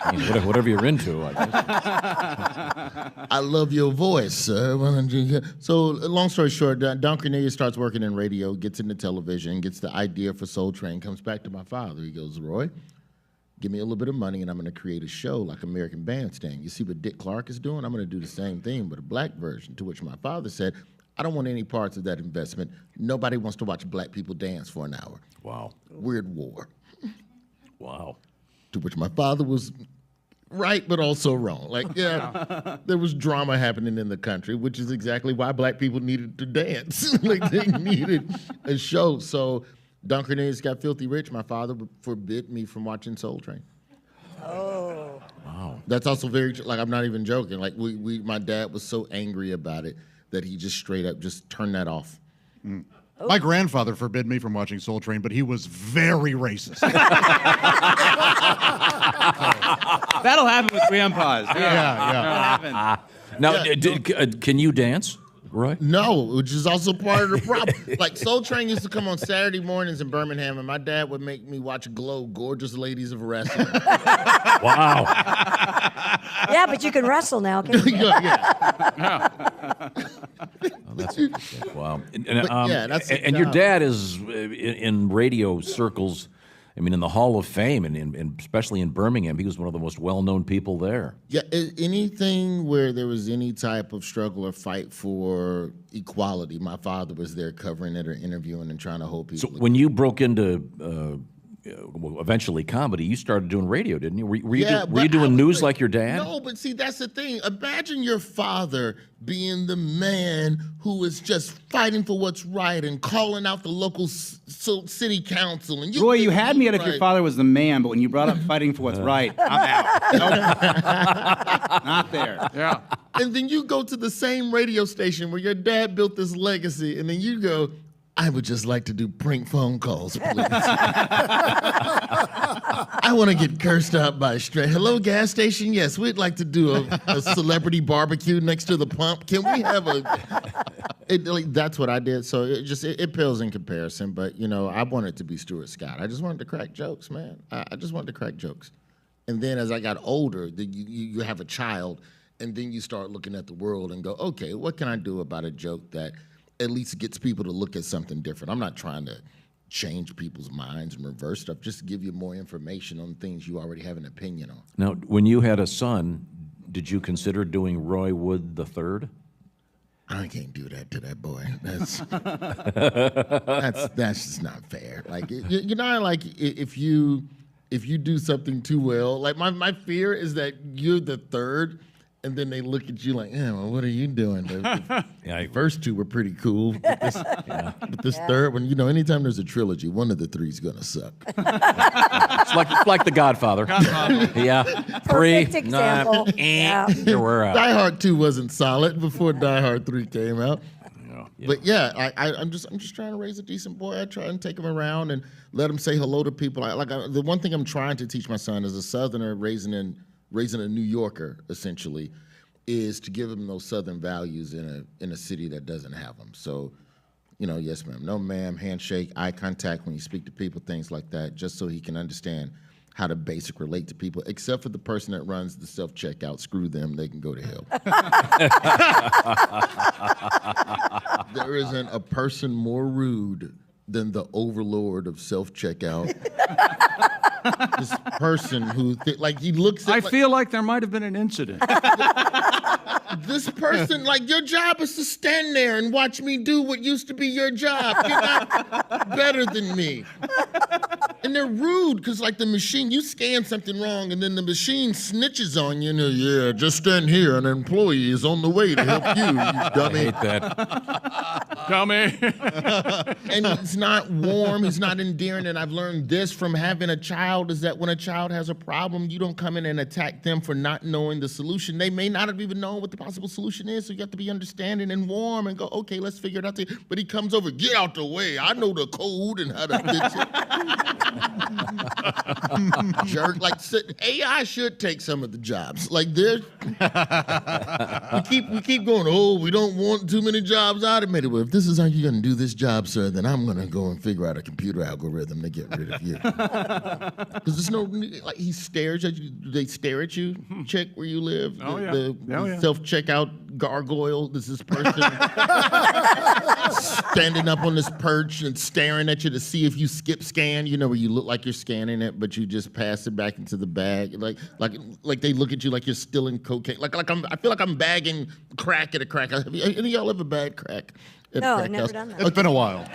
I mean, whatever you're into, I guess. I love your voice, sir. So, long story short, Don Cornelius starts working in radio, gets into television, gets the idea for Soul Train, comes back to my father. He goes, Roy, give me a little bit of money and I'm going to create a show like American Bandstand. You see what Dick Clark is doing? I'm going to do the same thing, but a black version. To which my father said, I don't want any parts of that investment. Nobody wants to watch black people dance for an hour. Wow. Weird war. Wow. To which my father was right, but also wrong. Like, yeah, there was drama happening in the country, which is exactly why black people needed to dance. Like, they needed a show. So Don Cornelius got filthy rich. My father forbid me from watching Soul Train. Oh. Wow. That's also very, like, I'm not even joking. Like, my dad was so angry about it that he just straight up just turned that off. Mm. Oh. My grandfather forbid me from watching Soul Train, but he was very racist. That'll happen with grandpas. Yeah. That'll happen. Now, can you dance, Roy? No, which is also part of the problem. Like, Soul Train used to come on Saturday mornings in Birmingham, and my dad would make me watch Glow, Gorgeous Ladies of Wrestling. Wow. Yeah, but you can wrestle now, can't you? Yeah. Oh, that's interesting. Wow. And your job. dad is in radio circles, I mean, in the Hall of Fame, and especially in Birmingham. He was one of the most well-known people there. Yeah, anything where there was any type of struggle or fight for equality, my father was there covering it or interviewing and trying to hold people. So when you broke into eventually comedy, you started doing radio, didn't you? Were you doing news like your dad? No, but see, that's the thing. Imagine your father being the man who is just fighting for what's right and calling out the local city council. And Roy, you had me at if your father was the man, but when you brought up fighting for what's right, I'm out. Nope. Not there. Yeah. And then you go to the same radio station where your dad built this legacy, and then you go, I would just like to do prank phone calls, please. I want to get cursed out by a stray. Hello, gas station? Yes, we'd like to do a celebrity barbecue next to the pump. Can we have that's what I did. So it pales in comparison. But, I wanted to be Stuart Scott. I just wanted to crack jokes, man. I just wanted to crack jokes. And then as I got older, you have a child, and then you start looking at the world and go, okay, what can I do about a joke that at least gets people to look at something different? I'm not trying to change people's minds and reverse stuff, just to give you more information on things you already have an opinion on. Now, when you had a son, did you consider doing Roy Wood III? I can't do that to that boy. That's just not fair. Like, if you do something too well, like my fear is that you're the third, and then they look at you like, well, what are you doing? The first two were pretty cool. But this third one, anytime there's a trilogy, one of the three's going to suck. It's like The Godfather. Yeah. Perfect 3. example. We're out. Die Hard 2 wasn't solid before Die Hard 3 came out. Yeah. But I'm just trying to raise a decent boy. I try and take him around and let him say hello to people. The one thing I'm trying to teach my son as a Southerner raising a New Yorker, essentially, is to give him those Southern values in a city that doesn't have them. So, yes, ma'am, no, ma'am, handshake, eye contact when you speak to people, things like that, just so he can understand how to basic relate to people, except for the person that runs the self-checkout. Screw them, they can go to hell. There isn't a person more rude than the overlord of self-checkout. This person who, he looks at... I feel like there might have been an incident. This person, your job is to stand there and watch me do what used to be your job. You're not better than me. And they're rude because, the machine, you scan something wrong and then the machine snitches on you. And just stand here. An employee is on the way to help you, you dummy. I hate that. Dummy. And he's not warm. He's not endearing. And I've learned this from having a child, is that when a child has a problem, you don't come in and attack them for not knowing the solution. They may not have even known what the possible solution is, so you have to be understanding and warm and go, okay, let's figure it out. But he comes over, get out the way. I know the code and how to fix it. Jerk. AI should take some of the jobs. We keep going, we don't want too many jobs automated. Well, if this is how you're going to do this job, sir, then I'm going to go and figure out a computer algorithm to get rid of you. Because there's no, he stares at you. Do they stare at you? Check where you live. The self-checkout gargoyle. This person standing up on this perch and staring at you to see if you skip scan. Where you look like you're scanning it, but you just pass it back into the bag. Like they look at you like you're stealing cocaine. I feel like I'm bagging crack at a crack house. Have any of y'all ever bagged crack? No, I've never done that. It's been a while.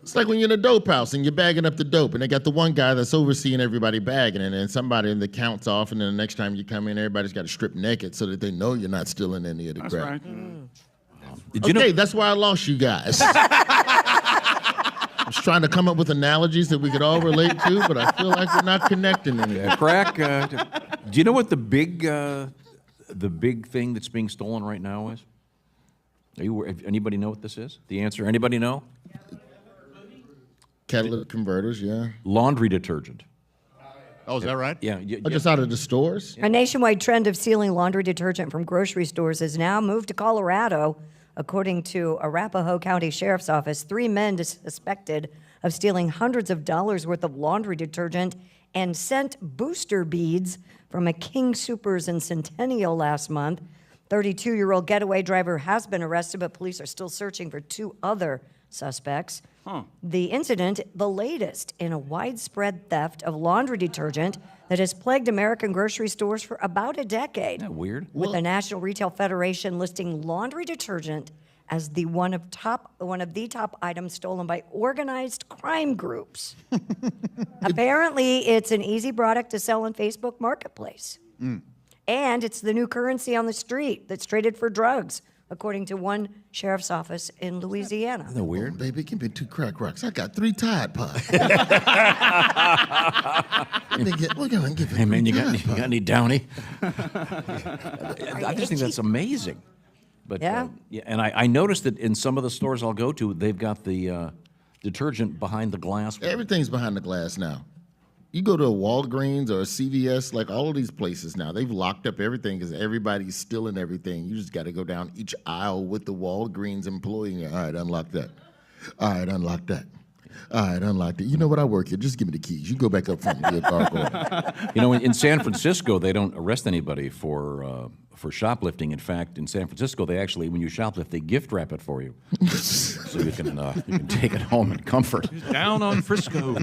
It's like when you're in a dope house and you're bagging up the dope, and they got the one guy that's overseeing everybody bagging it, and somebody in the counts off, and then the next time you come in, everybody's got to strip naked so that they know you're not stealing any of the That's crack. Right. That's why I lost you guys. I was trying to come up with analogies that we could all relate to, but I feel like we're not connecting anymore. Crack. Do you know what the big thing that's being stolen right now is? Anybody know what this is? The answer, anybody know? Catalytic converters, yeah. Laundry detergent. Oh, is that right? Yeah. Just out of the stores? A nationwide trend of stealing laundry detergent from grocery stores has now moved to Colorado. According to Arapahoe County Sheriff's Office, 3 men suspected of stealing hundreds of dollars worth of laundry detergent and scent booster beads from a King Soopers in Centennial last month. 32-year-old getaway driver has been arrested, but police are still searching for 2 other suspects. The incident, the latest in a widespread theft of laundry detergent that has plagued American grocery stores for about a decade. Isn't that weird? With the National Retail Federation listing laundry detergent as one of the top items stolen by organized crime groups. Apparently, it's an easy product to sell on Facebook Marketplace. And it's the new currency on the street that's traded for drugs, according to one sheriff's office in Louisiana. Isn't that weird? Oh, baby, give me 2 crack rocks. I got 3 Tide Pods. Hey, man, you got any Downy? I just think that's amazing. But Yeah. and I noticed that in some of the stores I'll go to, they've got the detergent behind the glass. Everything's behind the glass now. You go to a Walgreens or a CVS, like all of these places now, they've locked up everything because everybody's stealing everything. You just got to go down each aisle with the Walgreens employee. All right, unlock that. All right, unlock that. All right, unlock that. You know what? I work here. Just give me the keys. You go back up front and do a barcode. You know, in San Francisco, they don't arrest anybody for shoplifting. In fact, in San Francisco, they actually, when you shoplift, they gift wrap it for you, so you can take it home in comfort. Down on Frisco.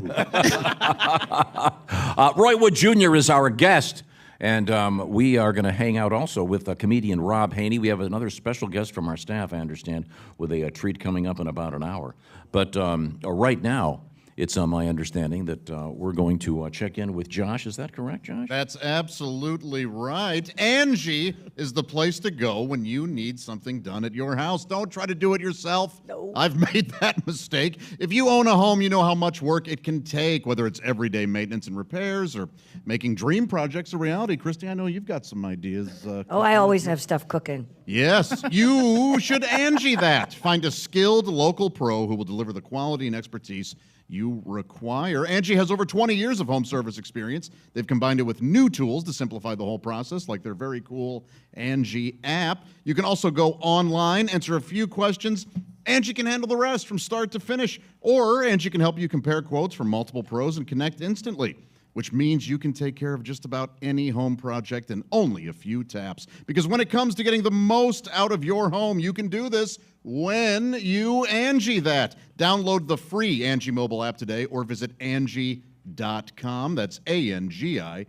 Roy Wood Jr. is our guest, and we are going to hang out also with comedian Rob Haney. We have another special guest from our staff, I understand, with a treat coming up in about an hour. But right now, it's my understanding that we're going to check in with Josh. Is that correct, Josh? That's absolutely right. Angie is the place to go when you need something done at your house. Don't try to do it yourself. No. I've made that mistake. If you own a home, you know how much work it can take, whether it's everyday maintenance and repairs or making dream projects a reality. Christy, I know you've got some ideas. I always have stuff cooking. Yes, you should Angie that. Find a skilled local pro who will deliver the quality and expertise you require. Angie has over 20 years of home service experience. They've combined it with new tools to simplify the whole process, like their very cool Angie app. You can also go online, answer a few questions. Angie can handle the rest from start to finish. Or Angie can help you compare quotes from multiple pros and connect instantly, which means you can take care of just about any home project in only a few taps. Because when it comes to getting the most out of your home, you can do this when you Angie that. Download the free Angie mobile app today or visit Angie.com. That's ANGI.com.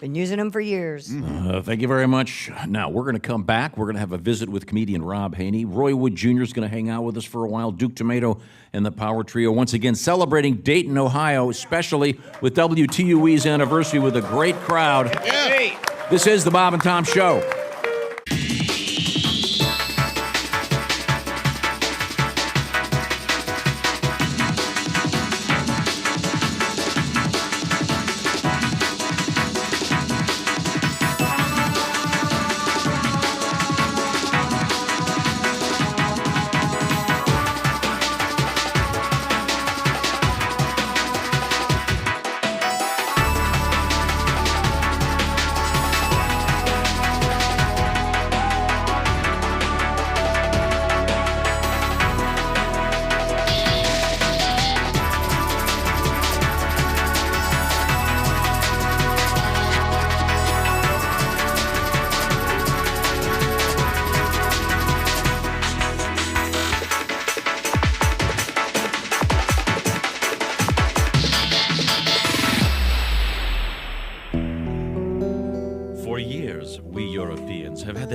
Been using them for years. Thank you very much. Now, we're going to come back. We're going to have a visit with comedian Rob Haney. Roy Wood Jr. is going to hang out with us for a while. Duke Tumatoe and the Power Trio once again celebrating Dayton, Ohio, especially with WTUE's anniversary with a great crowd. Hey. This is the Bob and Tom Show.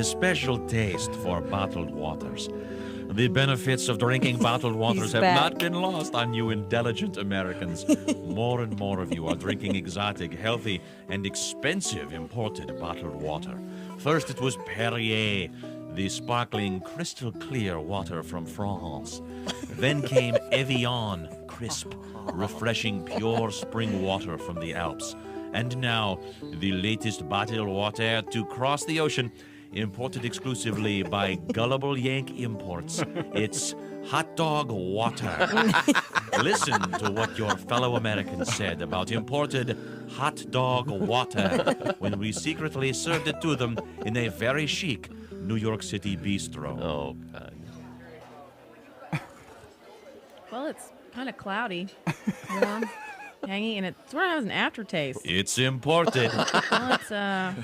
Special taste for bottled waters. The benefits of drinking bottled waters have not been lost on you intelligent Americans. More and more of you are drinking exotic, healthy, and expensive imported bottled water. First it was Perrier, the sparkling, crystal clear water from France. Then came Evian, crisp, refreshing, pure spring water from the Alps. And now, the latest bottled water to cross the ocean, imported exclusively by Gullible Yank Imports. It's hot dog water. Listen to what your fellow Americans said about imported hot dog water when we secretly served it to them in a very chic New York City bistro. Oh, God. Well, it's kind of cloudy, warm, tangy, and it sort of has an aftertaste. It's imported. Well,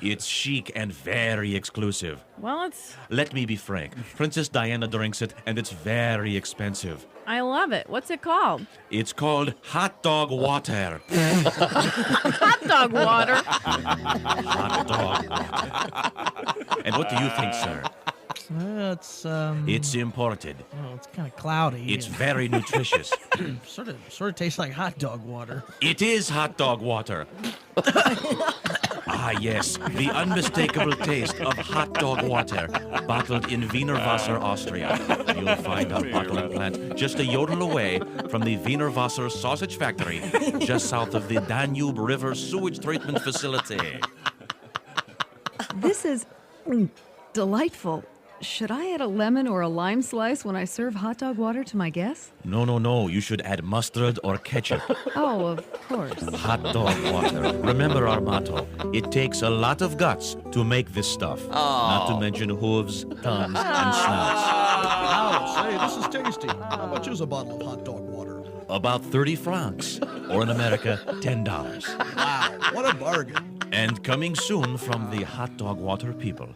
it's chic and very exclusive. Well, it's... Let me be frank. Princess Diana drinks it, and it's very expensive. I love it. What's it called? It's called hot dog water. Hot dog water? Hot dog water. And what do you think, sir? It's imported. Well, it's kind of cloudy. It's very nutritious. sort of tastes like hot dog water. It is hot dog water. Ah, yes, the unmistakable taste of hot dog water, bottled in Wiener Wasser, Austria. You'll find our bottling plant just a yodel away from the Wiener Wasser sausage factory, just south of the Danube River sewage treatment facility. This is delightful. Should I add a lemon or a lime slice when I serve hot dog water to my guests? No. You should add mustard or ketchup. Oh, of course. Hot dog water. Remember our motto. It takes a lot of guts to make this stuff. Not to mention hooves, tongues, and snouts. Ouch, hey, this is tasty. How much is a bottle of hot dog water? About 30 francs. Or in America, $10. Wow, what a bargain. And coming soon from the hot dog water people,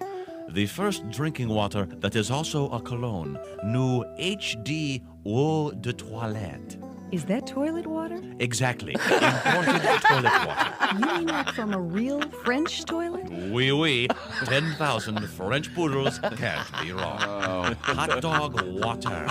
the first drinking water that is also a cologne, new HD Eau de Toilette. Is that toilet water? Exactly. Imported toilet water. You mean like from a real French toilet? Oui. 10,000 French poodles can't be wrong. Hot dog water.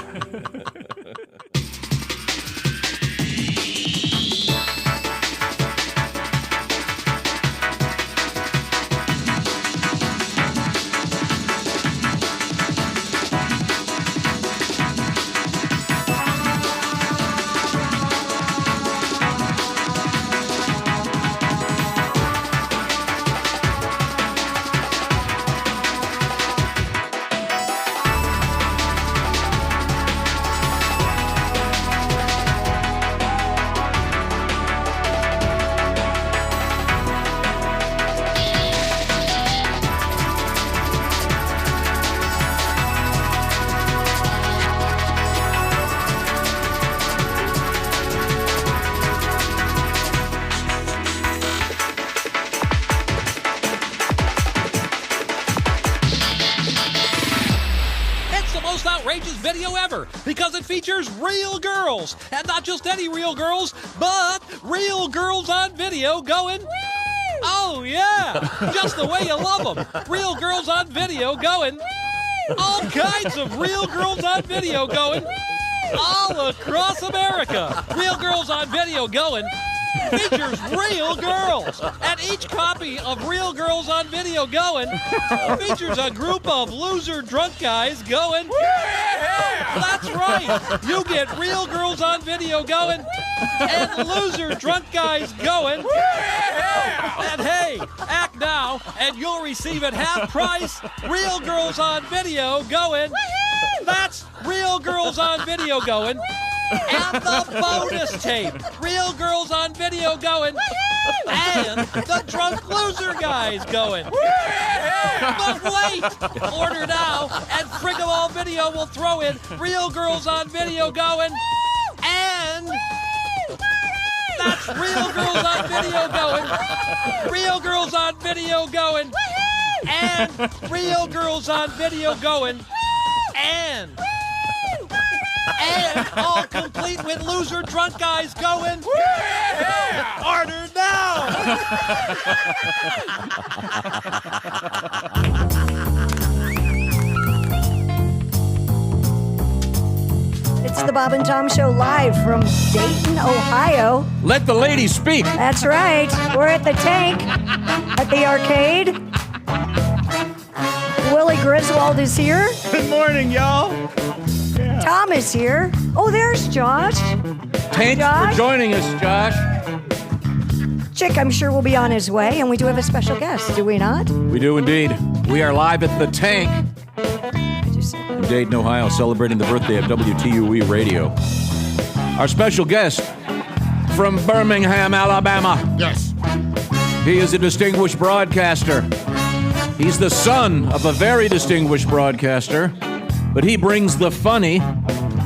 Video ever because it features real girls, and not just any real girls, but real girls on video going, woo! Oh yeah, just the way you love them. Real girls on video going, woo! All kinds of real girls on video going, woo! All across America. Real girls on video going, woo! Features real girls, and each copy of Real Girls on Video Going features a group of loser drunk guys going, yeah! That's right, you get Real Girls on Video Going and loser drunk guys going, yeah! And hey, act now and you'll receive at half price Real Girls on Video Going. That's Real Girls on Video Going. And the bonus tape, Real Girls on Video Going, and the drunk loser guys going. But wait, order now, and Frigaball Video will throw in Real Girls on Video Going, and that's Real Girls on Video Going, Real Girls on Video Going, and Real Girls on Video Going, and all complete with loser drunk guys going, yeah! Order now! It's the Bob and Tom Show live from Dayton, Ohio. Let the ladies speak. That's right. We're at the Tank at the arcade. Willie Griswold is here. Good morning, y'all. Tom is here. Oh, there's Josh. Thanks for joining us, Josh. Chick, I'm sure, will be on his way, and we do have a special guest, do we not? We do indeed. We are live at the Tank in Dayton, Ohio, celebrating the birthday of WTUE Radio. Our special guest from Birmingham, Alabama. Yes. He is a distinguished broadcaster. He's the son of a very distinguished broadcaster. But he brings the funny.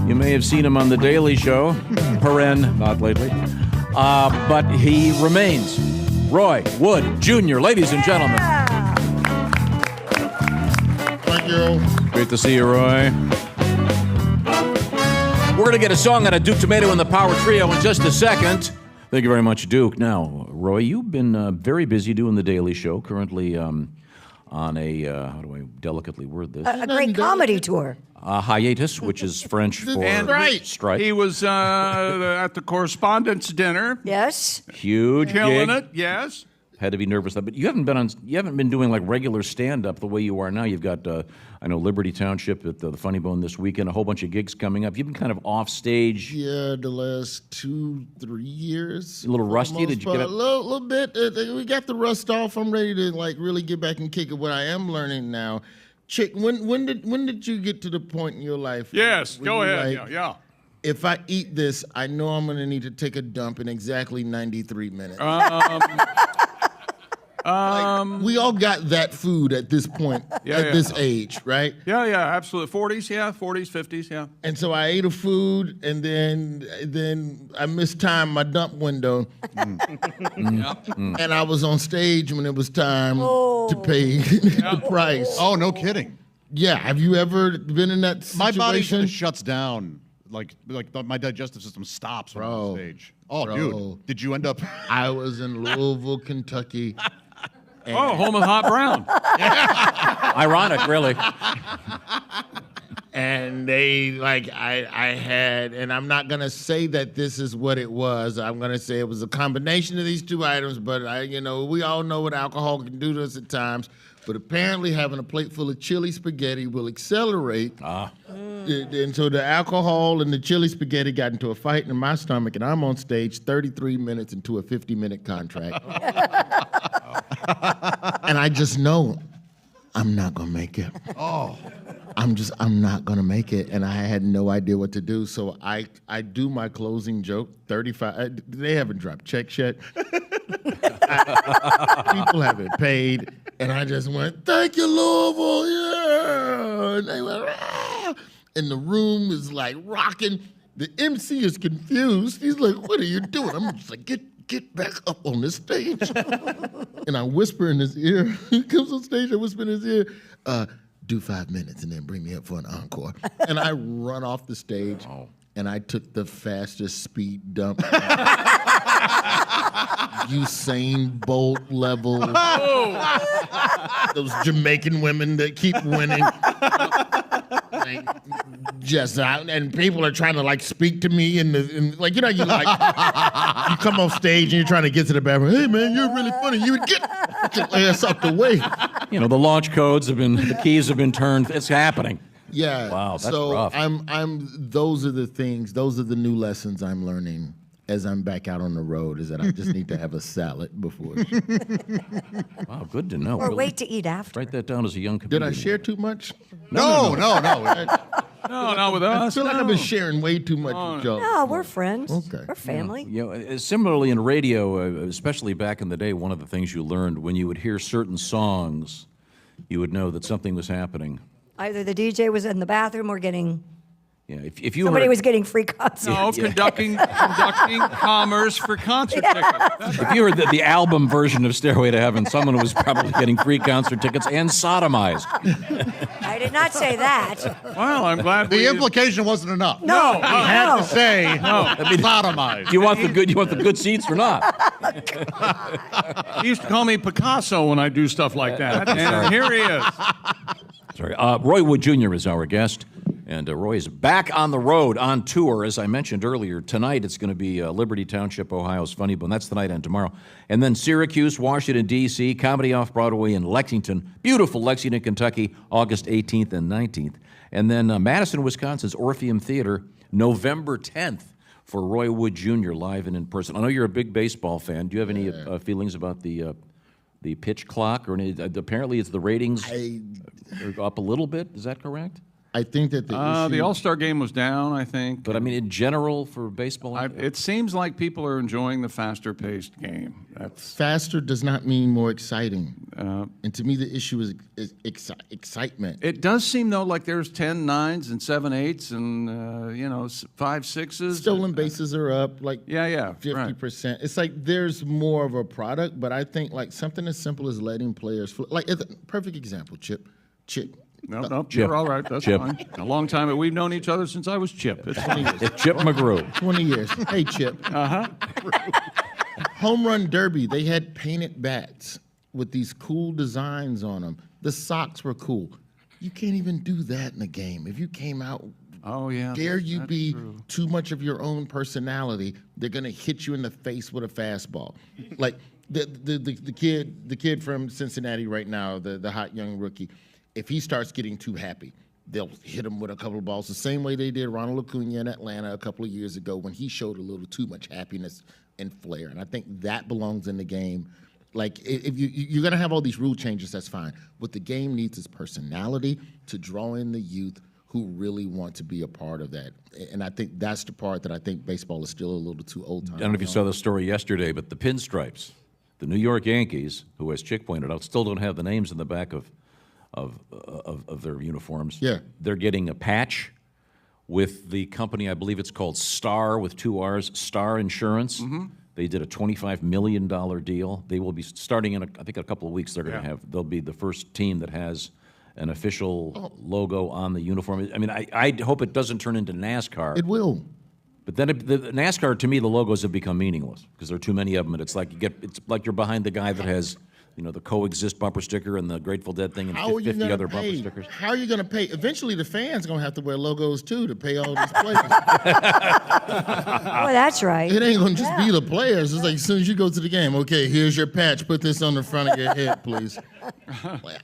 You may have seen him on The Daily Show. Paren, not lately. But he remains. Roy Wood Jr., ladies and gentlemen. Thank you. Great to see you, Roy. We're going to get a song out of Duke Tumatoe and the Power Trio in just a second. Thank you very much, Duke. Now, Roy, you've been very busy doing The Daily Show, currently on a, how do I delicately word this? A great comedy tour. Hiatus, which is French for strike. He was at the correspondence dinner. Yes. Huge Killing gig. it, yes. Had to be nervous, but you haven't been doing like regular stand-up the way you are now. You've got, I know, Liberty Township at the Funny Bone this weekend, a whole bunch of gigs coming up. You've been kind of off stage. Yeah, the last 2-3 years. A little rusty? Did you get a it? little bit. We got the rust off. I'm ready to like really get back and kick it. What I am learning now, Chick, when did you get to the point in your life? Yes, when go you ahead. like, Yeah. If I eat this, I know I'm going to need to take a dump in exactly 93 minutes. We all got that food at this point, this age, right? Yeah, absolutely. 40s, 50s, yeah. And so I ate a food, and then I mistimed my dump window, and I was on stage when it was time to pay the price. Oh, no kidding. Yeah, have you ever been in that situation? My body kind of shuts down. Like my digestive system stops when I'm on stage. Oh, dude, did you end up? I was in Louisville, Kentucky. Home of Hot Brown. Ironic, really. And they I had, and I'm not gonna say that this is what it was. I'm gonna say it was a combination of these two items. But we all know what alcohol can do to us at times. But apparently, having a plate full of chili spaghetti will accelerate. And so the alcohol and the chili spaghetti got into a fight in my stomach, and I'm on stage 33 minutes into a 50-minute contract. And I just know I'm not gonna make it. I'm not gonna make it, and I had no idea what to do. So I do my closing joke. 35. They haven't dropped checks yet. People haven't paid, and I just went, "Thank you, Louisville." Yeah, and they went, "Ah!" And the room is like rocking. The MC is confused. He's like, "What are you doing?" I'm just like, Get back up on this stage. And I whisper in his ear. He comes on stage, I whisper in his ear, do 5 minutes and then bring me up for an encore. And I run off the stage, and I took the fastest speed dump. Usain Bolt level. Those Jamaican women that keep winning. And people are trying to speak to me you come off stage and you're trying to get to the bathroom. Hey man, you're really funny. You would get your ass out the way. The launch codes the keys have been turned. It's happening. Yeah. Wow, that's so rough. Those are the new lessons I'm learning as I'm back out on the road, is that I just need to have a salad before. Wow, good to know. Or wait to eat after. Write that down as a young comedian. Did I share too much? No. No, not with us. I feel like I've been sharing way too much with y'all. No, we're friends. Okay. We're family. Similarly in radio, especially back in the day, one of the things you learned when you would hear certain songs, you would know that something was happening. Either the DJ was in the bathroom or getting... Yeah, if you somebody heard, was getting free concerts. No, conducting commerce for concert tickets. If you heard the album version of Stairway to Heaven, someone was probably getting free concert tickets and sodomized. I did not say that. Well, I'm glad the implication wasn't enough. No, he had to say sodomized. Do you want the good seats or not? He used to call me Picasso when I do stuff like that. And here he is. Sorry. Roy Wood Jr. is our guest. And Roy is back on the road on tour, as I mentioned earlier. Tonight it's going to be Liberty Township, Ohio's Funny Bone. That's tonight and tomorrow. And then Syracuse, Washington, D.C., Comedy Off-Broadway in Lexington, beautiful Lexington, Kentucky, August 18th and 19th. And then Madison, Wisconsin's Orpheum Theater, November 10th for Roy Wood Jr. live and in person. I know you're a big baseball fan. Do you have any feelings about the pitch clock? Or apparently it's the ratings are up a little bit. Is that correct? I think that the All-Star game was down, I think. But, I mean, in general for baseball? It seems like people are enjoying the faster-paced game. Faster does not mean more exciting. And to me, the issue is excitement. It does seem, though, like there's 10 9s and 7 8s and, 5 6s. Stolen bases are up, 50%. Right. It's like there's more of a product, but I think, something as simple as letting players... perfect example, Chip. No, you're all right. That's fine. A long time. We've known each other since I was Chip. It's 20 years. It's Chip McGrew. 20 years. Hey, Chip. Home Run Derby, they had painted bats with these cool designs on them. The socks were cool. You can't even do that in a game. If you came out, dare you be too much of your own personality, they're going to hit you in the face with a fastball. Like the kid from Cincinnati right now, the hot young rookie, if he starts getting too happy, they'll hit him with a couple of balls the same way they did Ronald Acuna in Atlanta a couple of years ago when he showed a little too much happiness and flair. And I think that belongs in the game Like, if you're going to have all these rule changes, that's fine. What the game needs is personality to draw in the youth who really want to be a part of that. And I think that's the part that I think baseball is still a little too old time. I don't know if you saw the story yesterday, but the Pinstripes, the New York Yankees, who, as Chick pointed out, still don't have the names in the back of their uniforms. Yeah. They're getting a patch with the company, I believe it's called Star, with 2 R's, Star Insurance. Mm-hmm. They did a $25 million deal. They will be starting in, I think, a couple of weeks. They'll be the first team that has an official logo on the uniform. I mean, I hope it doesn't turn into NASCAR. It will. But then the NASCAR, to me, the logos have become meaningless because there are too many of them, and it's like you're behind the guy that has, the Coexist bumper sticker and the Grateful Dead thing and 50 other bumper stickers. How are you going to pay? Eventually, the fans going to have to wear logos, too, to pay all these players. Oh, that's right. It ain't going to just be the players. It's like, as soon as you go to the game, okay, here's your patch. Put this on the front of your head, please.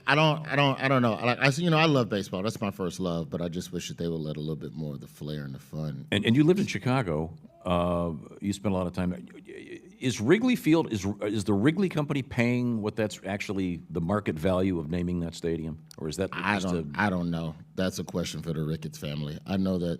I don't know. I love baseball. That's my first love, but I just wish that they would let a little bit more of the flair and the fun. And you lived in Chicago. You spent a lot of time. Is Wrigley Field, is the Wrigley Company paying what that's actually the market value of naming that stadium? Or is that I don't know. That's a question for the Ricketts family. I know that,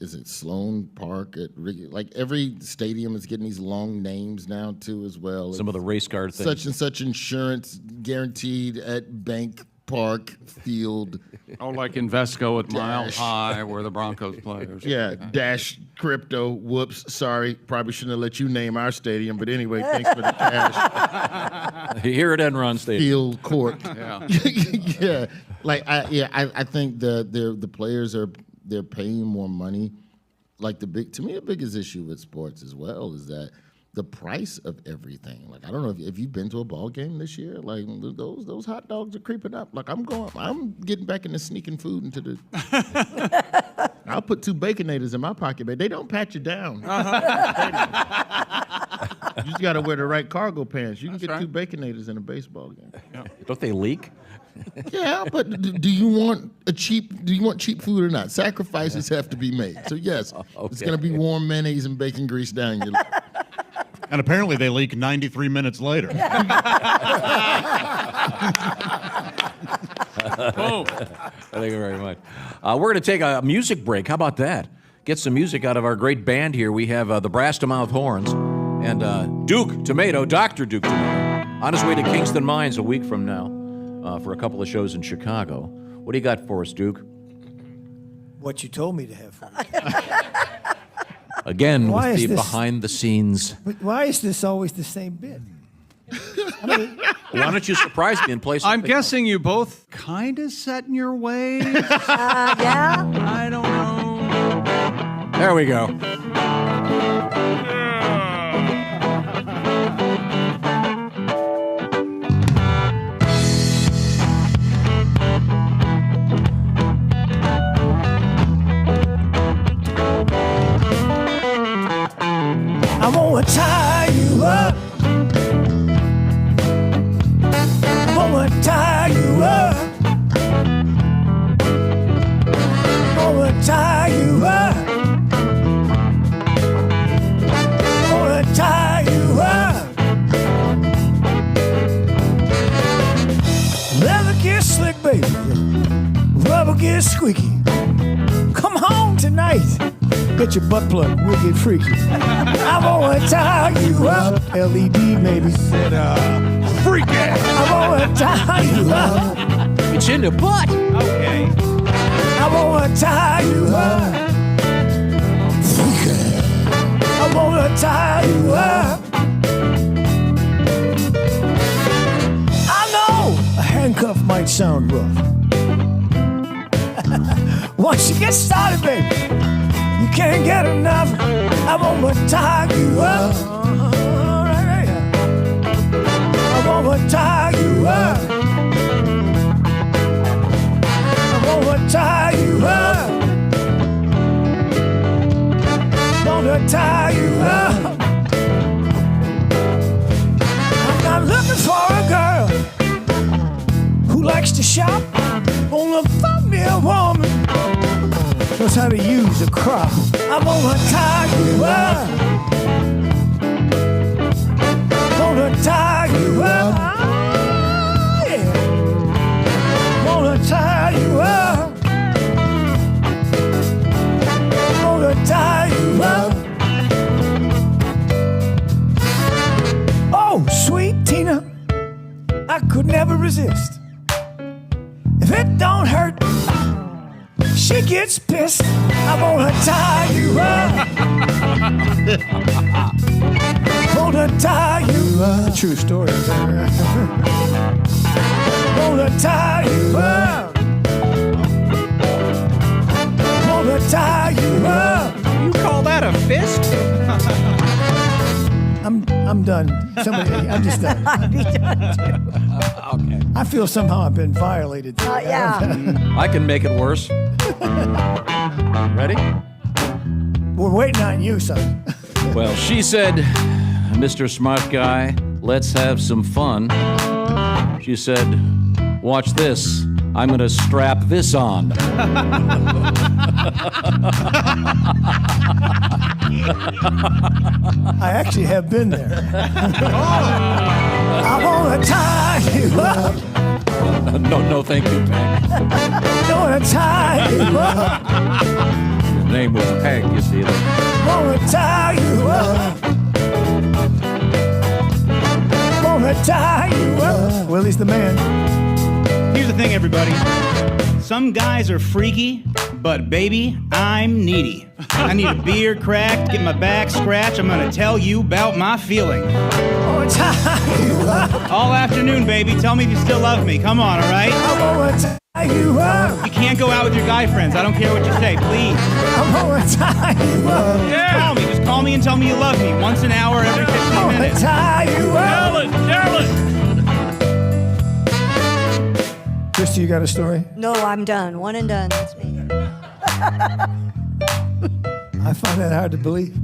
is it Sloan Park at Wrigley? Like, every stadium is getting these long names now, too, as well. Some of the race car things. Such and such insurance guaranteed at Bank Park Field. Oh, like Invesco at Mile High, where the Broncos play. Yeah, Dash Crypto. Whoops, sorry. Probably shouldn't have let you name our stadium, but anyway, thanks for the cash. Here at Enron Stadium. Field Court. Yeah. Yeah. I think the players they're paying more money. Like, the biggest issue with sports as well is that the price of everything. Like, I don't know if you've been to a ball game this year. Like, those hot dogs are creeping up. Like, I'm getting back into sneaking food into the. I'll put 2 Baconators in my pocket, but they don't pat you down. You just got to wear the right cargo pants. You can get 2 Baconators in a baseball game. Yeah. Don't they leak? Yeah, but do you want cheap food or not? Sacrifices have to be made. So yes, It's going to be warm mayonnaise and bacon grease down your. And apparently they leak 93 minutes later. Oh, thank you very much. We're going to take a music break. How about that? Get some music out of our great band here. We have the Brass to Mouth Horns and Dr. Duke Tomato, on his way to Kingston Mines a week from now for a couple of shows in Chicago. What do you got for us, Duke? What you told me to have for me. Again, with the behind-the-scenes. Why is this always the same bit? Why don't you surprise me and play something? I'm guessing you both kind of set in your ways. Yeah? I don't know. There we go. I'm gonna tie you up. I'm gonna tie you up. I'm gonna tie you up. I'm gonna tie you up. Leather gets slick, baby. Rubber gets squeaky. Come home tonight. Get your butt plug, we'll get freaky. I'm gonna tie you up. LED maybe said, freaky. I'm gonna tie you up. It's in the butt. Okay. I'm gonna tie you up. Freaky. I'm gonna tie you up. I know a handcuff might sound rough. Once you get started, baby, you can't get enough. I'm gonna tie you up. I'm gonna tie you up. I'm gonna tie you up. Gonna tie you up. I'm not looking for a girl who likes to shop. Gonna find me a woman knows how to use a crop. I'm gonna tie you up. Gonna tie you up. If it don't hurt, she gets pissed. I wanna tie you up. Wanna tie you up. True story. Wanna tie you up. Wanna tie you up. You call that a fist? I'm done. I'm just done. I'd be done too. Okay. I feel somehow I've been violated. Yeah. I can make it worse. Ready? We're waiting on you, son. Well, she said, Mr. Smart Guy, let's have some fun. She said, watch this. I'm going to strap this on. I actually have been there. I want to tie you up. No, thank you, Peg. I want to tie you up. His name was Peg, you see. I want to tie you up. I want to tie you up. Well, he's the man. Here's the thing, everybody. Some guys are freaky, but baby, I'm needy. I need a beer cracked, get my back scratched. I'm gonna tell you about my feeling. All afternoon, baby. Tell me if you still love me. Come on, all right? I want to tie you up. You can't go out with your guy friends. I don't care what you say, please. I want to tie you up. Just call me. Just call me and tell me you love me. Once an hour, every 15 minutes. Tie you up. Tell it. Christy, you got a story? No, I'm done. One and done. That's me. I find that hard to believe.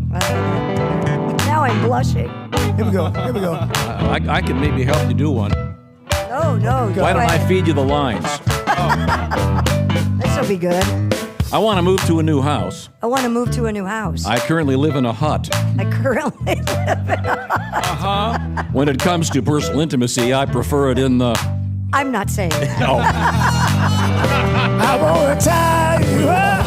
Now I'm blushing. Here we go. Here we go. I can maybe help you do one. No. Why don't I feed you the lines? This will be good. I want to move to a new house. I want to move to a new house. I currently live in a hut. I currently live in a Uh-huh. When it comes to personal intimacy, I prefer it in the... I'm not saying that. Oh. I want to tie you up.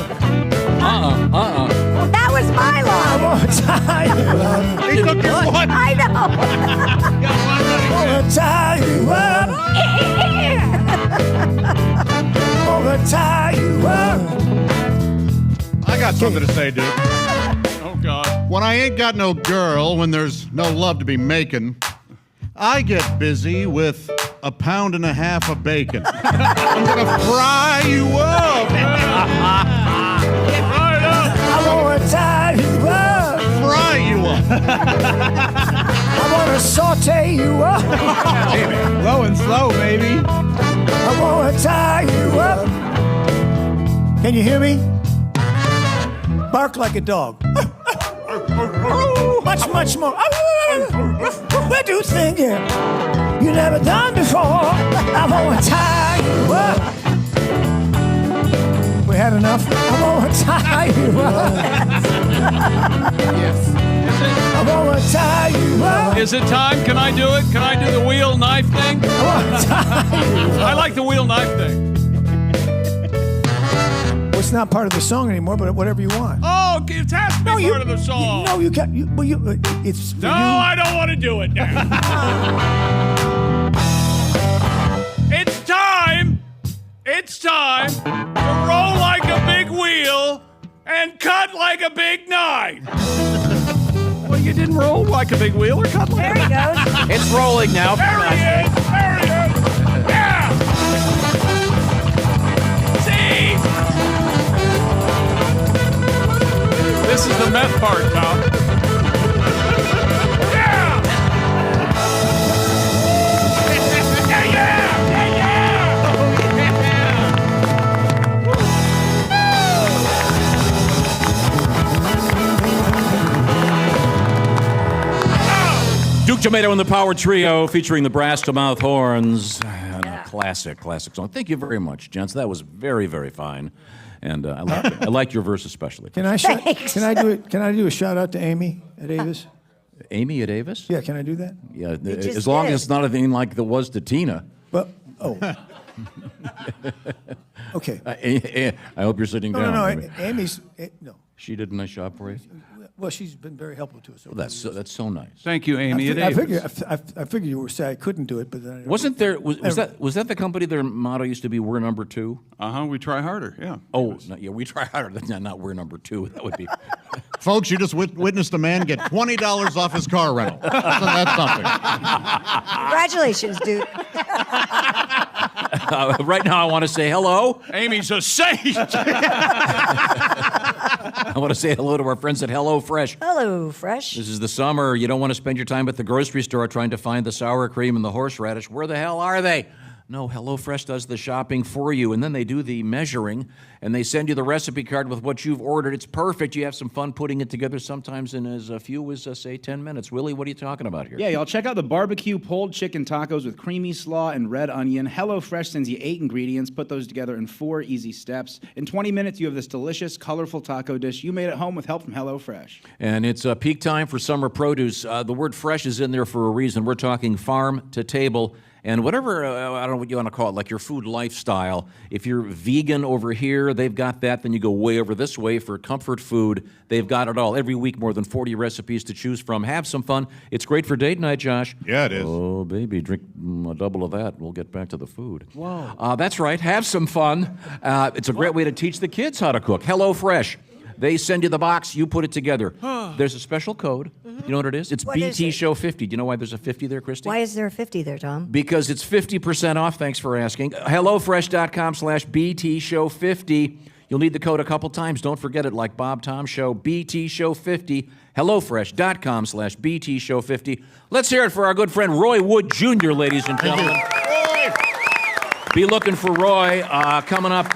Well, that was my line. I want to tie you up. He took your one. I know. I want to tie you up. I want to tie you up. I got something to say, dude. Oh, God. When I ain't got no girl, when there's no love to be making, I get busy with 1.5 pounds of bacon. I'm gonna fry you up. I want to tie you up. Fry you up. I want to saute you up. Low and slow, baby. I want to tie you up. Can you hear me? Bark like a dog. Much more. What do you think you never done before? I want to tie you up. We had enough? I want to tie you up. Yes. I want to tie you up. Is it time? Can I do it? Can I do the wheel knife thing? I want to tie you up. I like the wheel knife thing. Well, it's not part of the song anymore, but whatever you want. Oh, it has to be part of the song. No, you can't. It's for No, you. I don't want to do it now. It's time. It's time to roll like a big wheel and cut like a big knife. Well, you didn't roll like a big wheel or cut like a big knife. There he goes. It's rolling now. There he is. There he is. Yeah. See? This is the meth part, Tom. Yeah! Duke Tomato and the Power Trio featuring the brass to mouth horns. Classic song. Thank you very much, gents. That was very, very fine. And I liked your verse especially. Can I do a shout out to Amy at Avis? Amy at Avis? Yeah, can I do that? Yeah, as long as it's not anything like it was to Tina. But okay. I hope you're sitting down. No. Amy. Amy's no. She did a nice job for you. Well, she's been very helpful to us. Well, that's so nice. Thank you, Amy. I figured you were saying I couldn't do it, but then Wasn't there was that the company? Their motto used to be "We're number 2." We try harder. Yeah. Oh, we try harder. That's not we're number 2. That would be. Folks, you just witnessed a man get $20 off his car rental. So that's something. Congratulations, dude. Right now, I want to say hello. Amy's a saint. I want to say hello to our friends at HelloFresh. HelloFresh. This is the summer. You don't want to spend your time at the grocery store trying to find the sour cream and the horseradish. Where the hell are they? No, HelloFresh does the shopping for you, and then they do the measuring, and they send you the recipe card with what you've ordered. It's perfect. You have some fun putting it together, sometimes in as few as, say, 10 minutes. Willie, what are you talking about here? Yeah, y'all check out the barbecue pulled chicken tacos with creamy slaw and red onion. HelloFresh sends you 8 ingredients. Put those together in 4 easy steps. In 20 minutes, you have this delicious, colorful taco dish you made at home with help from HelloFresh. And it's peak time for summer produce. The word fresh is in there for a reason. We're talking farm to table. And whatever, I don't know what you want to call it, like your food lifestyle. If you're vegan over here, they've got that. Then you go way over this way for comfort food. They've got it all. Every week, more than 40 recipes to choose from. Have some fun. It's great for date night, Josh. Yeah, it is. Oh, baby, drink a double of that. We'll get back to the food. Whoa. That's right. Have some fun. It's a great way to teach the kids how to cook. HelloFresh. They send you the box, you put it together. There's a special code. You know what it is? It's What BT is it? Show 50. Do you know why there's a 50 there, Christy? Why is there a 50 there, Tom? Because it's 50% off. Thanks for asking. HelloFresh.com/BT Show 50. You'll need the code a couple times. Don't forget it, like Bob Tom Show, BT Show 50. HelloFresh.com/BT Show 50. Let's hear it for our good friend Roy Wood Jr., ladies and gentlemen. Be looking for Roy coming up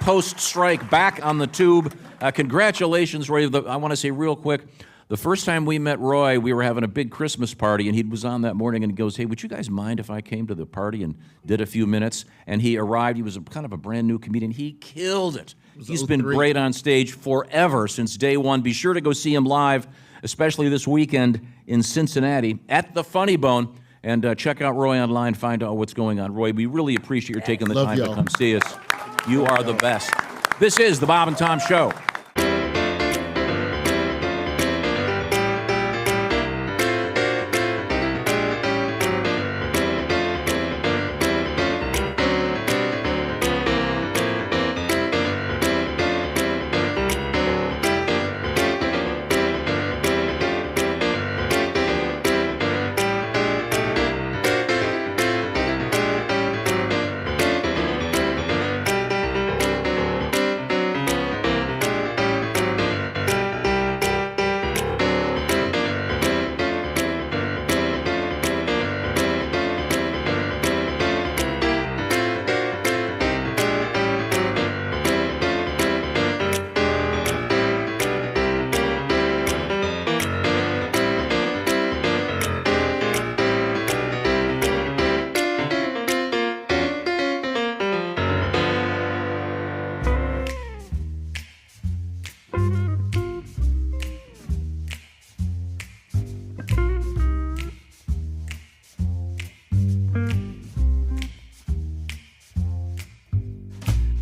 post-strike, back on the tube. Congratulations, Roy. I want to say real quick, the first time we met Roy, we were having a big Christmas party, and he was on that morning, and he goes, hey, would you guys mind if I came to the party and did a few minutes? And he arrived. He was kind of a brand-new comedian. He killed it. He's been great on stage forever, since day one. Be sure to go see him live, especially this weekend in Cincinnati at the Funny Bone. And check out Roy online, find out what's going on. Roy, we really appreciate you taking the time to come see us. You are the best. This is the Bob and Tom Show.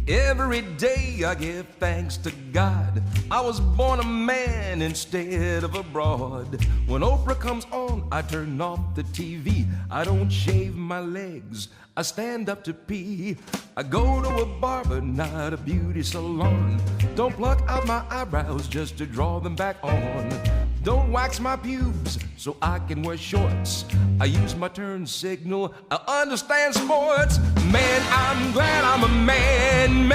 Every day I give thanks to God I was born a man instead of a broad. When Oprah comes on, I turn off the TV. I don't shave my legs, I stand up to pee. I go to a barber, not a beauty salon. Don't pluck out my eyebrows just to draw them back on. Don't wax my pubes so I can wear shorts. I use my turn signal, I understand sports. Man, I'm glad I'm a man.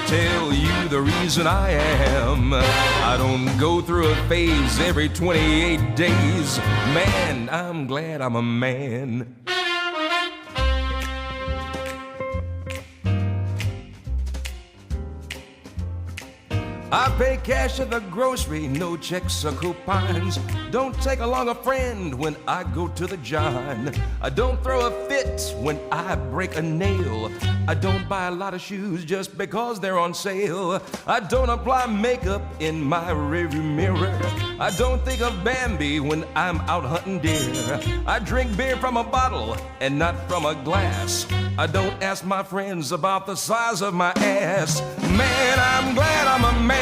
Tell you the reason I am. I don't go through a phase every 28 days. Man, I'm glad I'm a man. I pay cash at the grocery, no checks or coupons. Don't take along a friend when I go to the John. I don't throw a fit when I break a nail. I don't buy a lot of shoes just because they're on sale. I don't apply makeup in my rearview mirror. I don't think of Bambi when I'm out hunting deer. I drink beer from a bottle and not from a glass. I don't ask my friends about the size of my ass. Man, I'm glad I'm a man.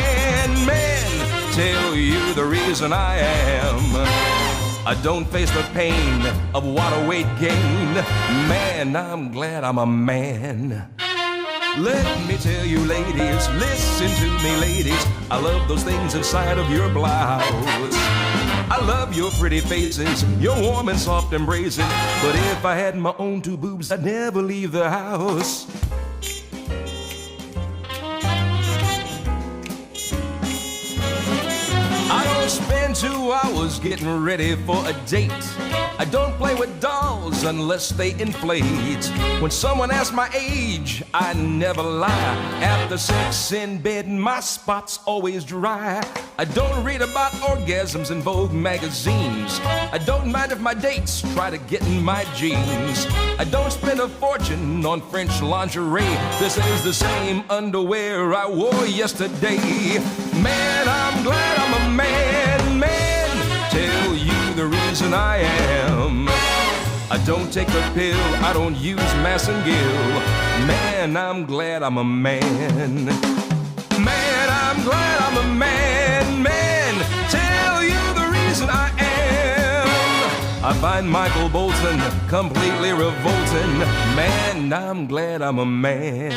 tell you the reason I am. I don't face the pain of water weight gain. Man, I'm glad I'm a man. Let me tell you, ladies, listen to me, ladies. I love those things inside of your blouse. I love your pretty faces, your warm and soft embraces. But if I had my own two boobs, I'd never leave the house. I don't spend 2 hours getting ready for a date. I don't play with dolls unless they inflate. When someone asks my age, I never lie. After sex in bed, my spot's always dry. I don't read about orgasms in Vogue magazines. I don't mind if my dates try to get in my jeans. I don't spend a fortune on French lingerie. This is the same underwear I wore yesterday. Man, I'm glad I'm a man, man. Tell you the reason I am. I don't take a pill, I don't use Massengill. Man, I'm glad I'm a man. Man, I'm glad I'm a man, man. Tell you the reason I am. I find Michael Bolton completely revolting. Man, I'm glad I'm a man.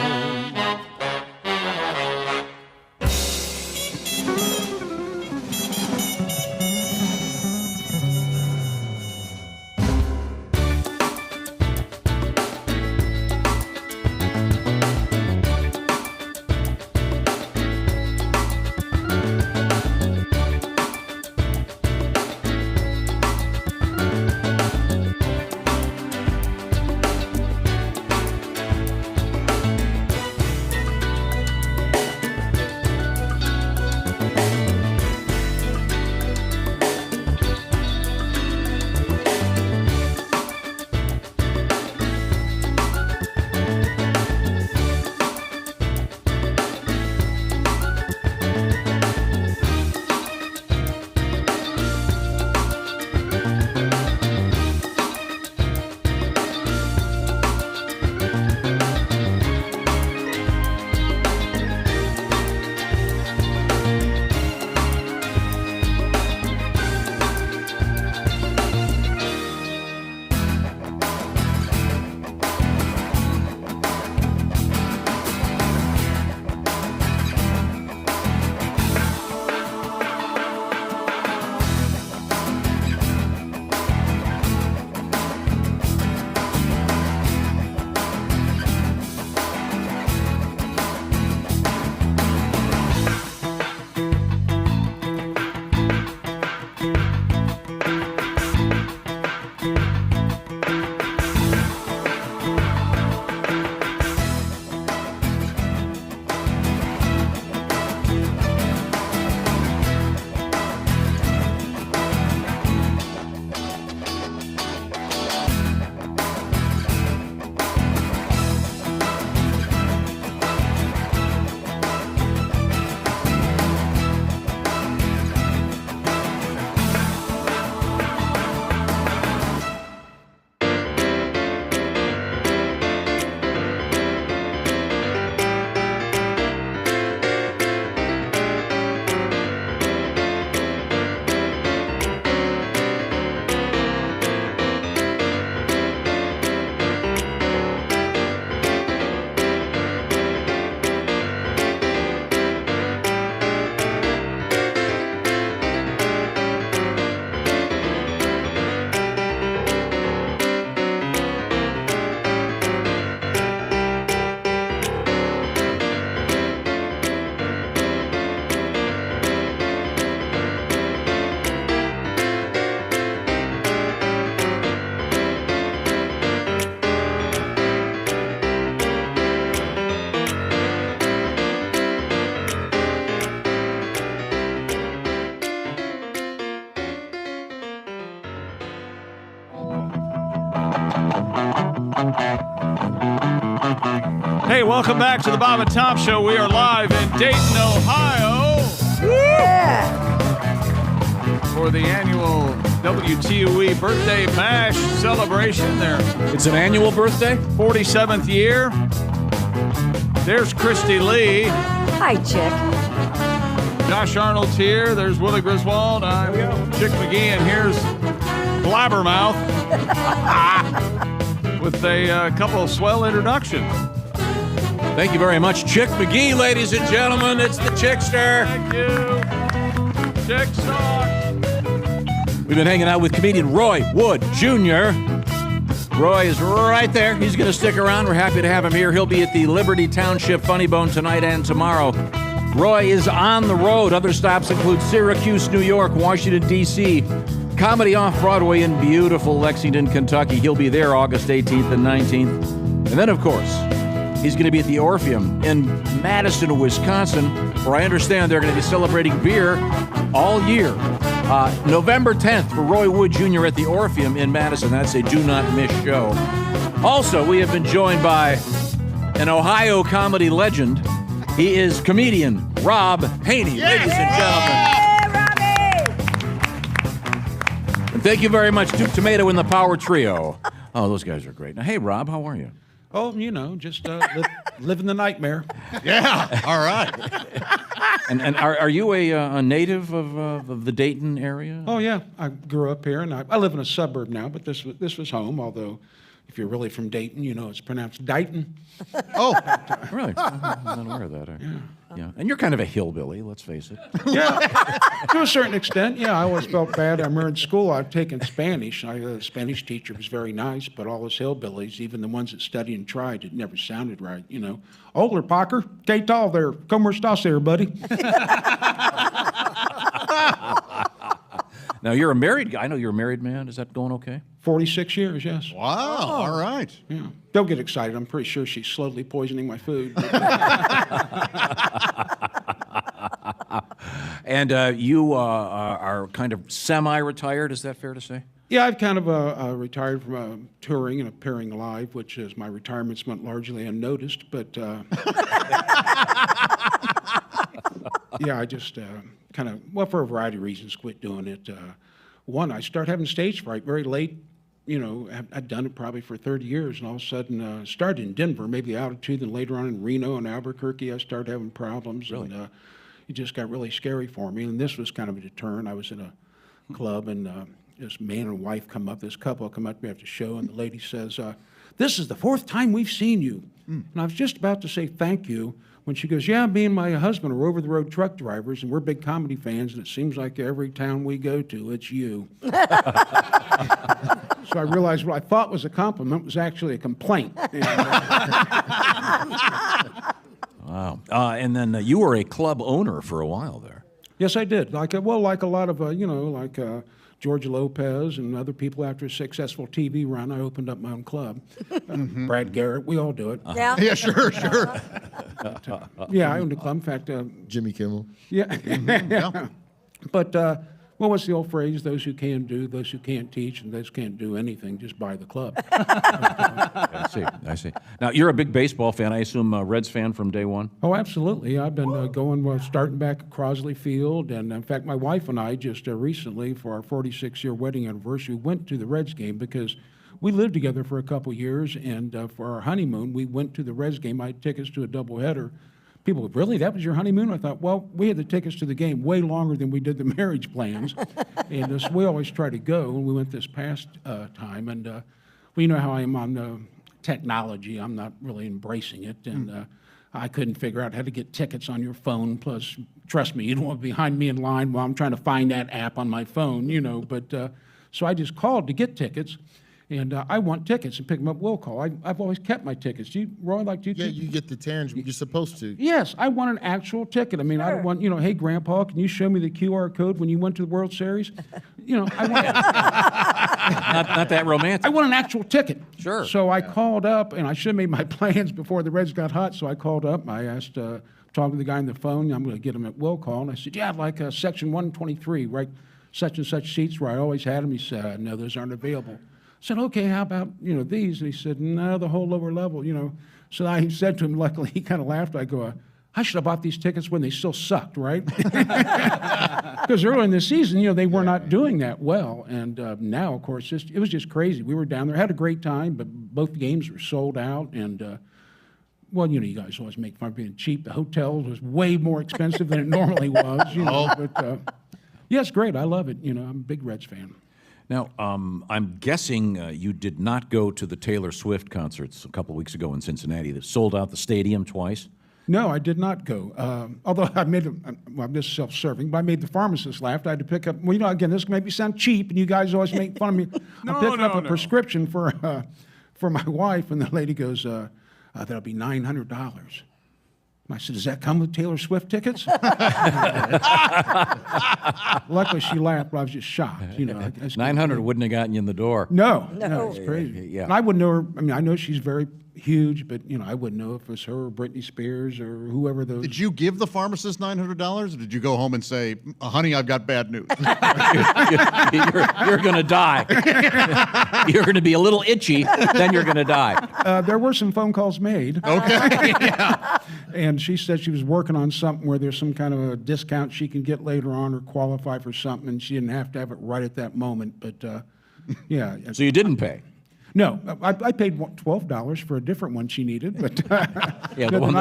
Hey, welcome back to the Bob and Tom Show. We are live in Dayton, Ohio. Yeah! For the annual WTUE Birthday Bash celebration there. It's an annual birthday? 47th year. There's Christy Lee. Hi, chick. Josh Arnold's here. There's Willie Griswold. I'm Chick McGee, and here's Blabbermouth with a couple of swell introductions. Thank you very much, Chick McGee, ladies and gentlemen. It's the Chickster. Thank you. Chickster. We've been hanging out with comedian Roy Wood Jr. Roy is right there. He's going to stick around. We're happy to have him here. He'll be at the Liberty Township Funny Bone tonight and tomorrow. Roy is on the road. Other stops include Syracuse, New York, Washington, D.C., Comedy Off-Broadway in beautiful Lexington, Kentucky. He'll be there August 18th and 19th. And then, of course, he's going to be at the Orpheum in Madison, Wisconsin, where I understand they're going to be celebrating beer all year. November 10th for Roy Wood Jr. at the Orpheum in Madison. That's a do-not-miss show. Also, we have been joined by an Ohio comedy legend. He is comedian Rob Haney, ladies and gentlemen. And thank you very much, Duke Tumatoe and the Power Trio. Oh, those guys are great. Now, hey, Rob, how are you? Oh, just living the nightmare. Yeah, all right. And are you a native of the Dayton area? Oh, yeah. I grew up here, and I live in a suburb now, but this was home, although if you're really from Dayton, it's pronounced Dayton. Oh, really? I'm not aware of that. Yeah. And you're kind of a hillbilly, let's face it. Yeah, to a certain extent. Yeah, I always felt bad. I remember in school I'd taken Spanish. The Spanish teacher was very nice, but all us hillbillies, even the ones that studied and tried, it never sounded right, Hola, Parker. ¿Qué tal there? ¿Cómo estás there, buddy? Now, you're a married guy. I know you're a married man. Is that going okay? 46 years, yes. Wow, all right. Yeah. Don't get excited. I'm pretty sure she's slowly poisoning my food. And you are kind of semi-retired, is that fair to say? Yeah, I've kind of retired from touring and appearing live, which is my retirement's went largely unnoticed. But yeah, I just kind of, for a variety of reasons, quit doing it. One, I started having stage fright very late. I'd done it probably for 30 years, and all of a sudden, started in Denver, maybe altitude, then later on in Reno and Albuquerque, I started having problems. Really? And it just got really scary for me. And this was kind of a deterrent. I was in a club, and this man and wife this couple come up to me after the show, and the lady says, "This is the 4th time we've seen you." And I was just about to say thank you when she goes, "Yeah, me and my husband are over-the-road truck drivers, and we're big comedy fans, and it seems like every town we go to, it's you." So I realized what I thought was a compliment was actually a complaint. Wow. And then you were a club owner for a while there. Yes, I did. Like a lot of, George Lopez and other people after a successful TV run, I opened up my own club. Brad Garrett, we all do it. Yeah. Yeah, sure. Yeah, I owned a club. In fact, Jimmy Kimmel. Yeah. Yeah. But what's the old phrase? Those who can do, those who can't teach, and those who can't do anything, just buy the club. I see. Now, you're a big baseball fan. I assume a Reds fan from day one? Oh, absolutely. I've been starting back at Crosley Field. And in fact, my wife and I just recently, for our 46-year wedding anniversary, went to the Reds game because we lived together for a couple years. And for our honeymoon, we went to the Reds game. I had tickets to a doubleheader. People, really? That was your honeymoon? I thought, well, we had the tickets to the game way longer than we did the marriage plans. And so we always try to go. And we went this past time. And well, you know how I am on technology. I'm not really embracing it. And I couldn't figure out how to get tickets on your phone. Plus, trust me, you don't want to be behind me in line while I'm trying to find that app on my phone, But so I just called to get tickets. And I want tickets and pick them up will call. I've always kept my tickets. Roy, Yeah, you get the tangible. You're supposed to. Yes, I want an actual ticket. I mean, I don't want, hey, Grandpa, can you show me the QR code when you went to the World Series? I want not that romantic. I want an actual ticket. Sure. So I called up, and I should have made my plans before the Reds got hot. So I called up. I asked, talking to the guy on the phone, I'm going to get him at will call. And I said, yeah, I'd like section 123, right? Such and such seats where I always had them. He said, no, those aren't available. I said, okay, how about, these? And he said, no, the whole lower level, So I said to him, luckily, he kind of laughed. I go, I should have bought these tickets when they still sucked, right? Because early in the season, they were not doing that well. And now, of course, it was just crazy. We were down there, had a great time, but both games were sold out. And well, you guys always make fun of being cheap. The hotels was way more expensive than it normally was. But yeah, it's great. I love it. I'm a big Reds fan. Now, I'm guessing you did not go to the Taylor Swift concerts a couple weeks ago in Cincinnati that sold out the stadium twice. No, I did not go. Although I made, I'm just self-serving, but I made the pharmacist laugh. I had to pick up, again, this maybe sound cheap, and you guys always make fun of me. I picked up a prescription for my wife, and the lady goes, that'll be $900. I said, does that come with Taylor Swift tickets? Luckily, she laughed, but I was just shocked. 900 wouldn't have gotten you in the door. No, it's crazy. Yeah. And I wouldn't know her. I know she's very huge, but I wouldn't know if it was her or Britney Spears or whoever those. Did you give the pharmacist $900, or did you go home and say, honey, I've got bad news? You're going to die. You're going to be a little itchy, then you're going to die. There were some phone calls made. Okay. Yeah. And she said she was working on something where there's some kind of a discount she can get later on or qualify for something, and she didn't have to have it right at that moment. But yeah. So you didn't pay? No, I paid $12 for a different one she needed, but yeah, the one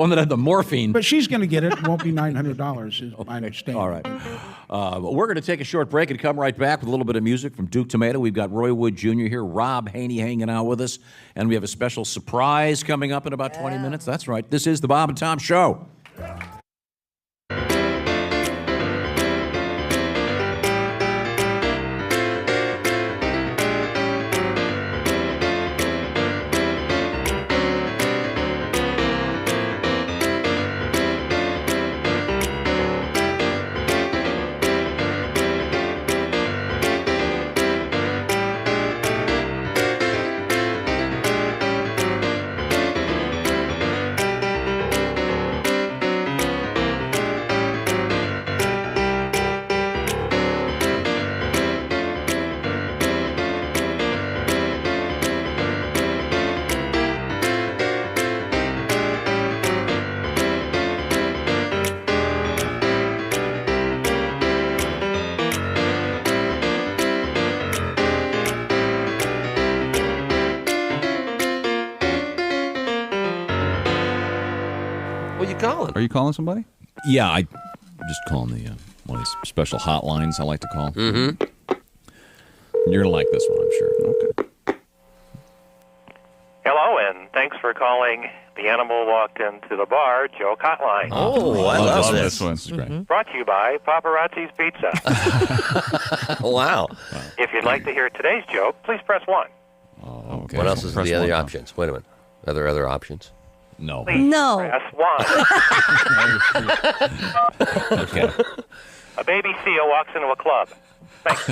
that had the morphine. But she's going to get it. It won't be $900, is my understanding. All right. We're going to take a short break and come right back with a little bit of music from Duke Tumatoe. We've got Roy Wood Jr. here, Rob Haney hanging out with us, and we have a special surprise coming up in about 20 minutes. That's right. This is the Bob and Tom Show. Calling? Are you calling somebody? Yeah, I'm just calling the one of these special hotlines I like to call. Mm-hmm. You're going to like this one, I'm sure. Okay. Hello, and thanks for calling The Animal Walked Into the Bar Joke Hotline. Oh, I love this one. This is great. Brought to you by Paparazzi's Pizza. Wow. If you'd like to hear today's joke, please press 1. Oh, okay. What else is Press the other one now. options? Wait a minute. Are there other options? No. Please press 1. Okay. A baby seal walks into a club. Thanks.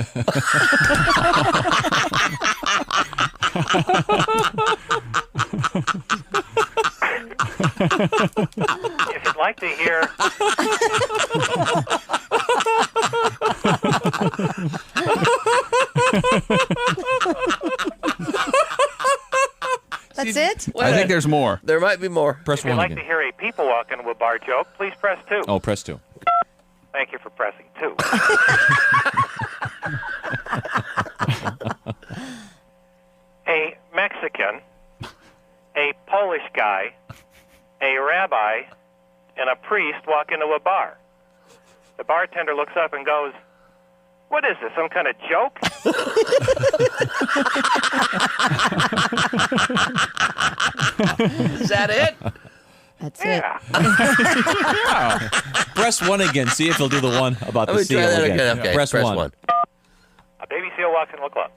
If you'd like to hear... That's it? I think there's more. There might be more. Press If you'd 1 like again. to hear a people walk into a bar joke, please press 2. Oh, press 2. Thank you for pressing 2. A Mexican, a Polish guy, a rabbi, and a priest walk into a bar. The bartender looks up and goes, "What is this, some kind of joke?" Is that it? That's Yeah. Press 1 again. See if he'll do the one about Let the me try seal that again. again. Okay, Press 1. A baby seal walks into a club.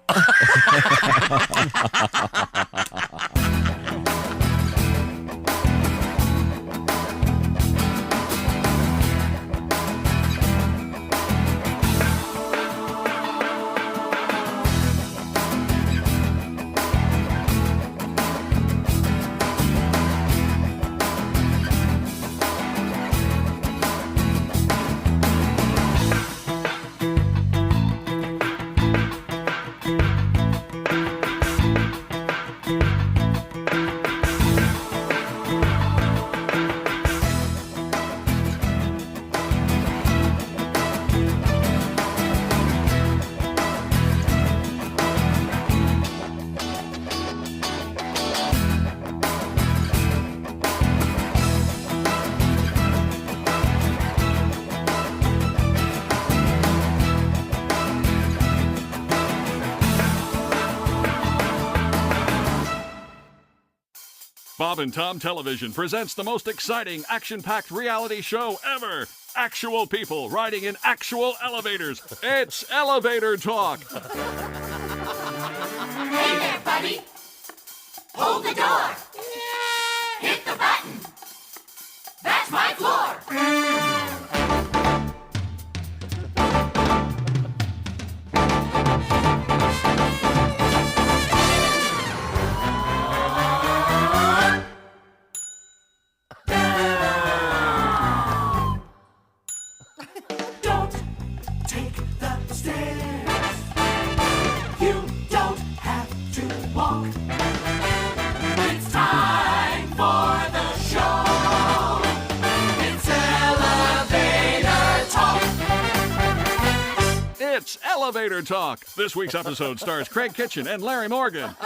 Bob and Tom Television presents the most exciting, action-packed reality show ever. Actual people riding in actual elevators. It's Elevator Talk. Hey there, buddy. Hold the door. Hit the button. That's my floor. Don't take the stairs. You don't have to walk. It's time for the show. It's Elevator Talk. It's Elevator Talk. This week's episode stars Craig Kitchen and Larry Morgan.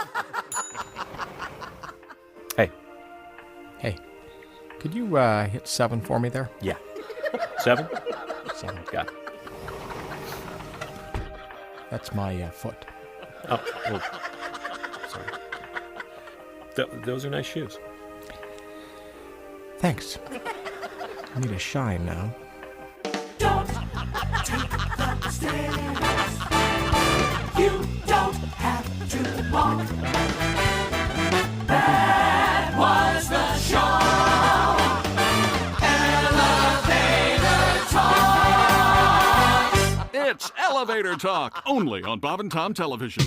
Hey, could you hit 7 for me there? Yeah. 7? 7. Got it. That's my foot. Oh, well, sorry. Those are nice shoes. Thanks. I need a shine now. Don't take the stairs. You don't have to walk. That was the show. Elevator Talk. It's Elevator Talk, only on Bob and Tom Television.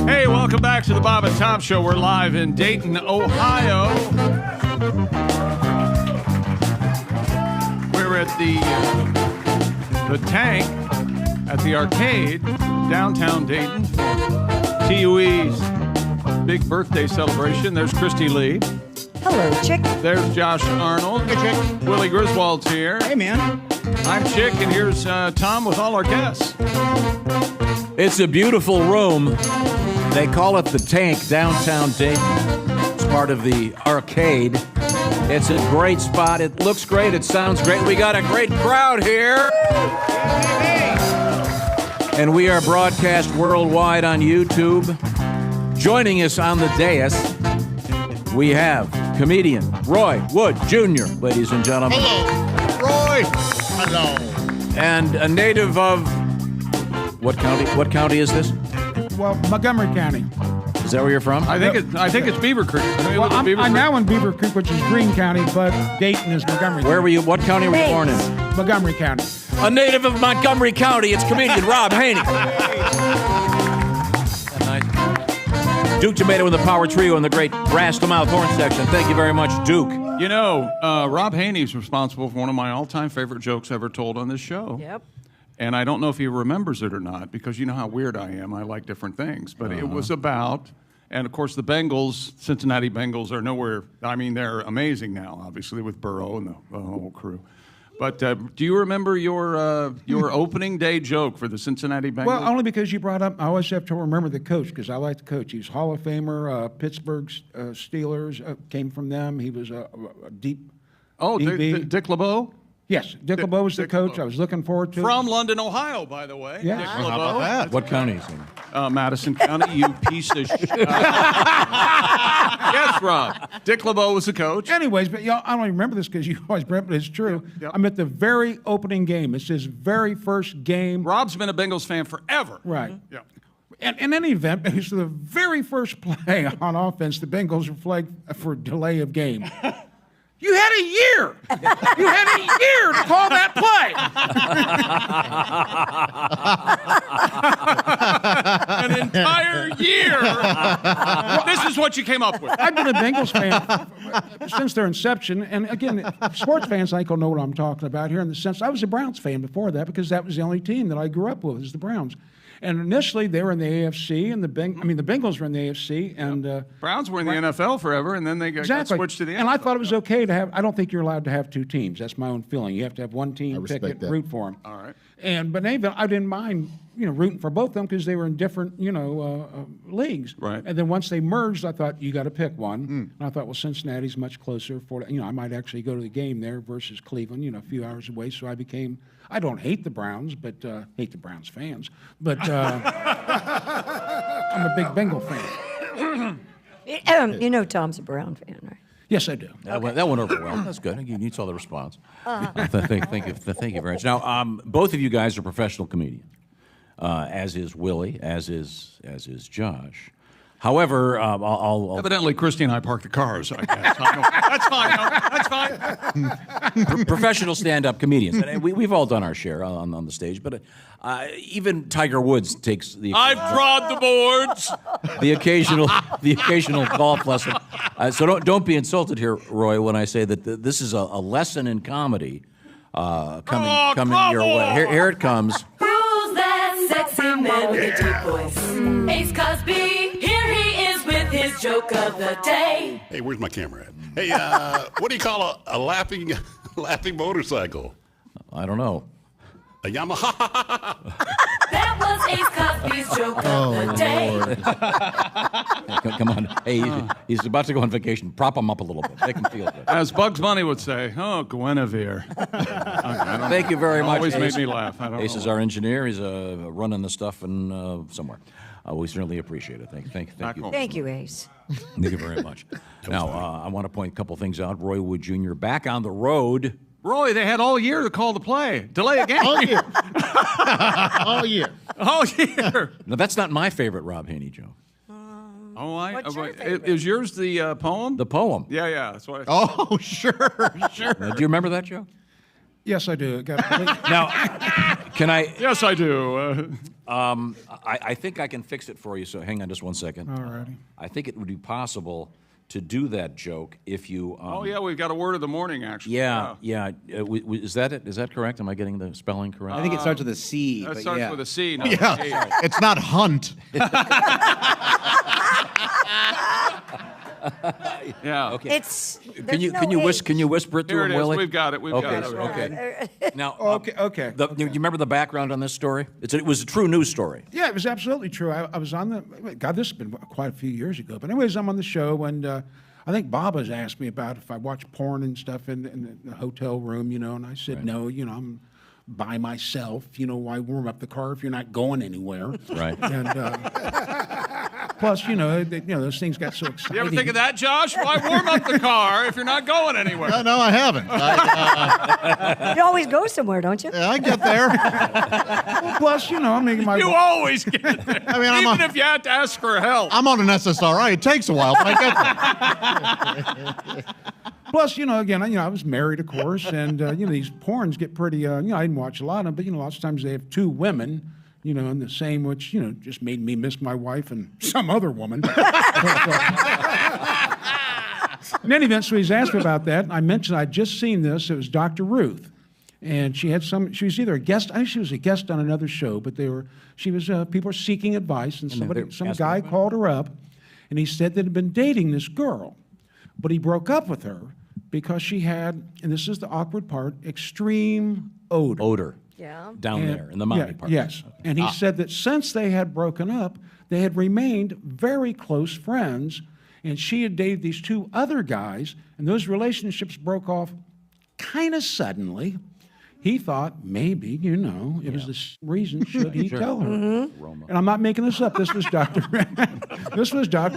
Hey, welcome back to the Bob and Tom Show. We're live in Dayton, Ohio. We're at the Tank at the arcade, downtown Dayton. TUE's big birthday celebration. There's Christy Lee. Hello, Chick. There's Josh Arnold. Hey, Chick. Willie Griswold's here. Hey, man. I'm Chick, and here's Tom with all our guests. It's a beautiful room. They call it the Tank, downtown Dayton. It's part of the arcade. It's a great spot. It looks great. It sounds great. We got a great crowd here. And we are broadcast worldwide on YouTube. Joining us on the dais, we have comedian Roy Wood Jr., ladies and gentlemen. Hello, Roy. Hello. And a native of what county? What county is this? Well, Montgomery County. Is that where you're from? I think it's Beaver Creek. Well, I'm now in Beaver Creek, which is Greene County, but Dayton is Montgomery. Where were you? What county were you born in? Montgomery County. A native of Montgomery County. It's comedian Rob Haney. Duke Tomato and the Power Trio and the great Brass to Mouth Horn section. Thank you very much, Duke. You know, Rob Haney is responsible for one of my all-time favorite jokes ever told on this show. Yep. And I don't know if he remembers it or not, because you know how weird I am. I like different things. But it was about, and of course the Bengals, Cincinnati Bengals are nowhere, I mean, they're amazing now, obviously, with Burrow and the whole crew. But do you remember your opening day joke for the Cincinnati Bengals? Well, only because you brought up, I always have to remember the coach, because I like the coach. He's Hall of Famer, Pittsburgh Steelers, came from them. He was a deep DB. Dick LeBeau? Yes, Dick LeBeau was the coach. I was looking forward to it. From London, Ohio, by the way. Yeah. Dick How LeBeau. about that? What county is he in? Madison County, you piece of shit. Yes, Rob. Dick LeBeau was the coach. Anyways, but I don't even remember this because you always remember it. It's true. Yep. I'm at the very opening game. It's his very first game. Rob's been a Bengals fan forever. Right. Yeah. And in any event, it was the very first play on offense, the Bengals were flagged for delay of game. You had a year. You had a year to call that play. An entire year. This is what you came up with. I've been a Bengals fan since their inception. And again, sports fans, I think, will know what I'm talking about here in the sense I was a Browns fan before that because that was the only team that I grew up with, is the Browns. And initially, they were in the AFC, and the Bengals were in the AFC, and Browns were in the NFL forever, and then they got switched to the NFL. And I thought it was okay to have. I don't think you're allowed to have two teams. That's my own feeling. You have to have one team, pick it, root for them. All right. But anyway, I didn't mind, rooting for both of them because they were in different, leagues. Right. And then once they merged, I thought you got to pick one. And I thought, well, Cincinnati's much closer for. I might actually go to the game there versus Cleveland. A few hours away. So I became. I don't hate the Browns, but hate the Browns fans. But I'm a big Bengal fan. Tom's a Brown fan, right? Yes, I do. That went over well. That's good. You saw the response. Thank you very much. Now, both of you guys are professional comedians, as is Willie, as is Josh. However, I'll evidently Christy and I parked the cars. I guess. That's fine. That's fine. Professional stand-up comedians. And we've all done our share on the stage, but even Tiger Woods takes the. I've trod the boards. The occasional golf lesson. So don't be insulted here, Roy, when I say that this is a lesson in comedy coming your way. Here it comes. Who's that sexy man with a deep voice? Ace Cosby. Here he is with his joke of the day. Hey, where's my camera at? Hey, what do you call a laughing motorcycle? I don't know. A Yamaha. That was Ace Cosby's joke of the day. Come on. Hey, he's about to go on vacation. Prop him up a little bit. Make him feel good. As Bugs Bunny would say, oh, Guinevere. Thank you very much. Always Ace. made me laugh. Ace is our engineer. He's running the stuff and somewhere. We certainly appreciate it. Thank you. Thank you, Ace. Thank you very much. Now, I want to point a couple things out. Roy Wood Jr. back on the road. Roy, they had all year to call the play. Delay a game. All year. All year. All year. Now, that's not my favorite Rob Haney joke. What's your favorite? Is yours the poem? The poem. Yeah. That's what Oh, sure. Do you remember that joke? Yes, I do. Now, can I? Yes, I do. I think I can fix it for you, so hang on just one second. All righty. I think it would be possible to do that joke if you... oh, yeah, we've got a word of the morning, actually. Yeah. Is that it? Is that correct? Am I getting the spelling correct? I think it starts with a C. That but starts yeah. with a C. No, Yeah. It's not hunt. Yeah. Okay. Can you whisper it to Here him, it is. Willie? We've got it. We've got it. Okay. Now, Okay. you remember the background on this story? It was a true news story. Yeah, it was absolutely true. I was on the. God, this has been quite a few years ago. But anyways, I'm on the show, and I think Bob has asked me about if I watch porn and stuff in the hotel room, and I said no. I'm by myself. Why warm up the car if you're not going anywhere? Right. And plus, those things got so exciting. You ever think of that, Josh? Why warm up the car if you're not going anywhere? No, I haven't. You always go somewhere, don't you? Yeah, I get there. Well, plus, I'm making my. You always get there. I mean, even if you have to ask for help. I'm on an SSRI. It takes a while, but I get there. Plus, again, I was married, of course, and these porns get pretty. I didn't watch a lot of them, but lots of times they have two women. In the same, which, just made me miss my wife and some other woman. In any event, so he's asked me about that. I mentioned I'd just seen this. It was Dr. Ruth. And she was either a guest, I think she was a guest on another show, but people were seeking advice, and some guy called her up, and he said that he'd been dating this girl, but he broke up with her because she had, and this is the awkward part, extreme odor. Yeah. Down there in the mountain part. Yes. And he said that since they had broken up, they had remained very close friends, and she had dated these two other guys, and those relationships broke off kind of suddenly. He thought maybe, it was the reason should he tell her. And I'm not making this up. This was Dr.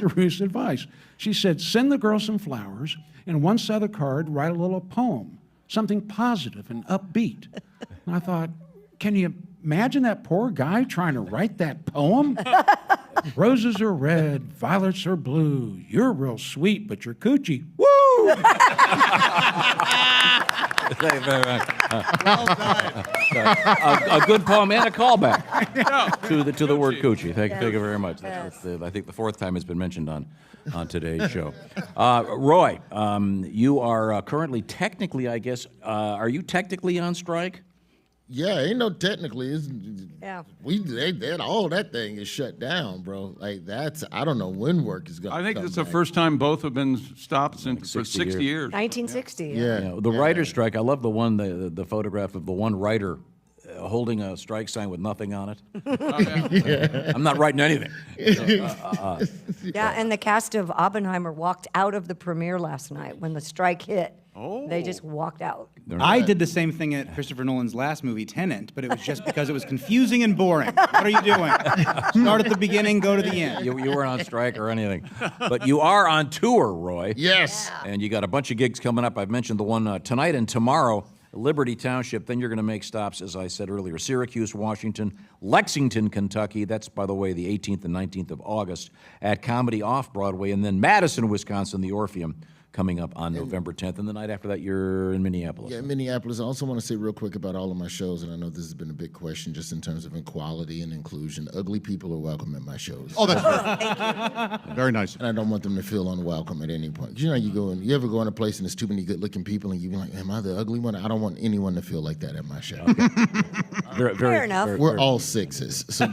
Ruth's advice. She said, send the girl some flowers, and one side of the card, write a little poem, something positive and upbeat. And I thought, can you imagine that poor guy trying to write that poem? Roses are red, violets are blue. You're real sweet, but you're coochie. Woo! A good poem and a callback to the word coochie. Thank you very much. That's I think the fourth time it's been mentioned on today's show. Roy, you are currently technically, I guess, are you technically on strike? Yeah, ain't no technically. Yeah. All that thing is shut down, bro. Like I don't know when work is going. I think it's the first time both have been stopped for 60 years. 1960. Yeah. The writer's strike. I love the one, the photograph of the one writer holding a strike sign with nothing on it. I'm not writing anything. Yeah, and the cast of Oppenheimer walked out of the premiere last night when the strike hit. Oh. They just walked out. I did the same thing at Christopher Nolan's last movie, Tenet, but it was just because it was confusing and boring. What are you doing? Start at the beginning, go to the end. You weren't on strike or anything. But you are on tour, Roy. Yes. Yeah. And you got a bunch of gigs coming up. I've mentioned the one tonight and tomorrow, Liberty Township. Then you're going to make stops, as I said earlier, Syracuse, Washington, Lexington, Kentucky. That's, by the way, the 18th and 19th of August at Comedy Off-Broadway. And then Madison, Wisconsin, the Orpheum, coming up on November 10th. And the night after that, you're in Minneapolis. Yeah, Minneapolis. I also want to say real quick about all of my shows, and I know this has been a big question just in terms of equality and inclusion. Ugly people are welcome at my shows. Oh, that's very nice. And I don't want them to feel unwelcome at any point. You ever go in a place and there's too many good-looking people, and you be like, am I the ugly one? I don't want anyone to feel like that at my show. Okay. Fair enough. We're all sixes, so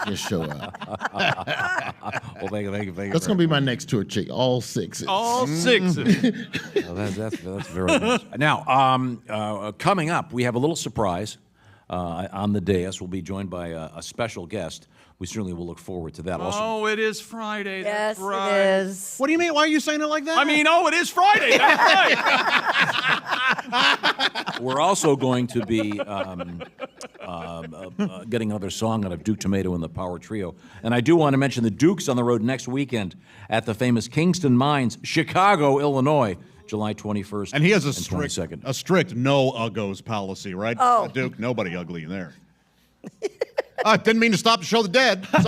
just show up. Well, thank you. That's going to be my next tour, chick. All sixes. All sixes. Well, that's very nice. Now, coming up, we have a little surprise on the dais. We'll be joined by a special guest. We certainly will look forward to that. Oh, it is Friday. Yes, That's right. it is. What do you mean? Why are you saying it like that? I mean, it is Friday. That's right. We're also going to be getting another song out of Duke Tumatoe and the Power Trio. And I do want to mention the Duke's on the road next weekend at the famous Kingston Mines, Chicago, Illinois, July 21st and he has a 22nd. strict no uggos policy, right? Oh. Duke, nobody ugly in there. Didn't mean to stop the show the dead. Sorry.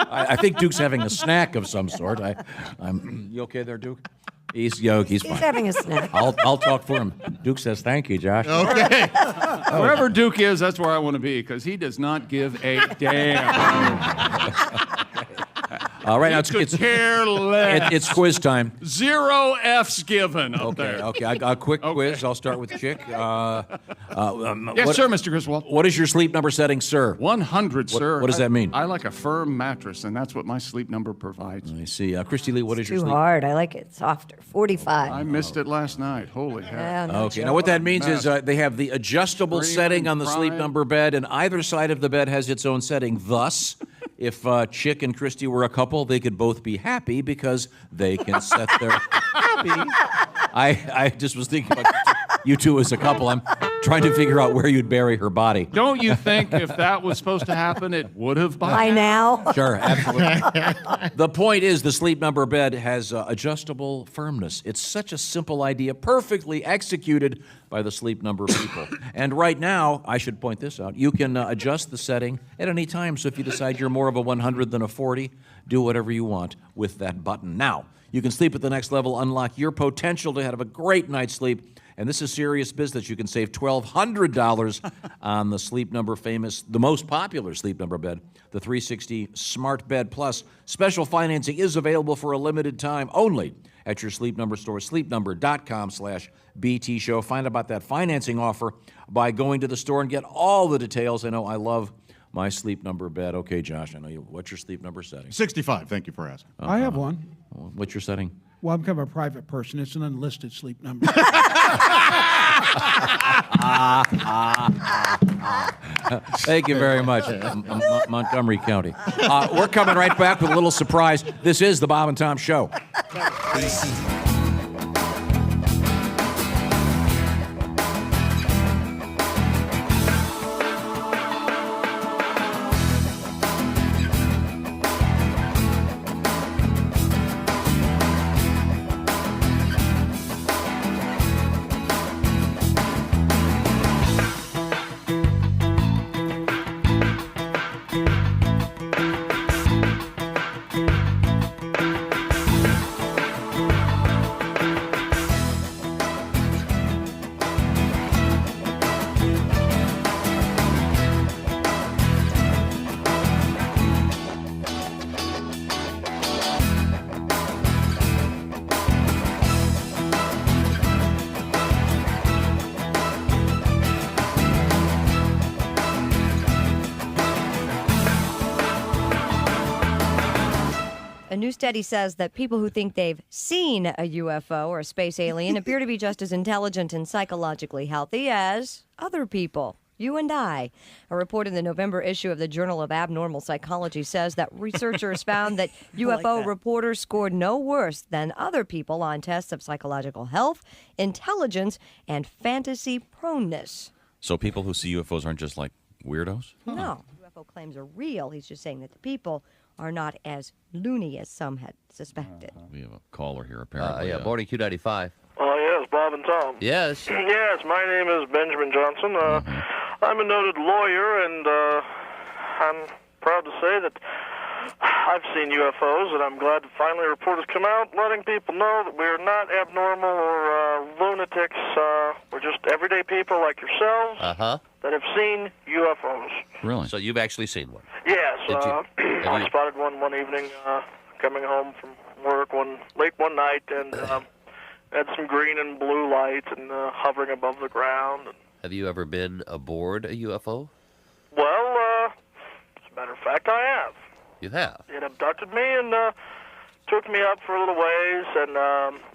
I think Duke's having a snack of some sort. You okay there, Duke? He's fine. He's having a snack. I'll talk for him. Duke says thank you, Josh. Okay. Wherever Duke is, that's where I want to be, because he does not give a damn. Right now, it's quiz time. 0 F's given up Okay, there. okay. A quick quiz. I'll start with Chick. Yes, sir, Mr. Griswold. What is your sleep number setting, sir? 100, sir. What does that mean? I like a firm mattress, and that's what my sleep number provides. I see. Christy Lee, what is your Too sleep? hard. I like it softer. 45. I missed it last night. Holy heck. Yeah, no Okay. joke. Now, what that means is they have the adjustable Screaming, setting on the sleep crying. number bed, and either side of the bed has its own setting. Thus, if Chick and Christy were a couple, they could both be happy because they can set their happy. I just was thinking about you two as a couple. I'm trying to figure out where you'd bury her body. Don't you think if that was supposed to happen, it would have By now. Sure, absolutely. The point is the sleep number bed has adjustable firmness. It's such a simple idea, perfectly executed by the Sleep Number people. And right now, I should point this out, you can adjust the setting at any time. So if you decide you're more of a 100 than a 40, do whatever you want with that button. Now, you can sleep at the next level, unlock your potential to have a great night's sleep, And this is serious business. You can save $1,200 on the Sleep Number the most popular Sleep Number bed, the 360 Smart Bed Plus. Special financing is available for a limited time only at your Sleep Number store, sleepnumber.com/BT Show. Find out about that financing offer by going to the store and get all the details. I know I love my Sleep Number bed. Okay, Josh, I know you. What's your Sleep Number setting? 65. Thank you for asking. I have one. What's your setting? Well, I'm kind of a private person. It's an unlisted sleep number. Thank you very much, Montgomery County. We're coming right back with a little surprise. This is the Bob and Tom Show. A new study says that people who think they've seen a UFO or a space alien appear to be just as intelligent and psychologically healthy as other people. You and I. A report in the November issue of the Journal of Abnormal Psychology says that researchers found that UFO reporters scored no worse than other people on tests of psychological health, intelligence, and fantasy proneness. So people who see UFOs aren't just like weirdos? No, UFO claims are real. He's just saying that the people are not as loony as some had suspected. We have a caller here, apparently. Yeah, boarding Q95. Oh, yes, Bob and Tom. Yes. Yes, my name is Benjamin Johnson. I'm a noted lawyer, and I'm proud to say that I've seen UFOs, and I'm glad to finally a report has come out letting people know that we're not abnormal or lunatics. We're just everyday people like yourselves that have seen UFOs. Really? So you've actually seen one? Yes. I spotted one evening coming home from work late one night, and had some green and blue lights and hovering above the ground. Have you ever been aboard a UFO? Well, as a matter of fact, I have. You have? It abducted me and took me up for a little ways, and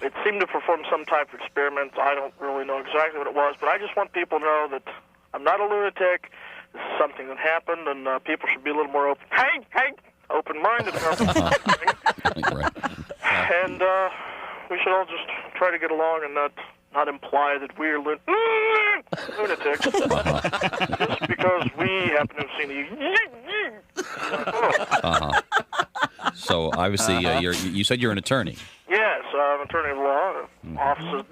it seemed to perform some type of experiment. I don't really know exactly what it was, but I just want people to know that I'm not a lunatic. This is something that happened, and people should be a little more open-minded about this sort of thing. And we should all just try to get along and not imply that we're lunatics just because we happen to have seen So obviously, you said you're an attorney. Yes, I'm an attorney of law. Offices.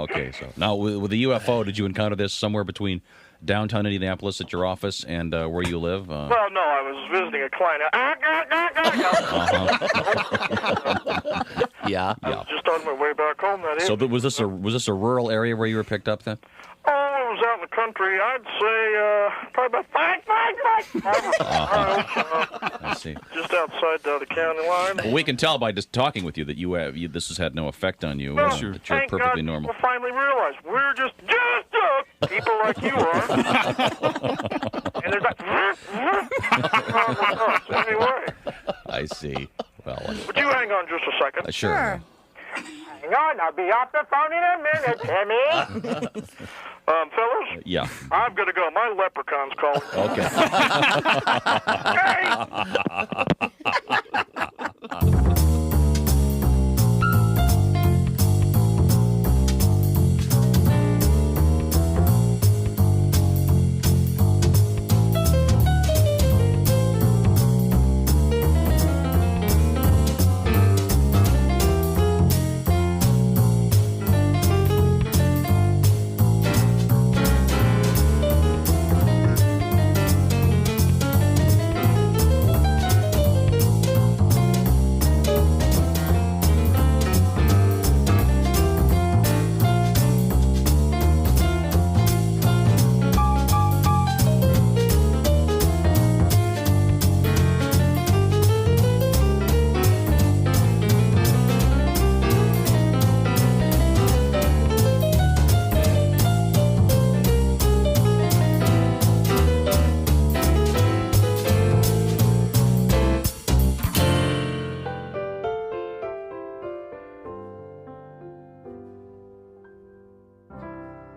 Okay, so now with the UFO, did you encounter this somewhere between downtown Indianapolis at your office and where you live? Well, no, I was visiting a client. Yeah. I was just on my way back home that So evening. was this a rural area where you were picked up then? Oh, I was out in the country. I'd say probably about 5 miles. I see. Just outside the county line. Well, we can tell by just talking with you that this has had no effect on you. Well, That you're thank perfectly God normal. We'll finally realize we're just people like you are. And there's anyway. I see. Well, Would you hang on just a second? sure. Hang on, I'll be off the phone in a minute, Timmy. Fellas? Yeah. I've got to go. My leprechaun's calling.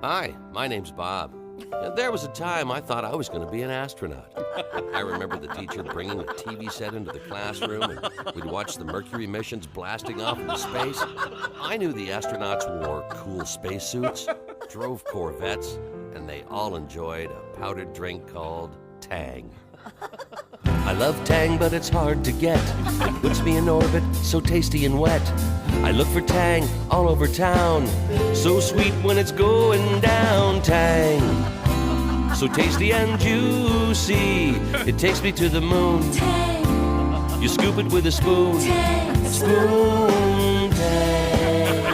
Hi, my name's Bob. There was a time I thought I was going to be an astronaut. I remember the teacher bringing a TV set into the classroom, and we'd watch the Mercury missions blasting off into space. I knew the astronauts wore cool spacesuits, drove Corvettes, and they all enjoyed a powdered drink called Tang. I love Tang, but it's hard to get. It puts me in orbit, so tasty and wet. I look for Tang all over town, so sweet when it's going down. Tang, so tasty and juicy, it takes me to the moon. Tang, you scoop it with a spoon. Tang, spoon Tang.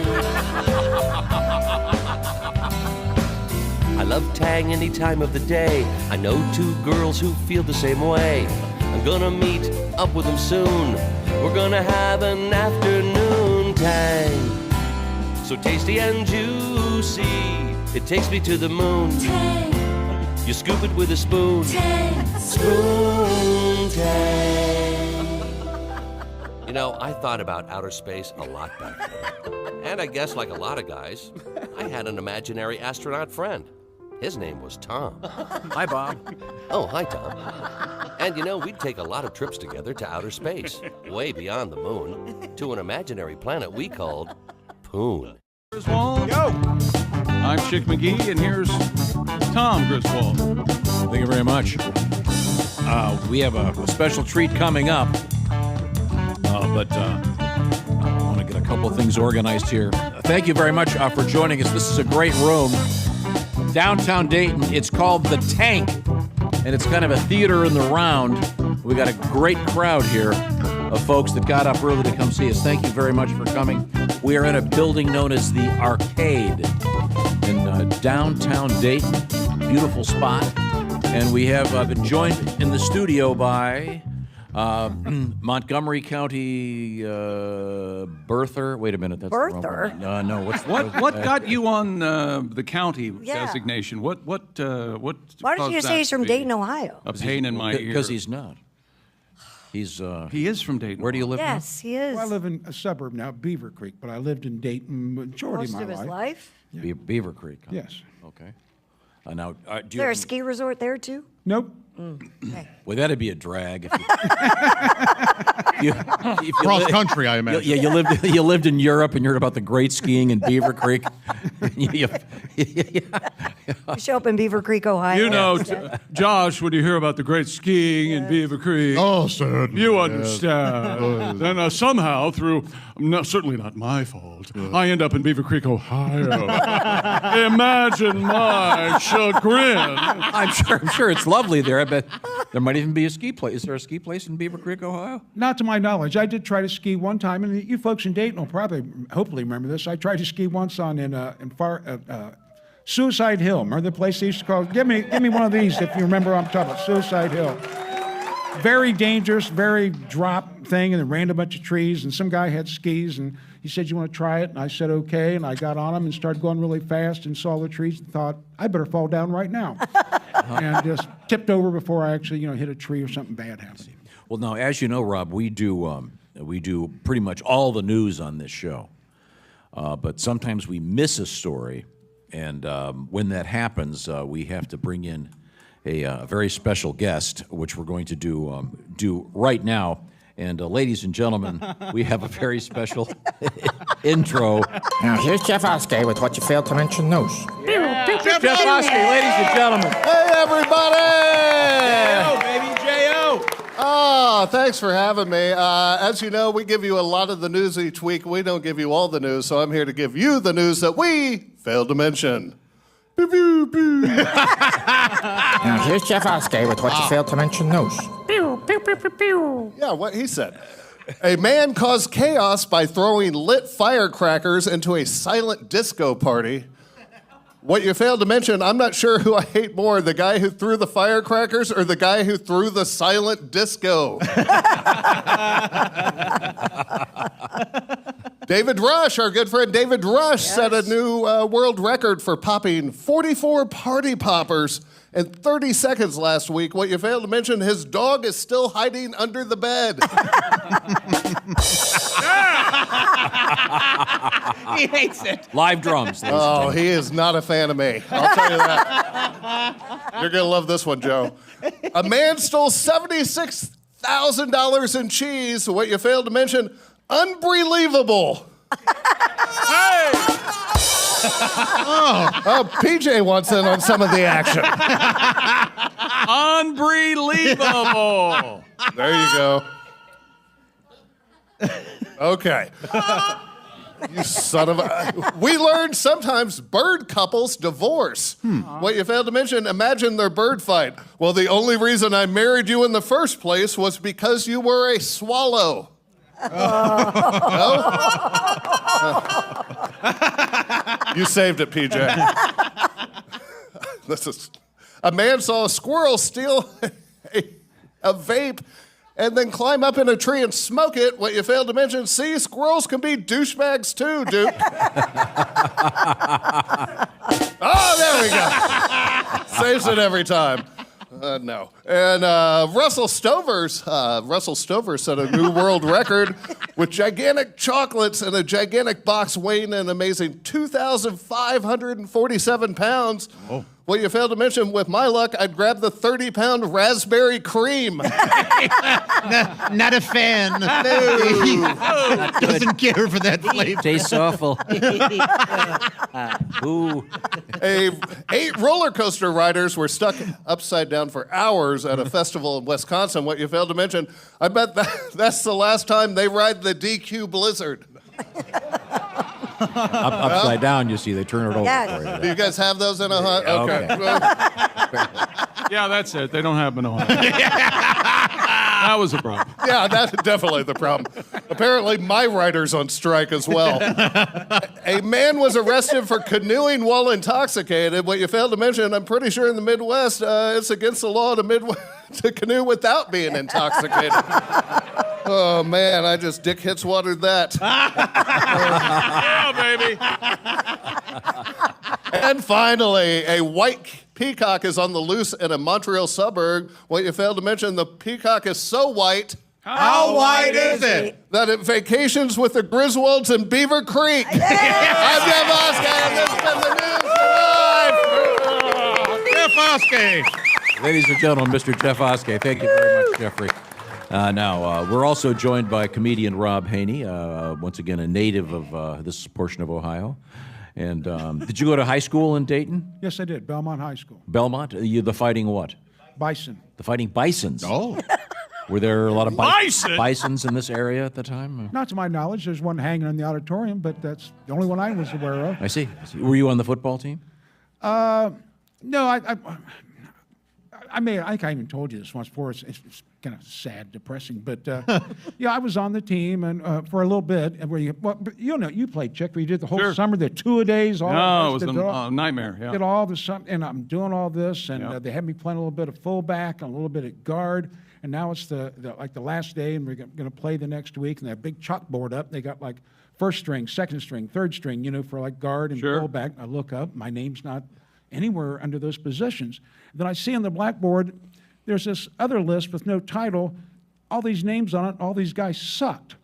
I love Tang any time of the day. I know 2 girls who feel the same way. I'm gonna meet up with them soon. We're gonna have an afternoon. Tang, so tasty and juicy, it takes me to the moon. Tang, you scoop it with a spoon. Tang, spoon Tang. You know, I thought about outer space a lot back then. And I guess like a lot of guys, I had an imaginary astronaut friend. His name was Tom. Hi, Bob. Oh, hi, Tom. And you know, we'd take a lot of trips together to outer space, way beyond the moon, to an imaginary planet we called Poon. Griswold. Yo! I'm Chick McGee, and here's Tom Griswold. Thank you very much. We have a special treat coming up, but I want to get a couple of things organized here. Thank you very much for joining us. This is a great room. Downtown Dayton. It's called The Tank, and it's kind of a theater in the round. We got a great crowd here of folks that got up early to come see us. Thank you very much for coming. We are in a building known as the Arcade in downtown Dayton. Beautiful spot. And we have been joined in the studio by Montgomery County birther. Wait a minute, that's Birther? the wrong one. No, What got you on the county designation? What Why don't you caused say that he's from to be Dayton, Ohio? A pain in my ear. Because he's not. He's he is from Dayton. Where do you live now? Yes, he is. Well, I live in a suburb now, Beaver Creek, but I lived in Dayton majority Most of of my his life. life? Beaver Creek. Huh? Yes. Okay. Now, do Is you there a ski resort there, too? Nope. Okay. Well, that'd be a drag. If you Cross country, I imagine. Yeah, you lived in Europe and you heard about the great skiing in Beaver Creek. You show up in Beaver Creek, Ohio. You know, Josh, when you hear about the great skiing in Beaver Creek, oh, certainly, you yes. understand. Then somehow, through certainly not my fault, I end up in Beaver Creek, Ohio. Imagine my chagrin. I'm sure it's lovely there. I bet there might even be a ski place. Is there a ski place in Beaver Creek, Ohio? Not to my knowledge. I did try to ski one time, and you folks in Dayton will hopefully remember this. I tried to ski once in Suicide Hill. Remember the place they used to call? Give me one of these if you remember what I'm talking about. Suicide Hill. Very dangerous, very drop thing, and it ran a bunch of trees. And some guy had skis, and he said, "You want to try it?" And I said, "Okay." And I got on them and started going really fast, and saw the trees, and thought, "I better fall down right now," and just tipped over before I actually, hit a tree or something bad happened. Well, now, as you know, Rob, we do pretty much all the news on this show, but sometimes we miss a story, and when that happens, we have to bring in a very special guest, which we're going to do right now. And ladies and gentlemen, we have a very special intro. Now, here's Jeff Oskay with what you failed to mention news. Jeff Oskay, ladies and gentlemen. Hey, everybody! J.O., baby, J.O. Oh, thanks for having me. As you know, we give you a lot of the news each week. We don't give you all the news, so I'm here to give you the news that we failed to mention. Now, here's Jeff Oskay with what you failed to mention news. Yeah, what he said. A man caused chaos by throwing lit firecrackers into a silent disco party. What you failed to mention, I'm not sure who I hate more, the guy who threw the firecrackers or the guy who threw the silent disco. David Rush, our good friend David Rush, set a new world record for popping 44 party poppers in 30 seconds last week. What you failed to mention, his dog is still hiding under the bed. He hates it. Live drums. ladies and Oh, gentlemen. he is not a fan of me. I'll tell you that. You're going to love this one, Joe. A man stole $76,000 in cheese. What you failed to mention, unbelievable. Oh, PJ wants in on some of the action. Unbelievable. There you go. Okay. You son of a... We learned sometimes bird couples divorce. What you failed to mention, imagine their bird fight. Well, the only reason I married you in the first place was because you were a swallow. No? You saved it, PJ. This is... A man saw a squirrel steal a vape and then climb up in a tree and smoke it. What you failed to mention, see, squirrels can be douchebags too, Duke. Oh, there we go. Saves it every time. No. And Russell Stover set a new world record with gigantic chocolates in a gigantic box weighing an amazing 2,547 pounds. Oh. Well, you failed to mention, with my luck, I'd grab the 30-pound raspberry cream. Not a fan. No. Doesn't care for that flavor. Tastes awful. Ooh. 8 roller coaster riders were stuck upside down for hours at a festival in Wisconsin. What you failed to mention, I bet that's the last time they ride the DQ Blizzard. Upside down, you see, they turn it over for you. Do you guys have those in a hut? Okay. Yeah, that's it. They don't have them in Ohio. That was a problem. Yeah, that's definitely the problem. Apparently, my rider's on strike as well. A man was arrested for canoeing while intoxicated. What you failed to mention, I'm pretty sure in the Midwest, it's against the law to canoe without being intoxicated. Oh, man, I just dick hits watered that. Yeah, baby. And finally, a white peacock is on the loose in a Montreal suburb. What you failed to mention, the peacock is so white. How white is it? That it vacations with the Griswolds in Beaver Creek. I'm Jeff Oskay, and this has been the news for live. Jeff Oskay. Ladies and gentlemen, Mr. Jeff Oskay. Thank you very much, Jeffrey. Now, we're also joined by comedian Rob Haney, once again a native of this portion of Ohio. And did you go to high school in Dayton? Yes, I did. Belmont High School. Belmont? The Fighting what? Bison. The Fighting Bisons. Oh. Were there a lot of Bison? bisons in this area at the time? Not to my knowledge. There's one hanging in the auditorium, but that's the only one I was aware of. I see. Were you on the football team? No, I think I even told you this once before. It's kind of sad, depressing, but yeah, I was on the team and for a little bit. And you played Chick. We did the whole summer, the two-a-days. No, it was a nightmare. Yeah. Did all the summer, and I'm doing all this, and they had me playing a little bit of fullback and a little bit at guard. And now it's the last day, and we're going to play the next week. And they have a big chalkboard up. They got like first string, second string, third string, for like guard and fullback. I look up, my name's not anywhere under those positions. Then I see on the blackboard, there's this other list with no title, all these names on it, all these guys sucked.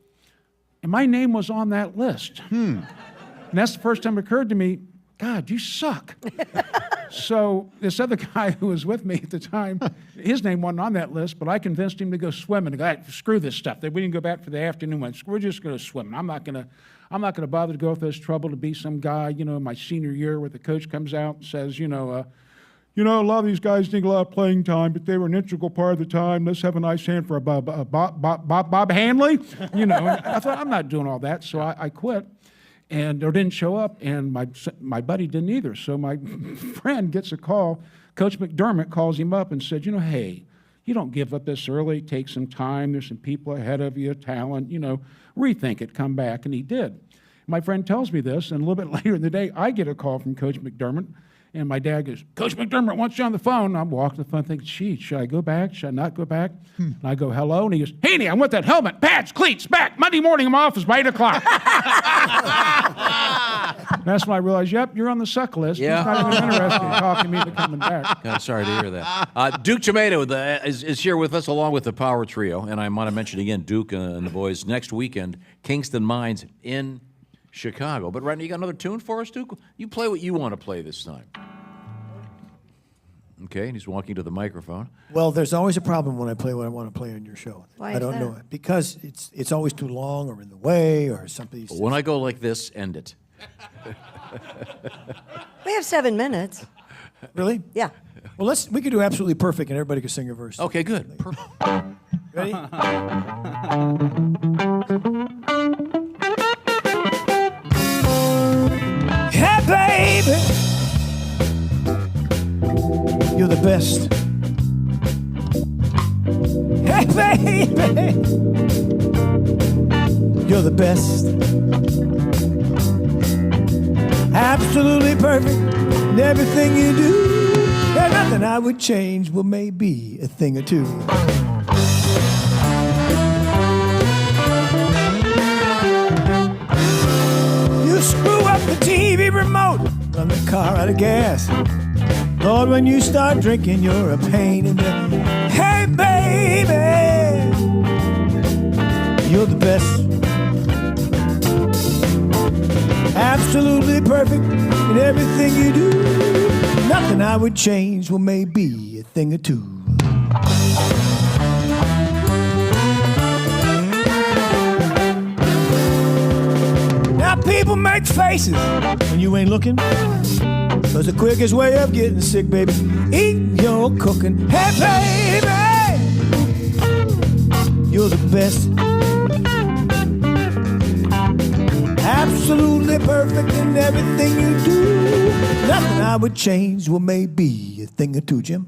And my name was on that list. And that's the first time it occurred to me, God, you suck. So this other guy who was with me at the time, his name wasn't on that list, but I convinced him to go swimming. Screw this stuff. We didn't go back for the afternoon one. We're just going to swim. I'm not going to bother to go through this trouble to be some guy, my senior year where the coach comes out and says, a lot of these guys didn't get a lot of playing time, but they were an integral part of the time. Let's have a nice hand for Bob Hanley. And I thought, I'm not doing all that, so I quit. And or didn't show up, and my buddy didn't either. So my friend gets a call. Coach McDermott calls him up and said, hey, you don't give up this early. Take some time. There's some people ahead of you, talent. Rethink it. Come back. And he did. My friend tells me this, and a little bit later in the day, I get a call from Coach McDermott, and my dad goes, Coach McDermott wants you on the phone. I'm walking the phone thinking, should I go back? Should I not go back? And I go, hello? And he goes, Haney, I want that helmet, pads, cleats, back. Monday morning, I'm office by 8 o'clock. That's when I realized, yep, you're on the suck list. Yeah. He's not even interested in talking to me but coming back. God, sorry to hear that. Duke Tumatoe is here with us along with the Power Trio. And I want to mention again, Duke and the boys, next weekend, Kingston Mines in Chicago. But right now, you got another tune for us, Duke? You play what you want to play this time. Okay, and he's walking to the microphone. Well, there's always a problem when I play what I want to play on your show. Why I is don't that? know it. Because it's always too long or in the way or something. When I go like this, end it. We have 7 minutes. Really? Yeah. Well, we could do Absolutely Perfect and everybody could sing a verse. Okay, good. Perfect. Ready? Hey, baby, you're the best. Hey, baby, you're the best. Absolutely perfect in everything you do. There's nothing I would change, well, maybe a thing or two. You screw up the TV remote, run the car out of gas. Lord, when you start drinking, you're a pain in the... Hey, baby, you're the best. Absolutely perfect in everything you do. Nothing I would change, well, maybe a thing or two. Now people make faces when you ain't looking. 'Cause the quickest way of getting sick, baby, eat your cooking. Hey, baby, you're the best. Absolutely perfect in everything you do. Nothing I would change, well, maybe a thing or two, Jim.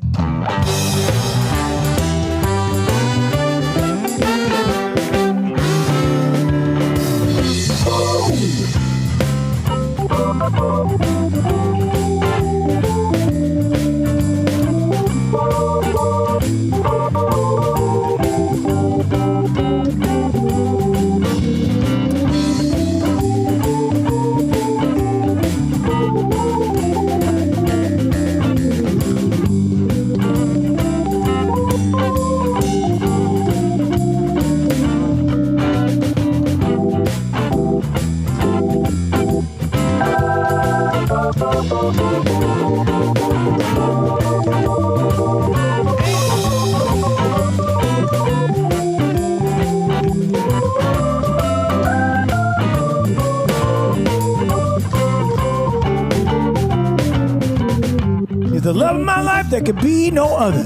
The love of my life, there could be no other.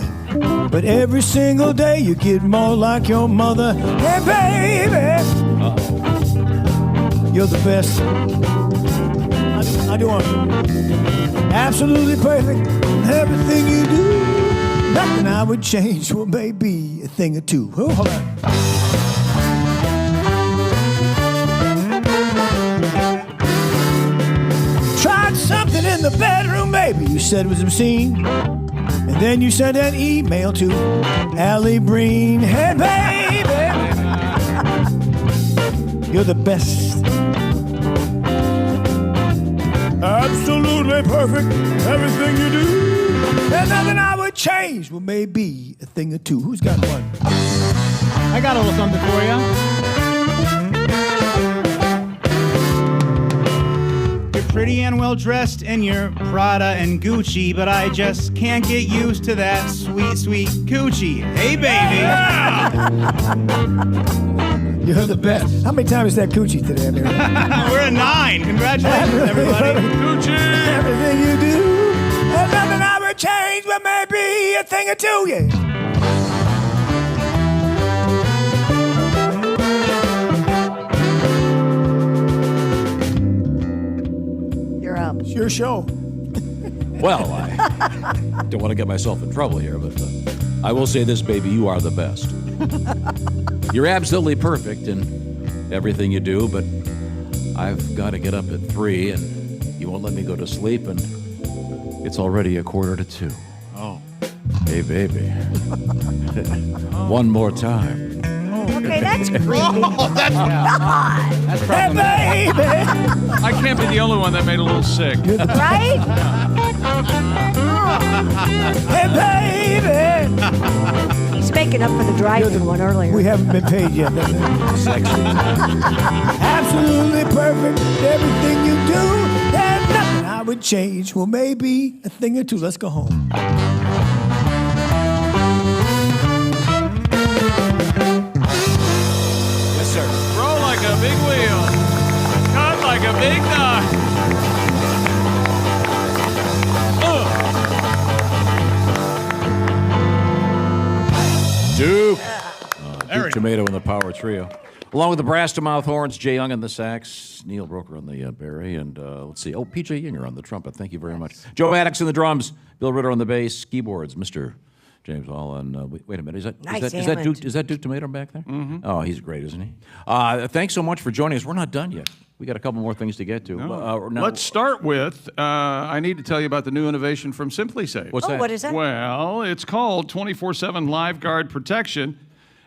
But every single day you get more like your mother. Hey, baby, you're the best. I do want absolutely perfect in everything you do. Nothing I would change, well, maybe a thing or two. Oh, hold on. Tried something in the bedroom, baby, you said was obscene. And then you sent an email to Allie Breen. Hey, baby, you're the best. Absolutely perfect, everything you do. There's nothing I would change, well, maybe a thing or two. Who's got one? I got a little something for you. Pretty and well dressed in your Prada and Gucci, but I just can't get used to that sweet, sweet coochie. Hey, baby. Yeah. You're the best. How many times is that coochie today, Mary? We're at 9. Congratulations, everybody. Coochie. Everything you do, there's nothing I would change, but maybe a thing or two, yeah. It's your show. Well, I don't want to get myself in trouble here, but I will say this, baby, you are the best. You're absolutely perfect in everything you do, but I've got to get up at 3, and you won't let me go to sleep, and it's already 1:45. Oh. Hey, baby. One more time. Oh, Okay, that's creepy. Oh, that's God. Hey, baby! I can't be the only one that made a little sick. Right? Hey, baby! He's making up for the driving one earlier. We haven't been paid yet. Sexy. Absolutely perfect. Everything you do, there's nothing I would change. Well, maybe a thing or two. Let's go home. Yes, sir. Roll like a big wheel. Cut like a big knot. Duke. Duke Tumatoe and the Power Trio. Along with the brass to mouth horns, Jay Young on the sax, Neil Broker on the beret, and let's see, PJ Yinger on the trumpet. Thank you very much. Joe Maddox on the drums, Bill Ritter on the bass, keyboards, Mr. James Hall, and wait a minute, is that Duke Tumatoe back there? Mm-hmm. Oh, he's great, isn't he? Thanks so much for joining us. We're not done yet. We got a couple more things to get to. No. Now, Let's start with, I need to tell you about the new innovation from SimpliSafe. What's that? What is that? Well, it's called 24/7 Live Guard Protection,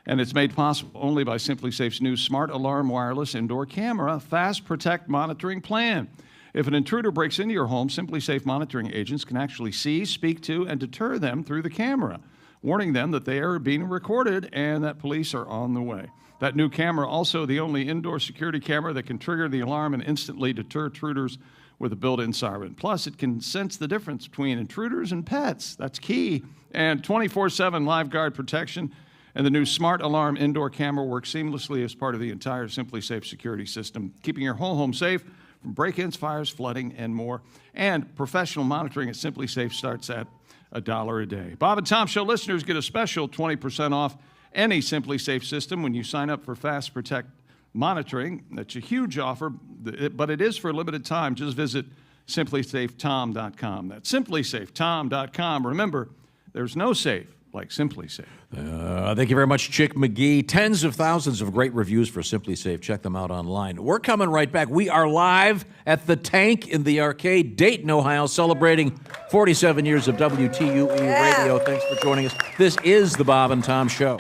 and it's made possible only by SimpliSafe's new Smart Alarm Wireless Indoor Camera Fast Protect Monitoring Plan. If an intruder breaks into your home, SimpliSafe monitoring agents can actually see, speak to, and deter them through the camera, warning them that they are being recorded and that police are on the way. That new camera, also the only indoor security camera that can trigger the alarm and instantly deter intruders with a built-in siren. Plus, it can sense the difference between intruders and pets. That's key. And 24/7 Live Guard Protection and the new Smart Alarm Indoor Camera work seamlessly as part of the entire SimpliSafe security system, keeping your whole home safe from break-ins, fires, flooding, and more. And professional monitoring at SimpliSafe starts at $1 a day. Bob and Tom Show listeners get a special 20% off any SimpliSafe system when you sign up for Fast Protect monitoring. That's a huge offer, but it is for a limited time. Just visit SimpliSafeTom.com. That's SimpliSafeTom.com. Remember, there's no safe like SimpliSafe. Thank you very much, Chick McGee. Tens of thousands of great reviews for SimpliSafe. Check them out online. We're coming right back. We are live at the Tank in the Arcade, Dayton, Ohio, celebrating 47 years of WTUE radio. Thanks for joining us. This is the Bob and Tom Show.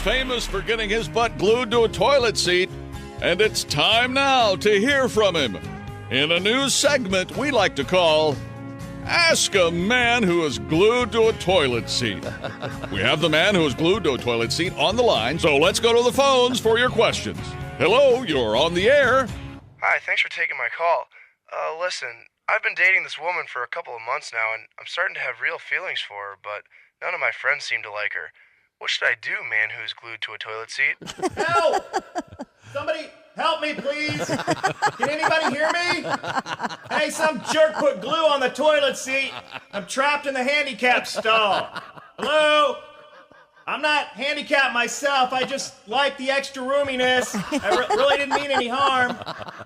Famous for getting his butt glued to a toilet seat, and it's time now to hear from him in a new segment we like to call Ask a Man Who Is Glued to a Toilet Seat. We have the man who is glued to a toilet seat on the line, so let's go to the phones for your questions. Hello, you're on the air. Hi, thanks for taking my call. Listen, I've been dating this woman for a couple of months now, and I'm starting to have real feelings for her, but none of my friends seem to like her. What should I do, man who's glued to a toilet seat? Help! Somebody help me, please. Can anybody hear me? Hey, some jerk put glue on the toilet seat. I'm trapped in the handicap stall. Hello? I'm not handicapped myself. I just like the extra roominess. I really didn't mean any harm.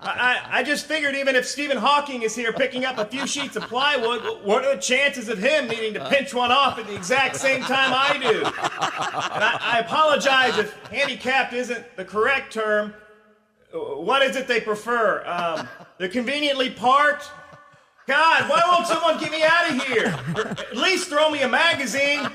I just figured even if Stephen Hawking is here picking up a few sheets of plywood, what are the chances of him needing to pinch one off at the exact same time I do? And I apologize if handicapped isn't the correct term. What is it they prefer? They're conveniently parked? God, why won't someone get me out of here? Or at least throw me a magazine.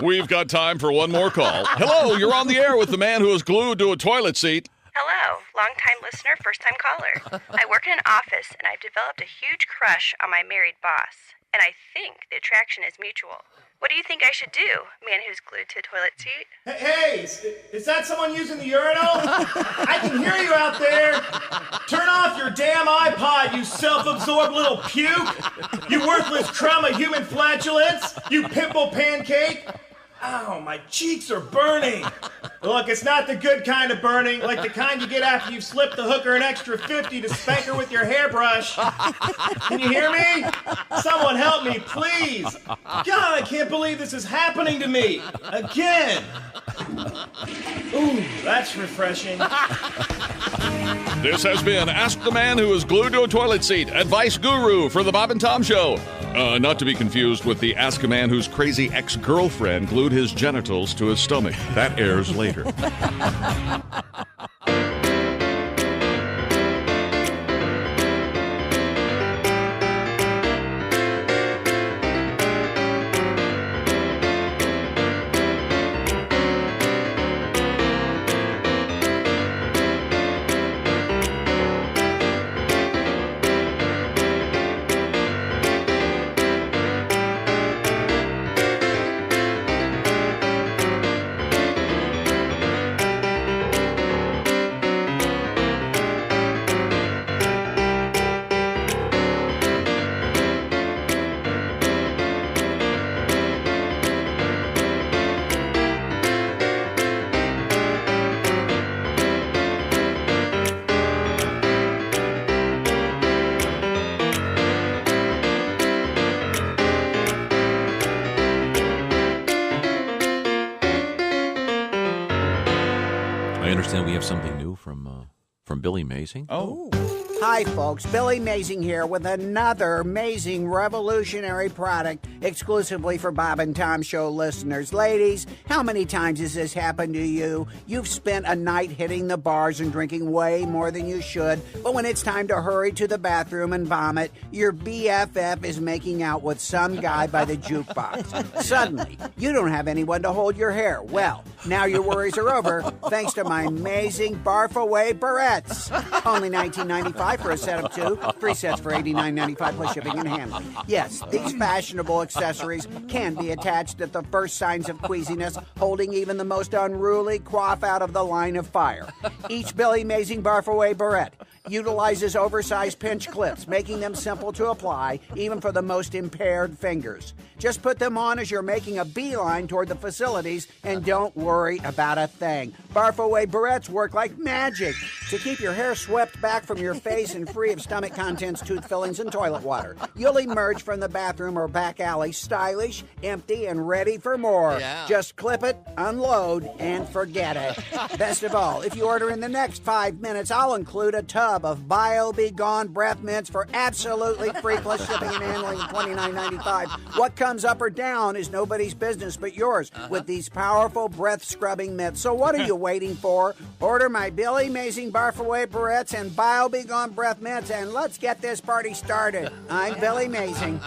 We've got time for one more call. Hello, you're on the air with the man who is glued to a toilet seat. Hello, long-time listener, first-time caller. I work in an office, and I've developed a huge crush on my married boss. And I think the attraction is mutual. What do you think I should do, man who's glued to a toilet seat? Hey, is that someone using the urinal? I can hear you out there. Turn off your damn iPod, you self-absorbed little puke. You worthless crumb of human flatulence. You pimple pancake. Ow, my cheeks are burning. Look, it's not the good kind of burning, like the kind you get after you've slipped the hooker an extra 50 to spank her with your hairbrush. Can you hear me? Someone help me, please. God, I can't believe this is happening to me. Again. Ooh, that's refreshing. This has been Ask the Man Who is Glued to a Toilet Seat, advice guru for the Bob and Tom Show. Not to be confused with the Ask a Man Whose crazy ex-girlfriend glued his genitals to his stomach. That airs later. I understand we have something new from Billy Mazing. Oh. Hi, folks. Billy Mazing here with another amazing revolutionary product exclusively for Bob and Tom Show listeners. Ladies, how many times has this happened to you? You've spent a night hitting the bars and drinking way more than you should, but when it's time to hurry to the bathroom and vomit, your BFF is making out with some guy by the jukebox. Suddenly, you don't have anyone to hold your hair. Well, now your worries are over thanks to my amazing Barf-away barrettes. Only $19.95 for a set of 2, 3 sets for $89.95 plus shipping and handling. Yes, these fashionable accessories can be attached at the first signs of queasiness, holding even the most unruly coif out of the line of fire. Each Billy Mazing Barf-away barrette utilizes oversized pinch clips, making them simple to apply, even for the most impaired fingers. Just put them on as you're making a beeline toward the facilities and don't worry about a thing. Barf-away barrettes work like magic to keep your hair swept back from your face and free of stomach contents, tooth fillings, and toilet water. You'll emerge from the bathroom or back alley stylish, empty, and ready for more. Yeah. Just clip it, unload, and forget it. Best of all, if you order in the next 5 minutes, I'll include a tub of Be Gone breath mints for absolutely free plus shipping and handling of $29.95. What comes up or down is nobody's business but yours with these powerful breath scrubbing mitts. So what are you waiting for? Order my Billy Mazing Barf-away barrettes and Be Gone breath mints and let's get this party started. I'm Billy Mazing.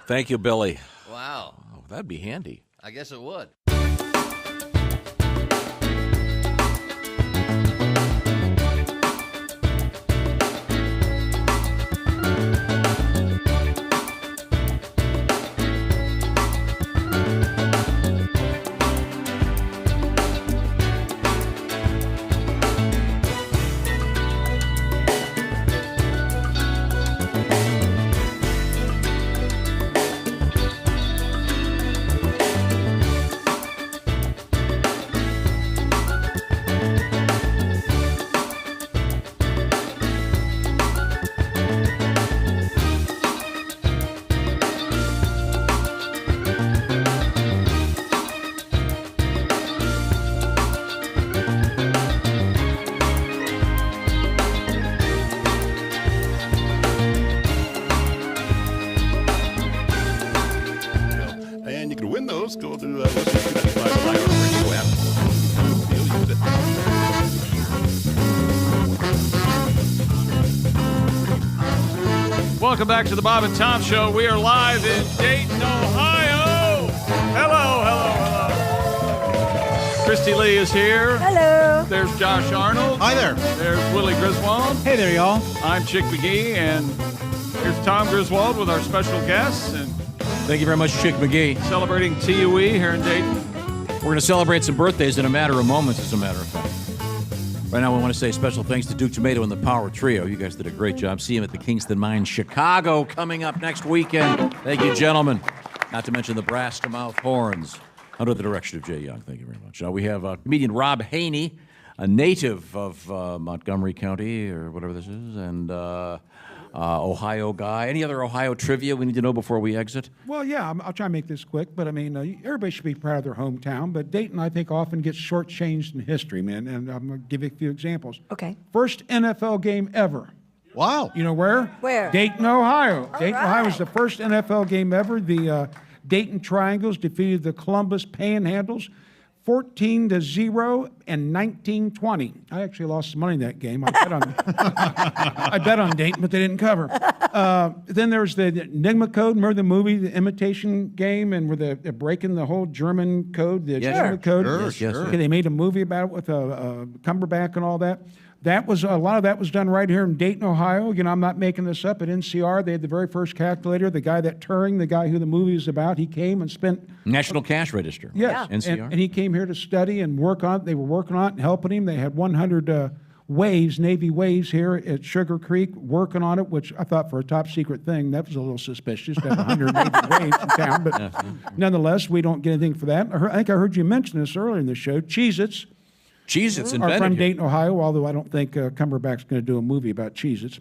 Thank you, Billy. Wow. Oh, that'd be handy. I guess it would. And you can win those. Go to the radio app. Use it. Welcome back to the Bob and Tom Show. We are live in Dayton, Ohio. Hello, hello, hello. Christy Lee is here. Hello. There's Josh Arnold. Hi there. There's Willie Griswold. Hey there, y'all. I'm Chick McGee, and here's Tom Griswold with our special guests. And Thank you very much, Chick McGee. Celebrating TUE here in Dayton. We're going to celebrate some birthdays in a matter of moments, as a matter of fact. Right now, we want to say special thanks to Duke Tumatoe and the Power Trio. You guys did a great job. See him at the Kingston Mine, Chicago, coming up next weekend. Thank you, gentlemen. Not to mention the brass to mouth horns under the direction of Jay Young. Thank you very much. Now we have comedian Rob Haney, a native of Montgomery County or whatever this is, and Ohio guy. Any other Ohio trivia we need to know before we exit? Well, yeah, I'll try and make this quick, but I mean, everybody should be proud of their hometown, but Dayton, I think, often gets shortchanged in history, man, and I'm going to give you a few examples. Okay. First NFL game ever. Wow. You know where? Where? Dayton, Ohio. All Dayton, Ohio was the first NFL game ever. The Dayton Triangles defeated the Columbus Panhandles 14-0 and 19-20. I actually lost some money in that game. I bet on Dayton, but they didn't cover. Then there's the Enigma Code. Remember the movie, The Imitation Game, and where they're breaking the whole German code, the Enigma Code? Sure. Okay, they made a movie about it with Cumberbatch and all that. That was a lot of that was done right here in Dayton, Ohio. You know, I'm not making this up. At NCR, they had the very first calculator. The guy that Turing, the guy who the movie is about, he came and spent National Cash Register. Yes, NCR. and he came here to study and work on it. They were working on it and helping him. They had 100 waves, Navy waves here at Sugar Creek working on it, which I thought for a top secret thing, that was a little suspicious to have 100 Navy waves in town. But nonetheless, we don't get anything for that. I think I heard you mention this earlier in the show. Cheez-Its. Cheez-Its Are invented from here. Dayton, Ohio, although I don't think Cumberbatch's going to do a movie about Cheez-Its.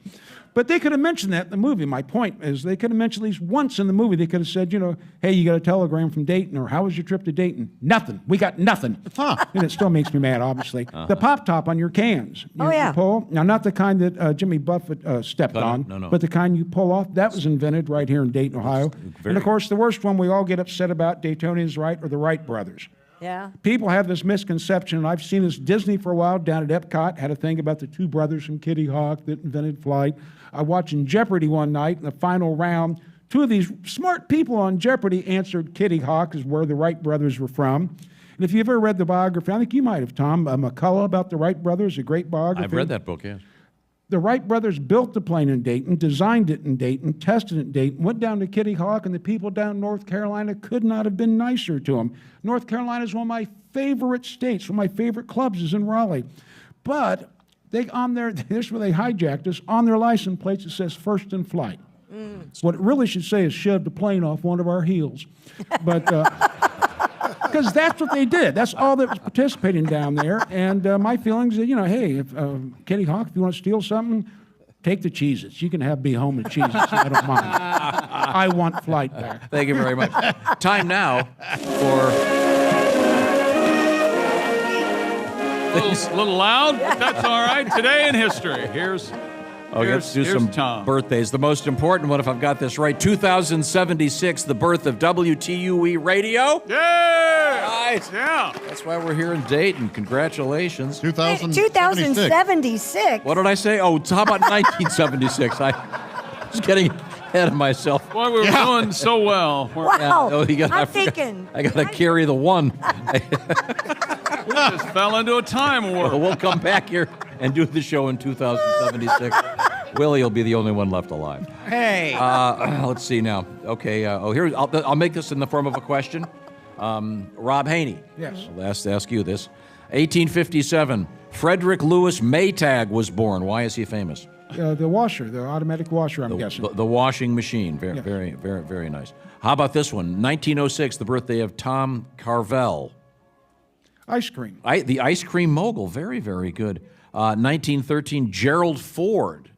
But they could have mentioned that in the movie. My point is they could have mentioned at least once in the movie. They could have said, you know, hey, you got a telegram from Dayton, or how was your trip to Dayton? Nothing. We got nothing. And it still makes me mad, obviously. The pop top on your cans. You pull. Now, not the kind that Jimmy Buffett stepped on, but the kind you pull off. That was invented right here in Dayton, Ohio. And, of course, the worst one we all get upset about, Daytonians, right, are the Wright brothers. Yeah. People have this misconception, and I've seen this. Disney for a while down at Epcot had a thing about the two brothers from Kitty Hawk that invented flight. I watched in Jeopardy one night in the final round. Two of these smart people on Jeopardy answered Kitty Hawk is where the Wright brothers were from. And if you ever read the biography, I think you might have, Tom, McCullough about the Wright brothers, a great biography. I've read that book, yes. The Wright brothers built the plane in Dayton, designed it in Dayton, tested it in Dayton, went down to Kitty Hawk, and the people down in North Carolina could not have been nicer to them. North Carolina is one of my favorite states. One of my favorite clubs is in Raleigh. But they on their, here's where they hijacked us, on their license plates it says first in flight. What it really should say is shoved the plane off one of our heels. But because that's what they did. That's all that was participating down there. And my feelings are, you know, hey, if Kitty Hawk, if you want to steal something, take the Cheez-Its. You can be home with Cheez-Its. I don't mind. I want flight back. Thank you very much. Time now for... A little loud, but that's all right. Today in history. Here's let's do some Tom. birthdays. The most important one, if I've got this right, 2076, the birth of WTUE Radio. Yeah! Right. Yeah. That's why we're here in Dayton. Congratulations. 2076. What did I say? Oh, how about 1976? I was getting ahead of myself. Boy, we were doing so well. Wow. I got to carry the one. We just fell into a time warp. Well, we'll come back here and do the show in 2076. Willie will be the only one left alive. Hey. Let's see now. Okay. Here I'll make this in the form of a question. Rob Haney. Yes. I'll ask you this. 1857. Frederick Louis Maytag was born. Why is he famous? The washer, the automatic washer, I'm guessing. The washing machine. Very, very, very, very nice. How about this one? 1906, the birthday of Tom Carvel. Ice cream. The ice cream mogul. Very, very good. 1913, Gerald Ford.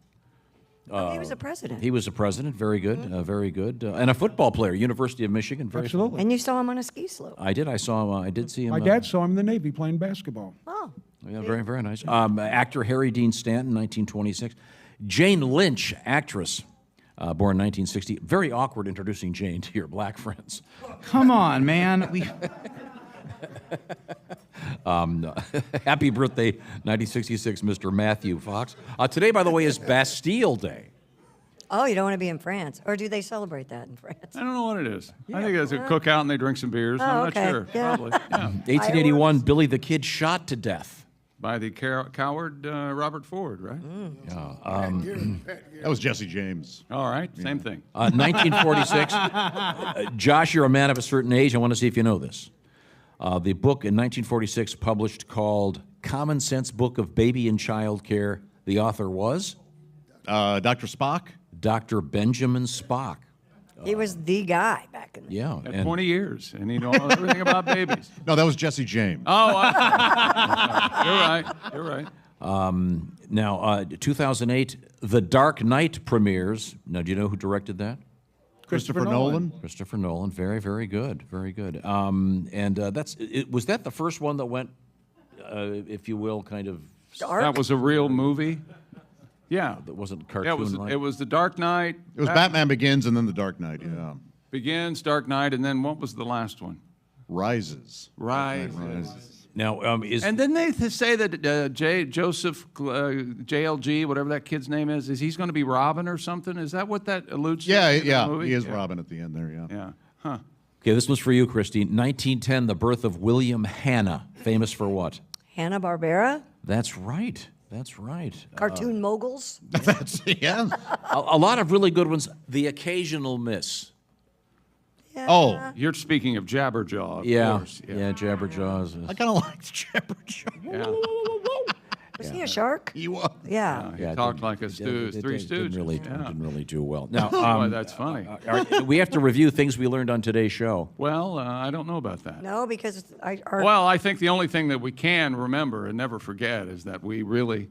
He was a president. He was a president. Very good. Very good. And a football player, University of Michigan. Very Absolutely. And you saw him on a ski slope. I did. I saw him. I did see him. My dad saw him in the Navy playing basketball. Oh. Yeah, very, very nice. Actor Harry Dean Stanton, 1926. Jane Lynch, actress, born 1960. Very awkward introducing Jane to your black friends. Come on, man. Happy birthday, 1966, Mr. Matthew Fox. Today, by the way, is Bastille Day. Oh, you don't want to be in France. Or do they celebrate that in France? I don't know what it is. I think it's a cookout and they drink some beers. Oh, I'm okay. not sure. Yeah. Probably. Yeah. 1881, Billy the Kid shot to death. By the coward Robert Ford, right? That was Jesse James. All right, same thing. 1946. Josh, you're a man of a certain age. I want to see if you know this. The book in 1946 published called Common Sense Book of Baby and Child Care. The author was? Dr. Spock? Dr. Benjamin Spock. He was the guy back in the Yeah. At 20 years, and he knows everything about babies. No, that was Jesse James. Oh, you're right. Now, 2008, The Dark Knight premieres. Now, do you know who directed that? Christopher Nolan. Christopher Nolan. Very, very good. Very good. Was that the first one that went, if you will, kind of... Dark? That was a real movie? Yeah. That wasn't Yeah, cartoon-like? it was The Dark Knight. It was Batman Begins and then The Dark Knight, yeah. Begins, Dark Knight, and then what was the last one? Rises. Now, And didn't they say that Joseph JLG, whatever that kid's name is he's going to be Robin or something? Is that what that alludes to? Yeah, in the yeah. movie? He is Robin at the end there, yeah. Yeah. Huh. Okay, this one's for you, Christine. 1910, the birth of William Hanna, famous for what? Hanna-Barbera? That's right. That's right. Cartoon moguls? That's, yeah. A lot of really good ones. The occasional miss. Yeah. Oh, you're speaking of Jabberjaw, of Yeah, course. yeah, Jabberjaws. I kind of liked Jabberjaw. Yeah. Was he a shark? He was. Yeah. He talked like a Three Stooges. Didn't really do well. Now, Boy, that's funny. we have to review things we learned on today's show. Well, I don't know about that. No, because Well, I think the only thing that we can remember and never forget is that we really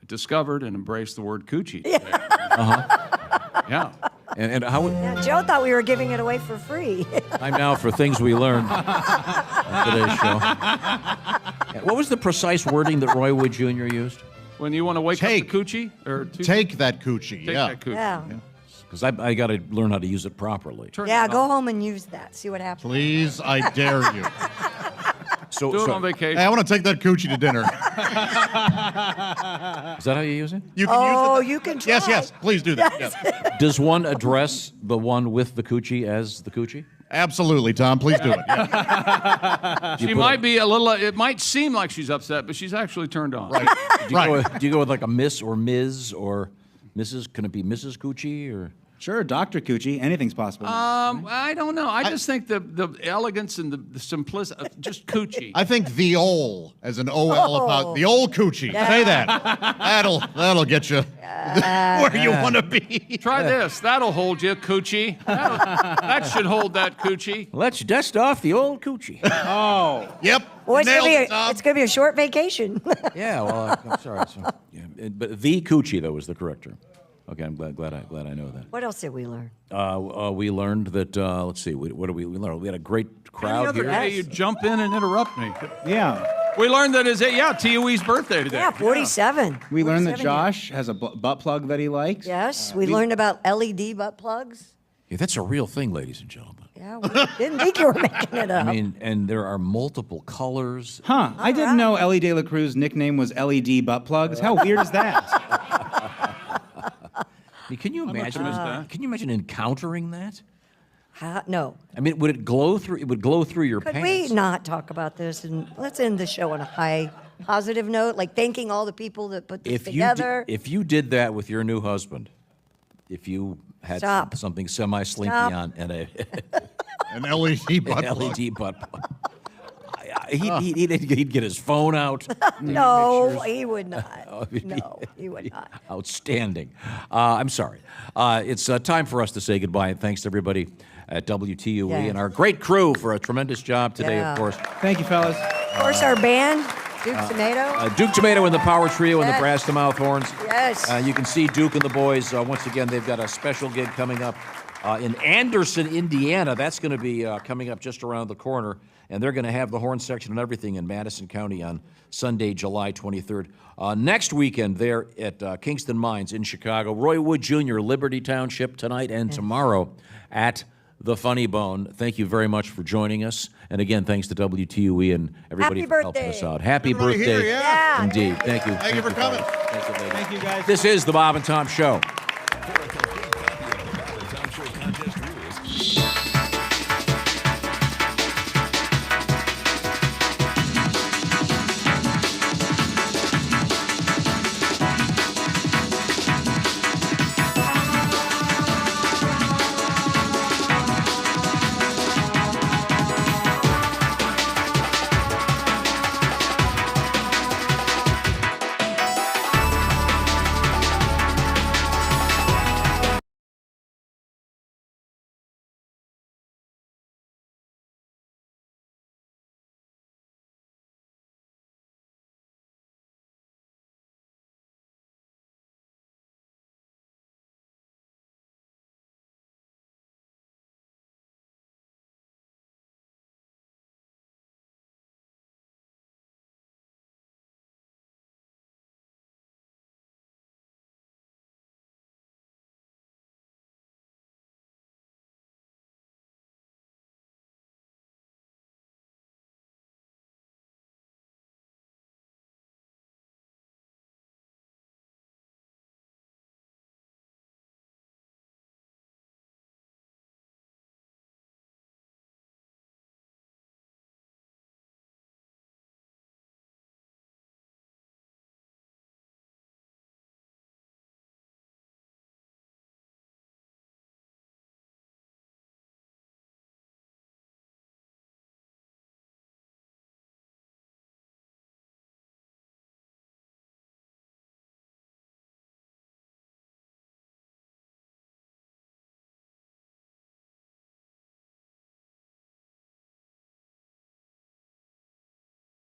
discovered and embraced the word coochie. Yeah. And how? Yeah, Joe thought we were giving it away for free. Time now for things we learned on today's show. What was the precise wording that Roy Wood Jr. used? When you want to wake up the coochie? Take that coochie, Take that coochie. Yeah. Because I got to learn how to use it properly. Yeah, go home and use that. See what happens. Please, I dare you. So, Do it on vacation. Hey, I want to take that coochie to dinner. Is that how you use it? You can use it. You can try. Yes, please do that. Yes. Does one address the one with the coochie as the coochie? Absolutely, Tom. Please do it. Yeah. She might be a little, it might seem like she's upset, but she's actually turned on. Right. Do you go with like a Miss or Ms. or Mrs.? Can it be Mrs. Coochie or? Sure, Dr. Coochie. Anything's possible. I don't know. I just think the elegance and the simplicity, just coochie. I think the ol as an OL about the old coochie. Yeah. Say that. That'll get you where you want to be. Try this. That'll hold you, coochie. That should hold that coochie. Let's dust off the old coochie. Oh. Yep. Well, Nailed it, Tom. it's gonna be a short vacation. Yeah, well, I'm sorry. But the coochie, though, is the correct term. Okay, I'm glad I know that. What else did we learn? We learned that, let's see, what did we learn? We had a great crowd Any other here. day you jump in and interrupt me. Yeah. We learned that it's TUE's birthday today. Yeah, 47. We learned that 47 Josh has a butt plug that he likes. Yes, we learned about LED butt plugs. Yeah, that's a real thing, ladies and gentlemen. Yeah, we didn't think you were making it up. I mean, and there are multiple colors. Huh. I didn't know Ellie De La Cruz's nickname was LED butt plugs. How weird is that? Can you imagine? Can you imagine encountering that? No. I mean, would it glow through? It would glow through your Could pants. we not talk about this? And let's end the show on a high, positive note, like thanking all the people that put this together. If you did that with your new husband, if you had something semi-slinky on and an LED butt plug. LED butt plug. He'd get his phone out. No, he would not. No, he would not. Outstanding. I'm sorry. It's time for us to say goodbye, and thanks to everybody at WTUE and our great crew for a tremendous job today, of course. Thank you, fellas. Of course, our band, Duke Tumatoe. Duke Tumatoe and the Power Trio and the Brass to Mouth Horns. Yes. You can see Duke and the boys. Once again, they've got a special gig coming up in Anderson, Indiana. That's going to be coming up just around the corner. And they're going to have the horn section and everything in Madison County on Sunday, July 23rd. Next weekend, they're at Kingston Mines in Chicago. Roy Wood Jr., Liberty Township tonight and tomorrow at the Funny Bone. Thank you very much for joining us. And again, thanks to WTUE and everybody for helping us out. Happy Everybody birthday. here, yeah. Indeed. Thank you. Thank you for coming. Thank you, ladies. Thank you, guys. This is the Bob and Tom Show.